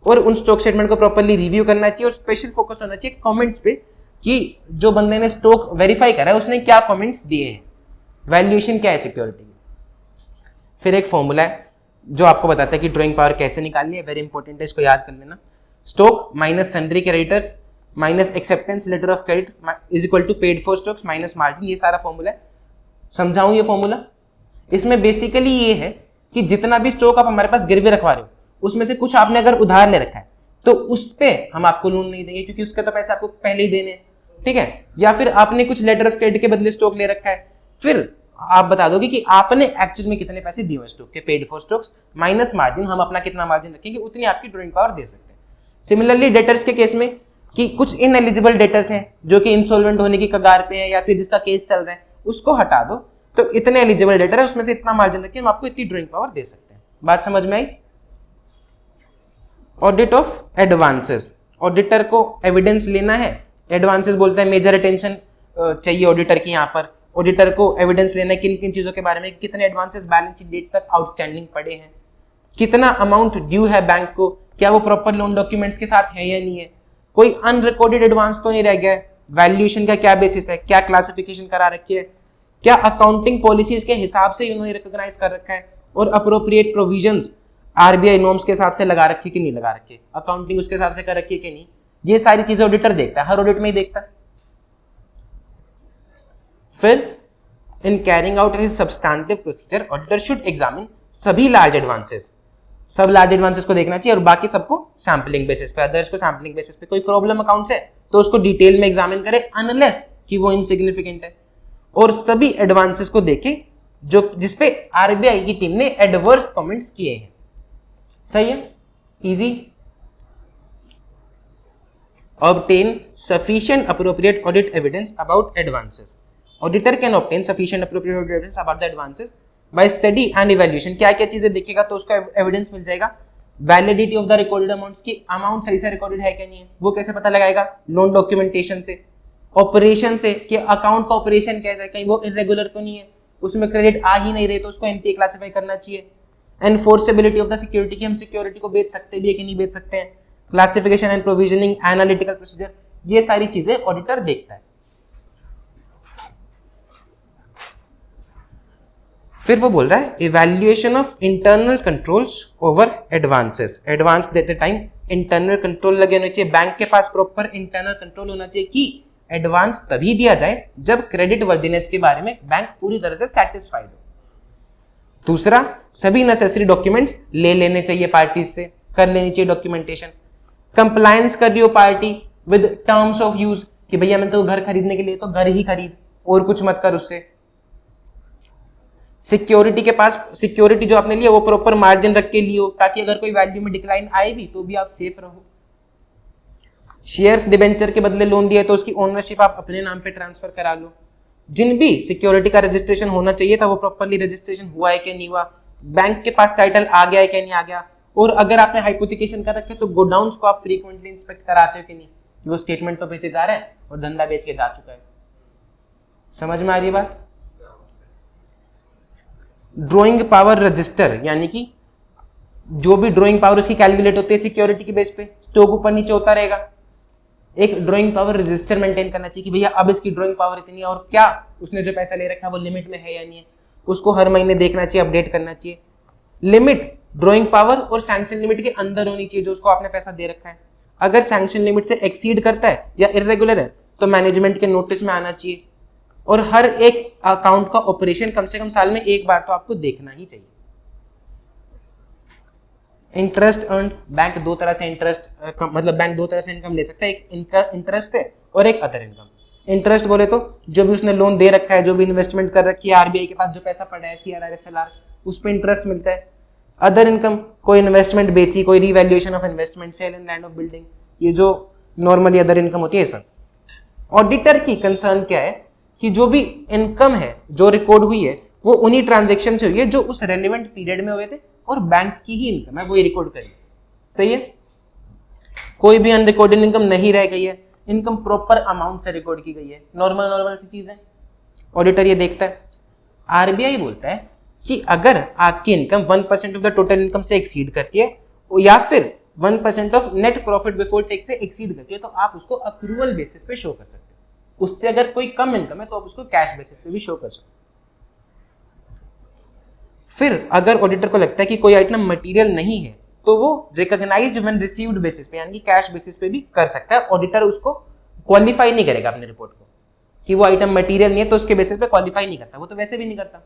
और उन स्टॉक स्टेटमेंट को प्रॉपर्ली रिव्यू करना चाहिए, और स्पेशल फोकस होना चाहिए कमेंट्स पे, कि जो बंदे ने स्टॉक वेरीफाई करा है उसने क्या कमेंट्स दिए हैं, वैल्यूएशन क्या है सिक्योरिटी की। फिर एक फॉर्मूला है जो आपको बताता है कि ड्राइंग पावर कैसे निकालनी है, वेरी इंपॉर्टेंट है, इसको याद कर लेना। Stock minus sundry creditors minus acceptance letter of credit is equal to paid for stocks minus margin, ये सारा फॉर्मूला है। समझाऊं ये फॉर्मूला? इसमें बेसिकली ये है कि जितना भी स्टॉक आप हमारे पास गिरवी रखवा रहे हो उसमें से कुछ आपने अगर उधार ले रखा है तो उस पे हम आपको लोन नहीं देंगे, क्योंकि उसके तो पैसे आपको पहले ही देने हैं, ठीक है। या फिर आपने कुछ लेटर ऑफ क्रेडिट के बदले स्टॉक ले रखा है, फिर आप बता दोगे कि आपने एक्चुअल में कितने पैसे दिए स्टॉक के, paid for stocks minus margin, हम अपना कितना मार्जिन रखेंगे उतनी आपकी ड्राइंग पावर दे सकते हैं। सिमिलरली डेटर्स के केस में, कि कुछ इनएलिजिबल डेटर्स हैं जो कि इंसॉल्वेंट होने की कगार पे है या फिर जिसका केस चल रहा है, उसको हटा दो, तो इतने एलिजिबल डेटर है उसमें से इतना मार्जिन रखिए, हम आपको इतनी ड्राइंग पावर दे सकते हैं। बात समझ में आई? ऑडिट ऑफ एडवांसेस, ऑडिटर को एविडेंस लेना है, एडवांसेस बोलते हैं मेजर अटेंशन चाहिए ऑडिटर की। यहाँ पर ऑडिटर को एविडेंस लेना है किन किन चीजों के बारे में, कितने एडवांसेस बैलेंस शीट डेट तक आउटस्टैंडिंग पड़े हैं, कितना अमाउंट ड्यू है बैंक को, क्या वो प्रॉपर लोन डॉक्यूमेंट्स के साथ है या नहीं है, कोई अनरिकॉर्डेड एडवांस तो नहीं रह गया है, वैल्यूएशन का क्या बेसिस है, क्या क्लासिफिकेशन करा रखी है, क्या अकाउंटिंग पॉलिसीज के हिसाब से इन्होंने रिकॉग्नाइज कर रखा है, और अप्रोप्रिएट प्रोविजंस आरबीआई नॉर्म्स के हिसाब से लगा रखी कि नहीं लगा रखी, अकाउंटिंग उसके हिसाब से कर रखी है कि नहीं, ये सारी चीजें ऑडिटर देखता है, हर ऑडिट में ही देखता है। फिर in carrying out this substantive procedure, auditor should examine सभी लार्ज एडवांसेस, सब लार्ज एडवांसेस को देखना चाहिए और बाकी सबको सैम्पलिंग बेसिस पे, अदर्स को सैम्पलिंग बेसिस पे। कोई प्रॉब्लम अकाउंट है तो उसको डिटेल में एग्जामिन करे अनलेस कि वो इनसिग्निफिकेंट है, और सभी एडवांसेस को देखे जो जिसपे आरबीआई की टीम ने एडवर्स कमेंट्स किए हैं। सही है, easy. Obtain sufficient appropriate audit evidence about advances, auditor can obtain sufficient appropriate audit evidence about the advances bye study and evaluation. क्या क्या चीजें देखेगा तो उसका एविडेंस मिल जाएगा। Validity of the recorded amounts, की अमाउंट सही से रिकॉर्डेड है क्या नहीं है, वो कैसे पता लगाएगा, लोन डॉक्यूमेंटेशन से। ऑपरेशन से, कि अकाउंट का ऑपरेशन कैसा है, कहीं वो इरेगुलर तो नहीं है, उसमें क्रेडिट आ ही नहीं रहे तो उसको एनपीए क्लासिफाई करना चाहिए। एनफोर्सेबिलिटी ऑफ द सिक्योरिटी, की हम सिक्योरिटी को बेच सकते भी है कि नहीं बेच सकते हैं। Classification and provisioning, analytical procedure, ये सारी चीजें ऑडिटर देखता है। फिर वो बोल रहा है evaluation of internal controls over advances, advance देते टाइम इंटरनल कंट्रोल लगे होने चाहिए, बैंक के पास प्रॉपर इंटरनल कंट्रोल होना चाहिए कि एडवांस तभी दिया जाए जब क्रेडिट वर्दीनेस के बारे में बैंक पूरी तरह से सेटिस्फाइड हो। दूसरा, सभी नेसेसरी डॉक्यूमेंट्स ले लेने चाहिए पार्टीज से, कर लेनी चाहिए डॉक्यूमेंटेशन। कंप्लायंस कर रही हो party with terms of use, कि भैया मैं तो घर खरीदने के लिए तो घर ही खरीद और कुछ मत कर उससे। सिक्योरिटी के पास, सिक्योरिटी जो आपने लिया वो प्रॉपर मार्जिन रख के लियो ताकि अगर कोई वैल्यू में डिक्लाइन आए भी तो भी आप सेफ रहो। शेयर्स डिबेंचर के बदले लोन दिया तो उसकी ओनरशिप आप अपने नाम पे ट्रांसफर करा लो। जिन भी सिक्योरिटी का रजिस्ट्रेशन होना चाहिए था वो प्रॉपरली रजिस्ट्रेशन हुआ है कि नहीं हुआ, बैंक के पास टाइटल आ गया है कि नहीं आ गया, और अगर आपने हाइपोथिकेशन कर रखे तो गोडाउन्स को आप फ्रीक्वेंटली इंस्पेक्ट कराते हो कि नहीं, कि वो स्टेटमेंट तो बेचे जा रहे हैं और धंधा बेच के जा चुका है। समझ में आ रही है बात? ड्रॉइंग पावर रजिस्टर, यानी कि जो भी ड्रॉइंग पावर उसकी कैलकुलेट होती है सिक्योरिटी के बेस पे, स्टॉक ऊपर नीचे होता रहेगा। एक ड्रॉइंग पावर रजिस्टर मेंटेन करना चाहिए कि भैया अब इसकी ड्रॉइंग पावर इतनी है और क्या उसने जो पैसा ले रखा है वो लिमिट में है या नहीं है, उसको हर महीने देखना चाहिए, अपडेट करना चाहिए। लिमिट ड्रॉइंग पावर और सैंक्शन लिमिट के अंदर होनी चाहिए जो उसको आपने पैसा दे रखा है। अगर सैंक्शन लिमिट से एक्सीड करता है या इरेगुलर है तो मैनेजमेंट के नोटिस में आना चाहिए, और हर एक अकाउंट का ऑपरेशन कम से कम साल में एक बार तो आपको देखना ही चाहिए। इंटरेस्ट अर्न, बैंक दो तरह से इंटरेस्ट मतलब बैंक दो तरह से इनकम ले सकता है, एक इंटरेस्ट है और एक अदर इनकम। इंटरेस्ट बोले तो जो भी उसने लोन दे रखा है, जो भी इन्वेस्टमेंट कर रखी है, आरबीआई के पास जो पैसा पड़ा है CRR SLR, उस पर इंटरेस्ट मिलता है। अदर इनकम, कोई इन्वेस्टमेंट बेची, कोई revaluation of investment, sale and land of building, ये जो नॉर्मली अदर इनकम होती है सब। ऑडिटर की कंसर्न क्या है कि जो भी इनकम है जो रिकॉर्ड हुई है वो उन्हीं ट्रांजेक्शन से हुई है जो उस रेलिवेंट पीरियड में हुए थे और बैंक की ही इनकम है वो ये रिकॉर्ड करिए। सही है? कोई भी अनरिकॉर्डेड इनकम नहीं रह गई है, इनकम प्रॉपर अमाउंट से रिकॉर्ड की गई है, नॉर्मल सी चीज है। ऑडिटर ये देखता है। आरबीआई बोलता है कि अगर आपकी income 1% of the total income से एक्सीड करती है या फिर 1% of net profit before tax से एक्सीड करती है तो आप उसको अक्रूवल बेसिस पे शो कर सकते हो। उससे अगर कोई कम इनकम है तो आप उसको कैश बेसिस पे भी शो कर सकते हो। फिर अगर ऑडिटर को लगता है कि कोई आइटम मटेरियल नहीं है तो वो रिकॉग्नाइज्ड व्हेन रिसीव्ड बेसिस पे यानी कि कैश बेसिस पे भी कर सकता है। ऑडिटर उसको क्वालिफाई नहीं करेगा अपने रिपोर्ट को कि वो आइटम मटेरियल नहीं है तो उसके बेसिस पे क्वालिफाई नहीं करता, वो तो वैसे भी नहीं करता।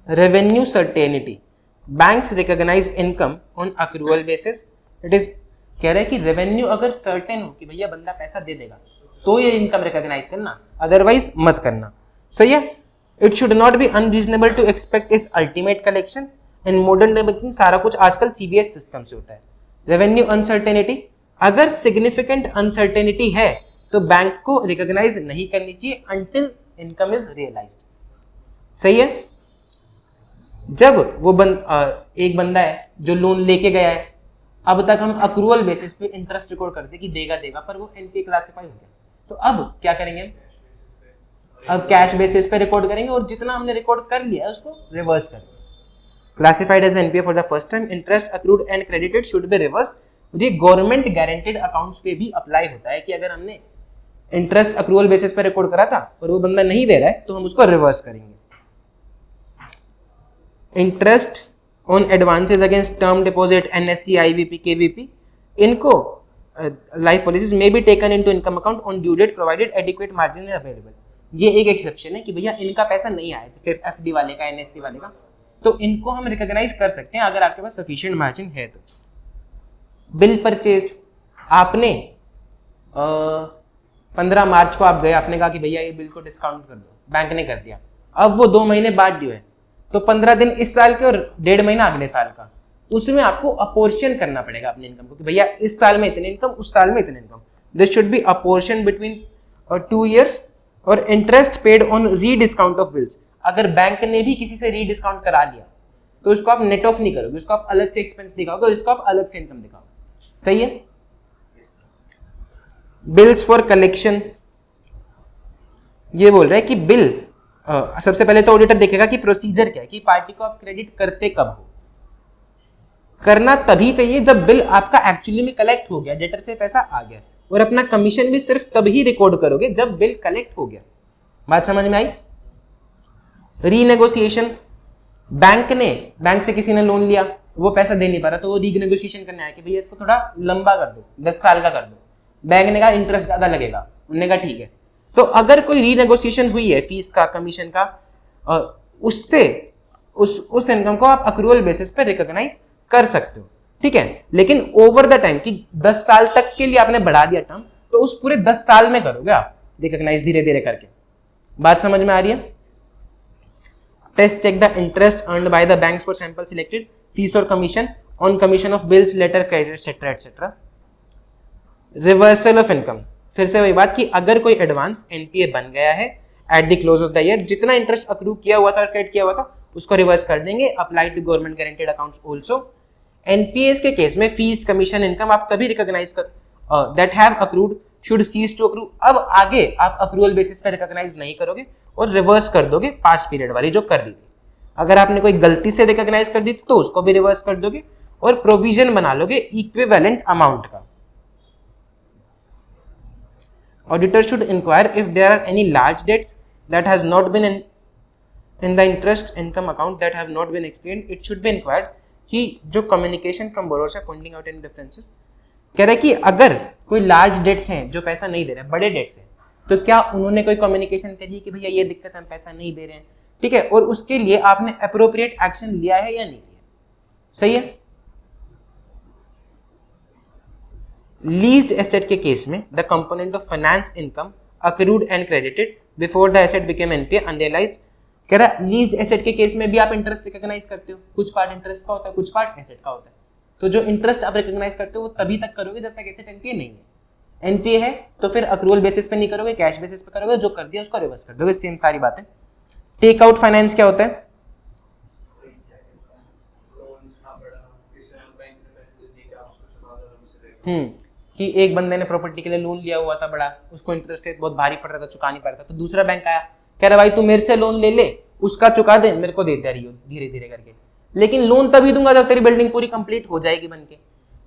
Revenue certainty, banks recognise income on accrual basis. It is कह रहे हैं कि रेवेन्यू अगर सर्टेन हो कि भैया बंदा पैसा दे देगा तो ये इनकम रिकॉग्नाइज करना, अदरवाइज मत करना। सही है? It should not be unreasonable to expect is ultimate collection. In modern day banking सारा कुछ आजकल CBS सिस्टम से होता है। रेवेन्यू अनसर्टेनिटी, अगर सिग्निफिकेंट अनसर्टेनिटी है तो बैंक को रिकॉग्नाइज नहीं करनी चाहिए अंटिल इनकम इज रियलाइज्ड। सही है? जब वो एक बंदा है जो लोन लेके गया है, अब तक हम अक्रूवल बेसिस पे इंटरेस्ट रिकॉर्ड करते कि देगा पर वो NPA क्लासिफाई हो गया, तो अब क्या करेंगे? अब कैश बेसिस पे रिकॉर्ड करेंगे और जितना हमने रिकॉर्ड कर लिया है उसको रिवर्स करेंगे। Classified as NPA for the first time, interest accrued and credited should be reverse. ये गवर्नमेंट गारंटेड अकाउंट्स पे भी अप्लाई होता है कि अगर हमने इंटरेस्ट अक्रूवल बेसिस पे रिकॉर्ड करा था और वो बंदा नहीं दे रहा है तो हम उसको रिवर्स करेंगे। Interest on advances against term deposit, NSC, IVP, KVP, इनको लाइफ पॉलिसीज में be taken into income account on due date provided adequate margin is available. ये एक एक्सेप्शन है कि भैया इनका पैसा नहीं आया, सिर्फ FD वाले का, NSC वाले का, तो इनको हम रिकॉग्नाइज कर सकते हैं अगर आपके पास सफिशिएंट मार्जिन है तो। बिल परचेज्ड, आपने 15 मार्च को आप गए, आपने कहा कि भैया ये बिल को डिस्काउंट कर दो, बैंक ने कर दिया। अब वो 2 महीने बाद ड्यू है तो 15 दिन इस साल के और 1.5 महीना अगले साल का, उसमें आपको अपोर्शन करना पड़ेगा अपने इनकम को कि भैया इस साल में इतने इनकम, उस साल में इतने income. This should be apportion between 2 years। और interest paid on rediscount of bills, अगर बैंक ने भी किसी से रीडिस्काउंट करा दिया तो उसको आप नेट ऑफ नहीं करोगे, उसको आप अलग से एक्सपेंस दिखाओगे और इसको आप अलग से इनकम दिखाओगे। सही है? बिल्स फॉर कलेक्शन, ये बोल रहा है कि बिल सबसे पहले तो ऑडिटर देखेगा कि प्रोसीजर क्या है, कि पार्टी को आप क्रेडिट करते कब हो। करना तभी चाहिए जब बिल आपका एक्चुअली में कलेक्ट हो गया, डेटर से पैसा आ गया, और अपना कमीशन भी सिर्फ तभी रिकॉर्ड करोगे जब बिल कलेक्ट हो गया। बात समझ में आई? रीनेगोशिएशन, बैंक से किसी ने लोन लिया, वो पैसा दे नहीं पा रहा तो वो रीनेगोशिएशन करने आया कि भैया इसको थोड़ा लंबा कर दो, 10 साल का कर दो। बैंक ने कहा इंटरेस्ट ज्यादा लगेगा, उन्होंने कहा ठीक है। तो अगर कोई रीनेगोशिएशन हुई है फीस का, कमीशन का, उससे उस इनकम को आप अक्रूवल बेसिस पे रिकॉग्नाइज कर सकते हो। ठीक है? लेकिन ओवर द टाइम कि 10 साल तक के लिए आपने बढ़ा दिया टर्म, तो उस पूरे 10 साल में करोगे आप रिकॉग्नाइज धीरे धीरे करके। बात समझ में आ रही है? Test check the interest earned by the banks for sample selected, fees और commission on commission of bills, letter, credit, etcetera etcetera. Reversal of income, फिर से वही बात कि अगर कोई एडवांस एनपीए बन गया है at the close of the year, जितना इंटरेस्ट अक्रू किया हुआ था और क्रेडिट किया हुआ था उसको रिवर्स कर देंगे। Apply to government guaranteed accounts also. NPAs के केस में फीस कमीशन इनकम आप तभी रिकॉग्नाइज कर that have accrued should cease to accrue. अब आगे आप अक्रूवल बेसिस पर रिकॉग्नाइज नहीं करोगे और रिवर्स कर दोगे पास्ट पीरियड वाली जो कर दी थी। अगर आपने कोई गलती से रिकॉग्नाइज कर दी तो उसको भी रिवर्स कर दोगे और प्रोविजन बना लोगे इक्विवेलेंट अमाउंट का। Auditor should inquire if there are any large debts that has not been in the interest income account that have not been explained. It should be inquired कि जो communication from borrowers है pointing out any differences, कह रहा है कि अगर कोई large debts हैं जो पैसा नहीं दे रहे, बड़े debts हैं, तो क्या उन्होंने कोई communication करी कि भैया ये दिक्कत है, हम पैसा नहीं दे रहे हैं, ठीक है, और उसके लिए आपने appropriate action लिया है या नहीं लिया? सही है। लीज्ड एसेट के केस में the component of finance income accrued and credited before the asset became NPA unrealised. कह रहा लीज्ड एसेट के केस में भी आप इंटरेस्ट रिकॉग्नाइज करते हो, कुछ पार्ट इंटरेस्ट का होता है, कुछ पार्ट एसेट का होता है। तो जो इंटरेस्ट आप रिकॉग्नाइज करते हो वो तभी तक करोगे जब तक एसेट एनपीए नहीं है। एनपीए है तो फिर अक्रूवल बेसिस पे नहीं करोगे, कैश बेसिस पे करोगे, जो कर दिया उसको रिवर्स कर दोगे। सेम सारी बातें। टेक आउट फाइनेंस क्या होता है? कि एक बंदे ने प्रॉपर्टी के लिए लोन लिया हुआ था बड़ा, उसको इंटरेस्ट रेट बहुत भारी पड़ रहा था, चुका नहीं पड़ रहा था, तो दूसरा बैंक आया, कह रहा भाई तू मेरे से लोन ले ले, उसका चुका दे, मेरे को देते रहियो धीरे धीरे करके, लेकिन लोन तभी दूंगा जब तेरी बिल्डिंग पूरी कंप्लीट हो जाएगी बनके।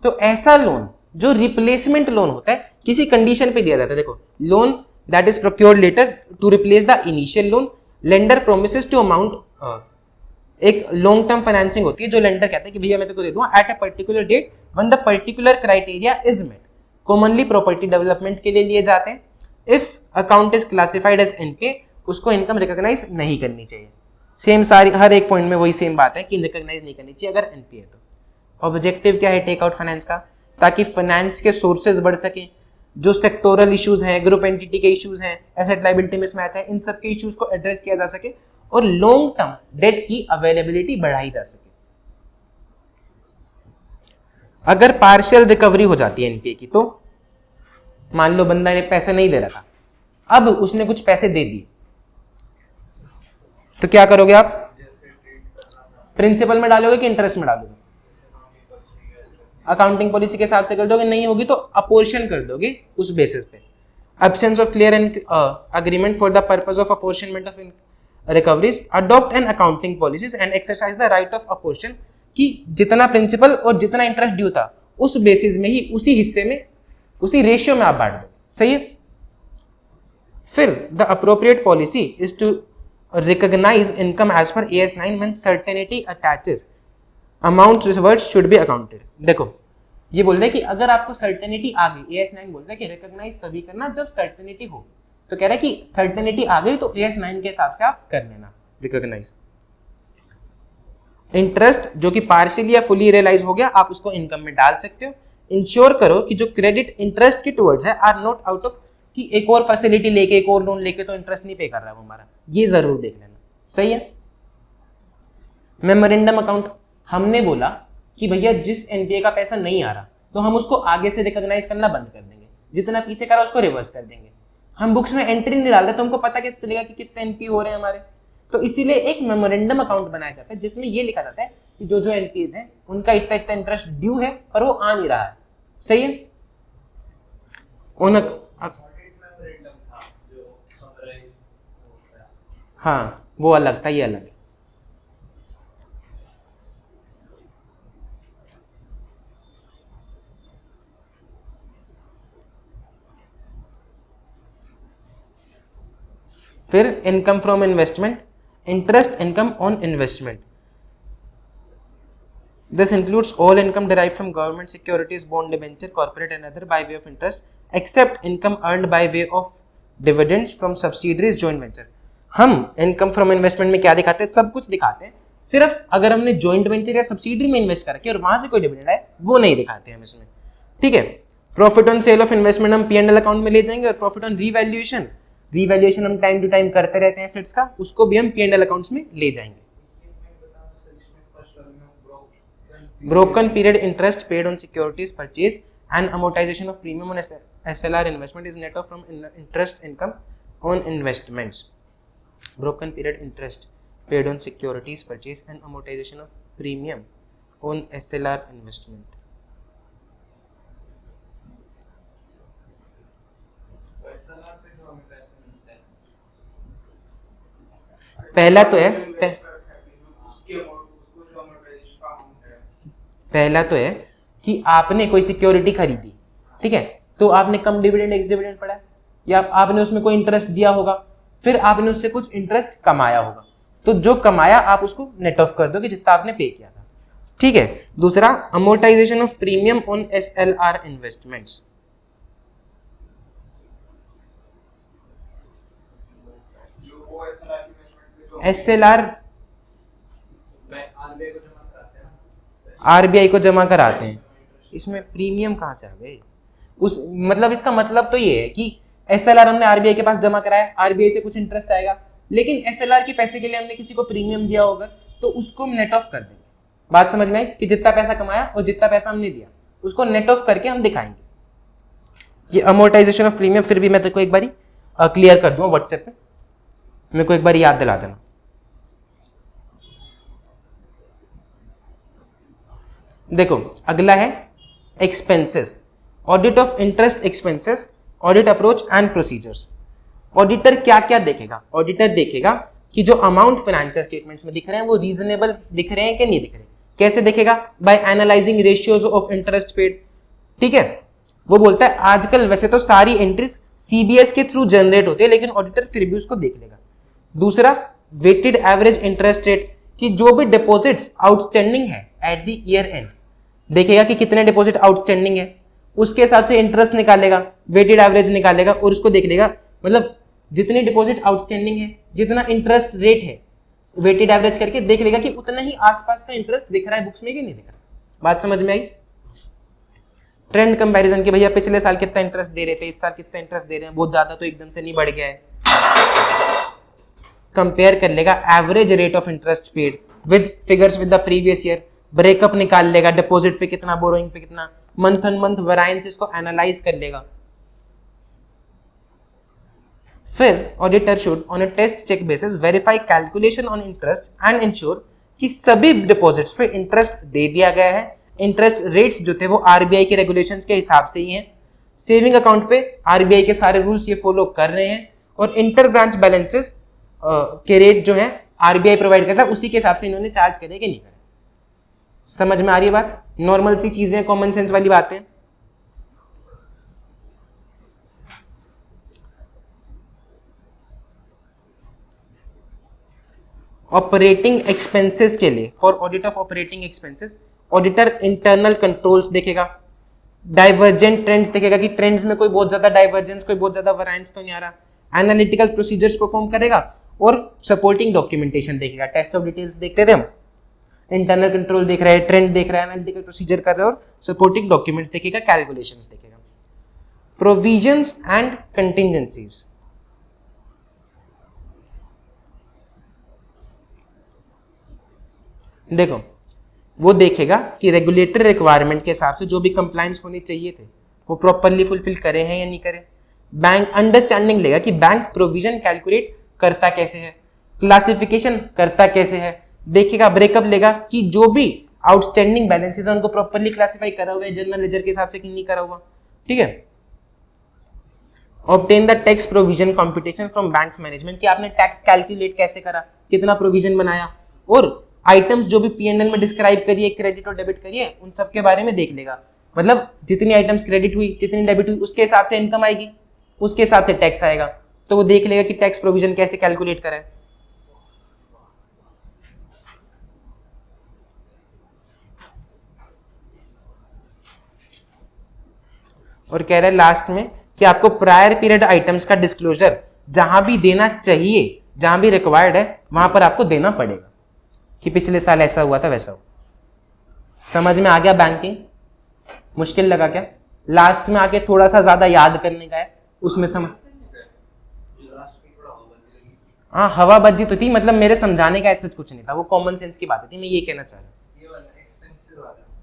तो ऐसा लोन जो रिप्लेसमेंट लोन होता है किसी कंडीशन पे दिया जाता है। देखो, loan that is procured later to replace the initial loan, lender promises to amount, एक लॉन्ग टर्म फाइनेंसिंग होती है जो लेंडर कहता है कि भैया मैं तेरे को दे दूंगा at a particular date when the particular criteria is met. Commonly property development के लिए लिए जाते हैं। If account is classified as NPA, उसको इनकम रिकॉग्नाइज नहीं करनी चाहिए। सेम सारी हर एक पॉइंट में वही सेम बात है कि रिकॉग्नाइज नहीं करनी चाहिए अगर एनपीए है तो। ऑब्जेक्टिव क्या है टेक आउट फाइनेंस का? ताकि फाइनेंस के सोर्सेज बढ़ सके, जो सेक्टोरल इश्यूज हैं, ग्रुप एंटिटी के इश्यूज हैं, एसेट लायबिलिटी मिसमैच है, इन सब के इश्यूज को एड्रेस किया जा सके और लॉन्ग टर्म डेट की अवेलेबिलिटी बढ़ाई जा सके। अगर पार्शियल रिकवरी हो जाती है एनपीए की, तो मान लो बंदा ने पैसे नहीं दे रहा था, अब उसने कुछ पैसे दे दिए, तो क्या करोगे आप? प्रिंसिपल में डालोगे कि इंटरेस्ट में डालोगे? अकाउंटिंग पॉलिसी के हिसाब से कर दोगे, नहीं होगी तो अपोर्शन कर दोगे उस बेसिस पे। Absence of clear and agreement for the purpose of apportionment of recoveries, adopt and accounting policies and exercise the right of apportion, कि जितना प्रिंसिपल और जितना इंटरेस्ट ड्यू था उस बेसिस में ही, उसी हिस्से में, उसी रेशियो में आप बांट दो। सही है। फिर the appropriate policy is to recognise income as per AS 9 when certainty attaches, amount reverse should be accounted. देखो, ये बोल रहे हैं कि अगर आपको सर्टेनिटी आ गई, AS 9 बोल रहा है कि रिकॉग्नाइज तभी करना जब सर्टेनिटी हो, तो कह रहा है कि सर्टेनिटी आ गई तो AS 9 के हिसाब से आप कर लेना रिकॉग्नाइज। इंटरेस्ट जो कि पार्शियली या फुली रियलाइज हो गया, आप उसको इनकम में डाल सकते हो। इंश्योर करो कि जो क्रेडिट इंटरेस्ट की टुवर्ड्स है आर नॉट आउट ऑफ, कि एक और फैसिलिटी लेके, एक और लोन लेके तो इंटरेस्ट नहीं पे कर रहा है वो हमारा, ये जरूर देख लेना। सही है। मेमोरेंडम अकाउंट, हमने बोला कि भैया जिस एनपीए का पैसा नहीं आ रहा तो हम उसको आगे से रिकॉग्नाइज करना बंद कर देंगे, जितना पीछे करा उसको रिवर्स कर देंगे। हम बुक्स में एंट्री नहीं डाल रहे तो हमको पता कैसे चलेगा कि कितने एनपीए हो रहे हैं हमारे? तो इसीलिए एक मेमोरेंडम अकाउंट बनाया जाता है जिसमें ये लिखा जाता है कि जो जो एनपीएज हैं उनका इतना इतना इंटरेस्ट ड्यू है पर वो आ नहीं रहा है। सही है। हाँ, वो अलग था, ये अलग है। फिर income from investment, interest income on investment. This includes all income derived from government securities, bond, debenture, corporate and other by way of interest, except income earned by way of dividends from subsidiaries, joint venture. हम income from investment में क्या दिखाते हैं? सब कुछ दिखाते हैं, सिर्फ अगर हमने जॉइंट वेंचर या सब्सिडरी में इन्वेस्ट करके और वहां से कोई डिविडेंड आए वो नहीं दिखाते हम इसमें। ठीक है। Profit on sale of investment हम P&L अकाउंट में ले जाएंगे, और प्रॉफिट ऑन रीवैल्यूएशन हम टाइम टू टाइम करते रहते हैं एसेट्स का, उसको भी हम P&L अकाउंट्स में ले जाएंगे। Broken period interest paid on securities purchase and amortization of premium on SLR investment is net off from interest income on investments. Broken period interest paid on securities purchase and amortization of premium on SLR investment. SLR पे जो हमें पैसे मिलते हैं, पहला तो है उसके उसको जो amortization का amount है, पहला तो है कि आपने कोई सिक्योरिटी खरीदी, ठीक है, तो आपने कम डिविडेंड एक्स डिविडेंड पड़ा या आपने उसमें कोई इंटरेस्ट दिया होगा, फिर आपने उससे कुछ इंटरेस्ट कमाया होगा, तो जो कमाया आप उसको नेट ऑफ कर दो कि जितना आपने पे किया था, ठीक है। दूसरा amortisation of premium on SLR investments, जो वो SLR की investment पे जो SLR RBI को जमा कराते हैं ना, RBI को जमा कराते हैं, इसमें प्रीमियम कहाँ से आ गए? उस मतलब इसका मतलब तो ये है कि SLR हमने RBI के पास जमा कराया, RBI से कुछ इंटरेस्ट आएगा, लेकिन SLR के पैसे के लिए हमने किसी को प्रीमियम दिया होगा तो उसको हम नेट ऑफ कर देंगे। बात समझ में आई कि जितना पैसा कमाया और जितना पैसा हमने दिया उसको नेट ऑफ करके हम दिखाएंगे। ये अमोर्टाइजेशन ऑफ प्रीमियम फिर भी मैं तेरे को एक बारी क्लियर कर दूंगा व्हाट्सएप पे, मेरे को एक बार याद दिला देना। देखो अगला है expenses, audit of interest expenses, audit approach and procedures. Auditor क्या क्या देखेगा? ऑडिटर देखेगा कि जो अमाउंट फाइनेंशियल स्टेटमेंट्स में दिख रहे हैं वो रीजनेबल दिख रहे हैं कि नहीं दिख रहे। कैसे देखेगा? By analysing ratios of interest paid, ठीक है। वो बोलता है आजकल वैसे तो सारी एंट्रीज सीबीएस के थ्रू जनरेट होती है, लेकिन ऑडिटर फिर भी उसको देख लेगा। दूसरा वेटेड एवरेज इंटरेस्ट रेट, कि जो भी डिपॉजिट्स आउटस्टैंडिंग है एट द ईयर एंड, देखेगा कि कितने डिपॉजिट आउटस्टैंडिंग है, उसके हिसाब से इंटरेस्ट निकालेगा, वेटेड एवरेज निकालेगा और उसको देख लेगा, मतलब जितनी डिपॉजिट आउटस्टैंडिंग है, जितना इंटरेस्ट रेट है, वेटेड एवरेज करके देख लेगा कि उतना ही आसपास का इंटरेस्ट दिख रहा है बुक्स में कि नहीं दिख रहा। बात समझ में आई? ट्रेंड कंपैरिजन कि भैया पिछले साल कितना इंटरेस्ट दे रहे थे, इस साल कितना इंटरेस्ट दे रहे हैं, बहुत ज्यादा तो एकदम से नहीं बढ़ गया है। कंपेयर कर लेगा average rate of interest paid with figures with the previous year, breakup निकाल लेगा, डिपॉजिट पे कितना, बोरोइंग पे कितना, मंथ ऑन मंथ वेरिएंसेस को एनालाइज कर लेगा। फिर auditor should on a test check basis verify calculation on interest and ensure कि सभी डिपॉजिट्स पे इंटरेस्ट दे दिया गया है, इंटरेस्ट रेट्स जो थे वो आरबीआई के रेगुलेशंस के हिसाब से ही हैं, सेविंग अकाउंट पे आरबीआई के सारे रूल्स ये फॉलो कर रहे हैं, और इंटर ब्रांच बैलेंसेस के रेट जो है आरबीआई प्रोवाइड करता है उसी के हिसाब से इन्होंने चार्ज करे कि नहीं करे। समझ में आ रही है बात? नॉर्मल सी चीजें, कॉमन सेंस वाली बातें। ऑपरेटिंग एक्सपेंसेस के लिए, for audit of operating expenses, auditor internal controls देखेगा, डाइवर्जेंट ट्रेंड्स देखेगा कि ट्रेंड्स में कोई बहुत ज्यादा डाइवर्जेंस, कोई बहुत ज्यादा वेरिएंस तो नहीं आ रहा, एनालिटिकल प्रोसीजर्स परफॉर्म करेगा और सपोर्टिंग डॉक्यूमेंटेशन देखेगा। टेस्ट ऑफ डिटेल्स देखते थे हम, इंटरनल कंट्रोल देख रहे हैं, ट्रेंड देख रहा है, एनालिटिकल प्रोसीजर कर रहे हैं और सपोर्टिंग डॉक्यूमेंट्स देखेगा, कैलकुलेशंस देखेगा। प्रोविजंस एंड कंटिंजेंसीज, देखो वो देखेगा कि रेगुलेटरी रिक्वायरमेंट के हिसाब से जो भी कंप्लायंस होने चाहिए थे वो प्रॉपरली फुलफिल करे हैं या नहीं करे। बैंक अंडरस्टैंडिंग लेगा कि बैंक प्रोविजन कैलकुलेट करता कैसे है, क्लासिफिकेशन करता कैसे है, देखेगा, ब्रेकअप लेगा कि जो भी आउटस्टैंडिंग बैलेंसेस है उनको प्रॉपरली क्लासिफाई करा हुआ है जनरल लेजर के हिसाब से कि नहीं करा हुआ, ठीक है। Obtain the tax provision computation from banks management, कि आपने टैक्स कैलकुलेट कैसे करा, कितना प्रोविजन बनाया, और आइटम्स जो भी पीएनएल में डिस्क्राइब करिए, क्रेडिट और डेबिट करिए, उन सब के बारे में देख लेगा। मतलब जितनी आइटम्स क्रेडिट हुई, जितनी डेबिट हुई, उसके हिसाब से इनकम आएगी, उसके हिसाब से टैक्स आएगा, तो वो देख लेगा कि टैक्स प्रोविजन कैसे कैलकुलेट करा है। और कह रहा है लास्ट में कि आपको प्रायर पीरियड आइटम्स का डिस्क्लोजर जहां भी देना चाहिए, जहां भी रिक्वायर्ड है वहां पर आपको देना पड़ेगा कि पिछले साल ऐसा हुआ था वैसा हुआ। समझ में आ गया? बैंकिंग मुश्किल लगा क्या? लास्ट में आके थोड़ा सा ज्यादा याद करने का है, उसमें समझ, हाँ हवाबाजी तो थी, मतलब मेरे समझाने का ऐसा कुछ नहीं था, वो कॉमन सेंस की बात थी, मैं ये कहना चाह रहा हूँ।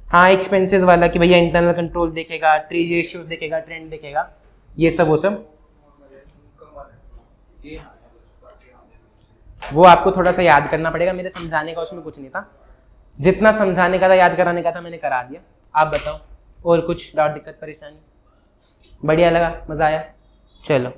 हाँ एक्सपेंसेस वाला कि भैया इंटरनल कंट्रोल देखेगा, ट्रेज रेशियोज देखेगा, ट्रेंड देखेगा, ये सब वो सब ये हाँ है बस, बाकी हाँ है। वो आपको थोड़ा सा याद करना पड़ेगा, मेरे समझाने का उसमें कुछ नहीं था, जितना समझाने का था याद कराने का था मैंने करा दिया। आप बताओ और कुछ डाउट दिक्कत परेशानी? बढ़िया लगा, मज़ा आया? चलो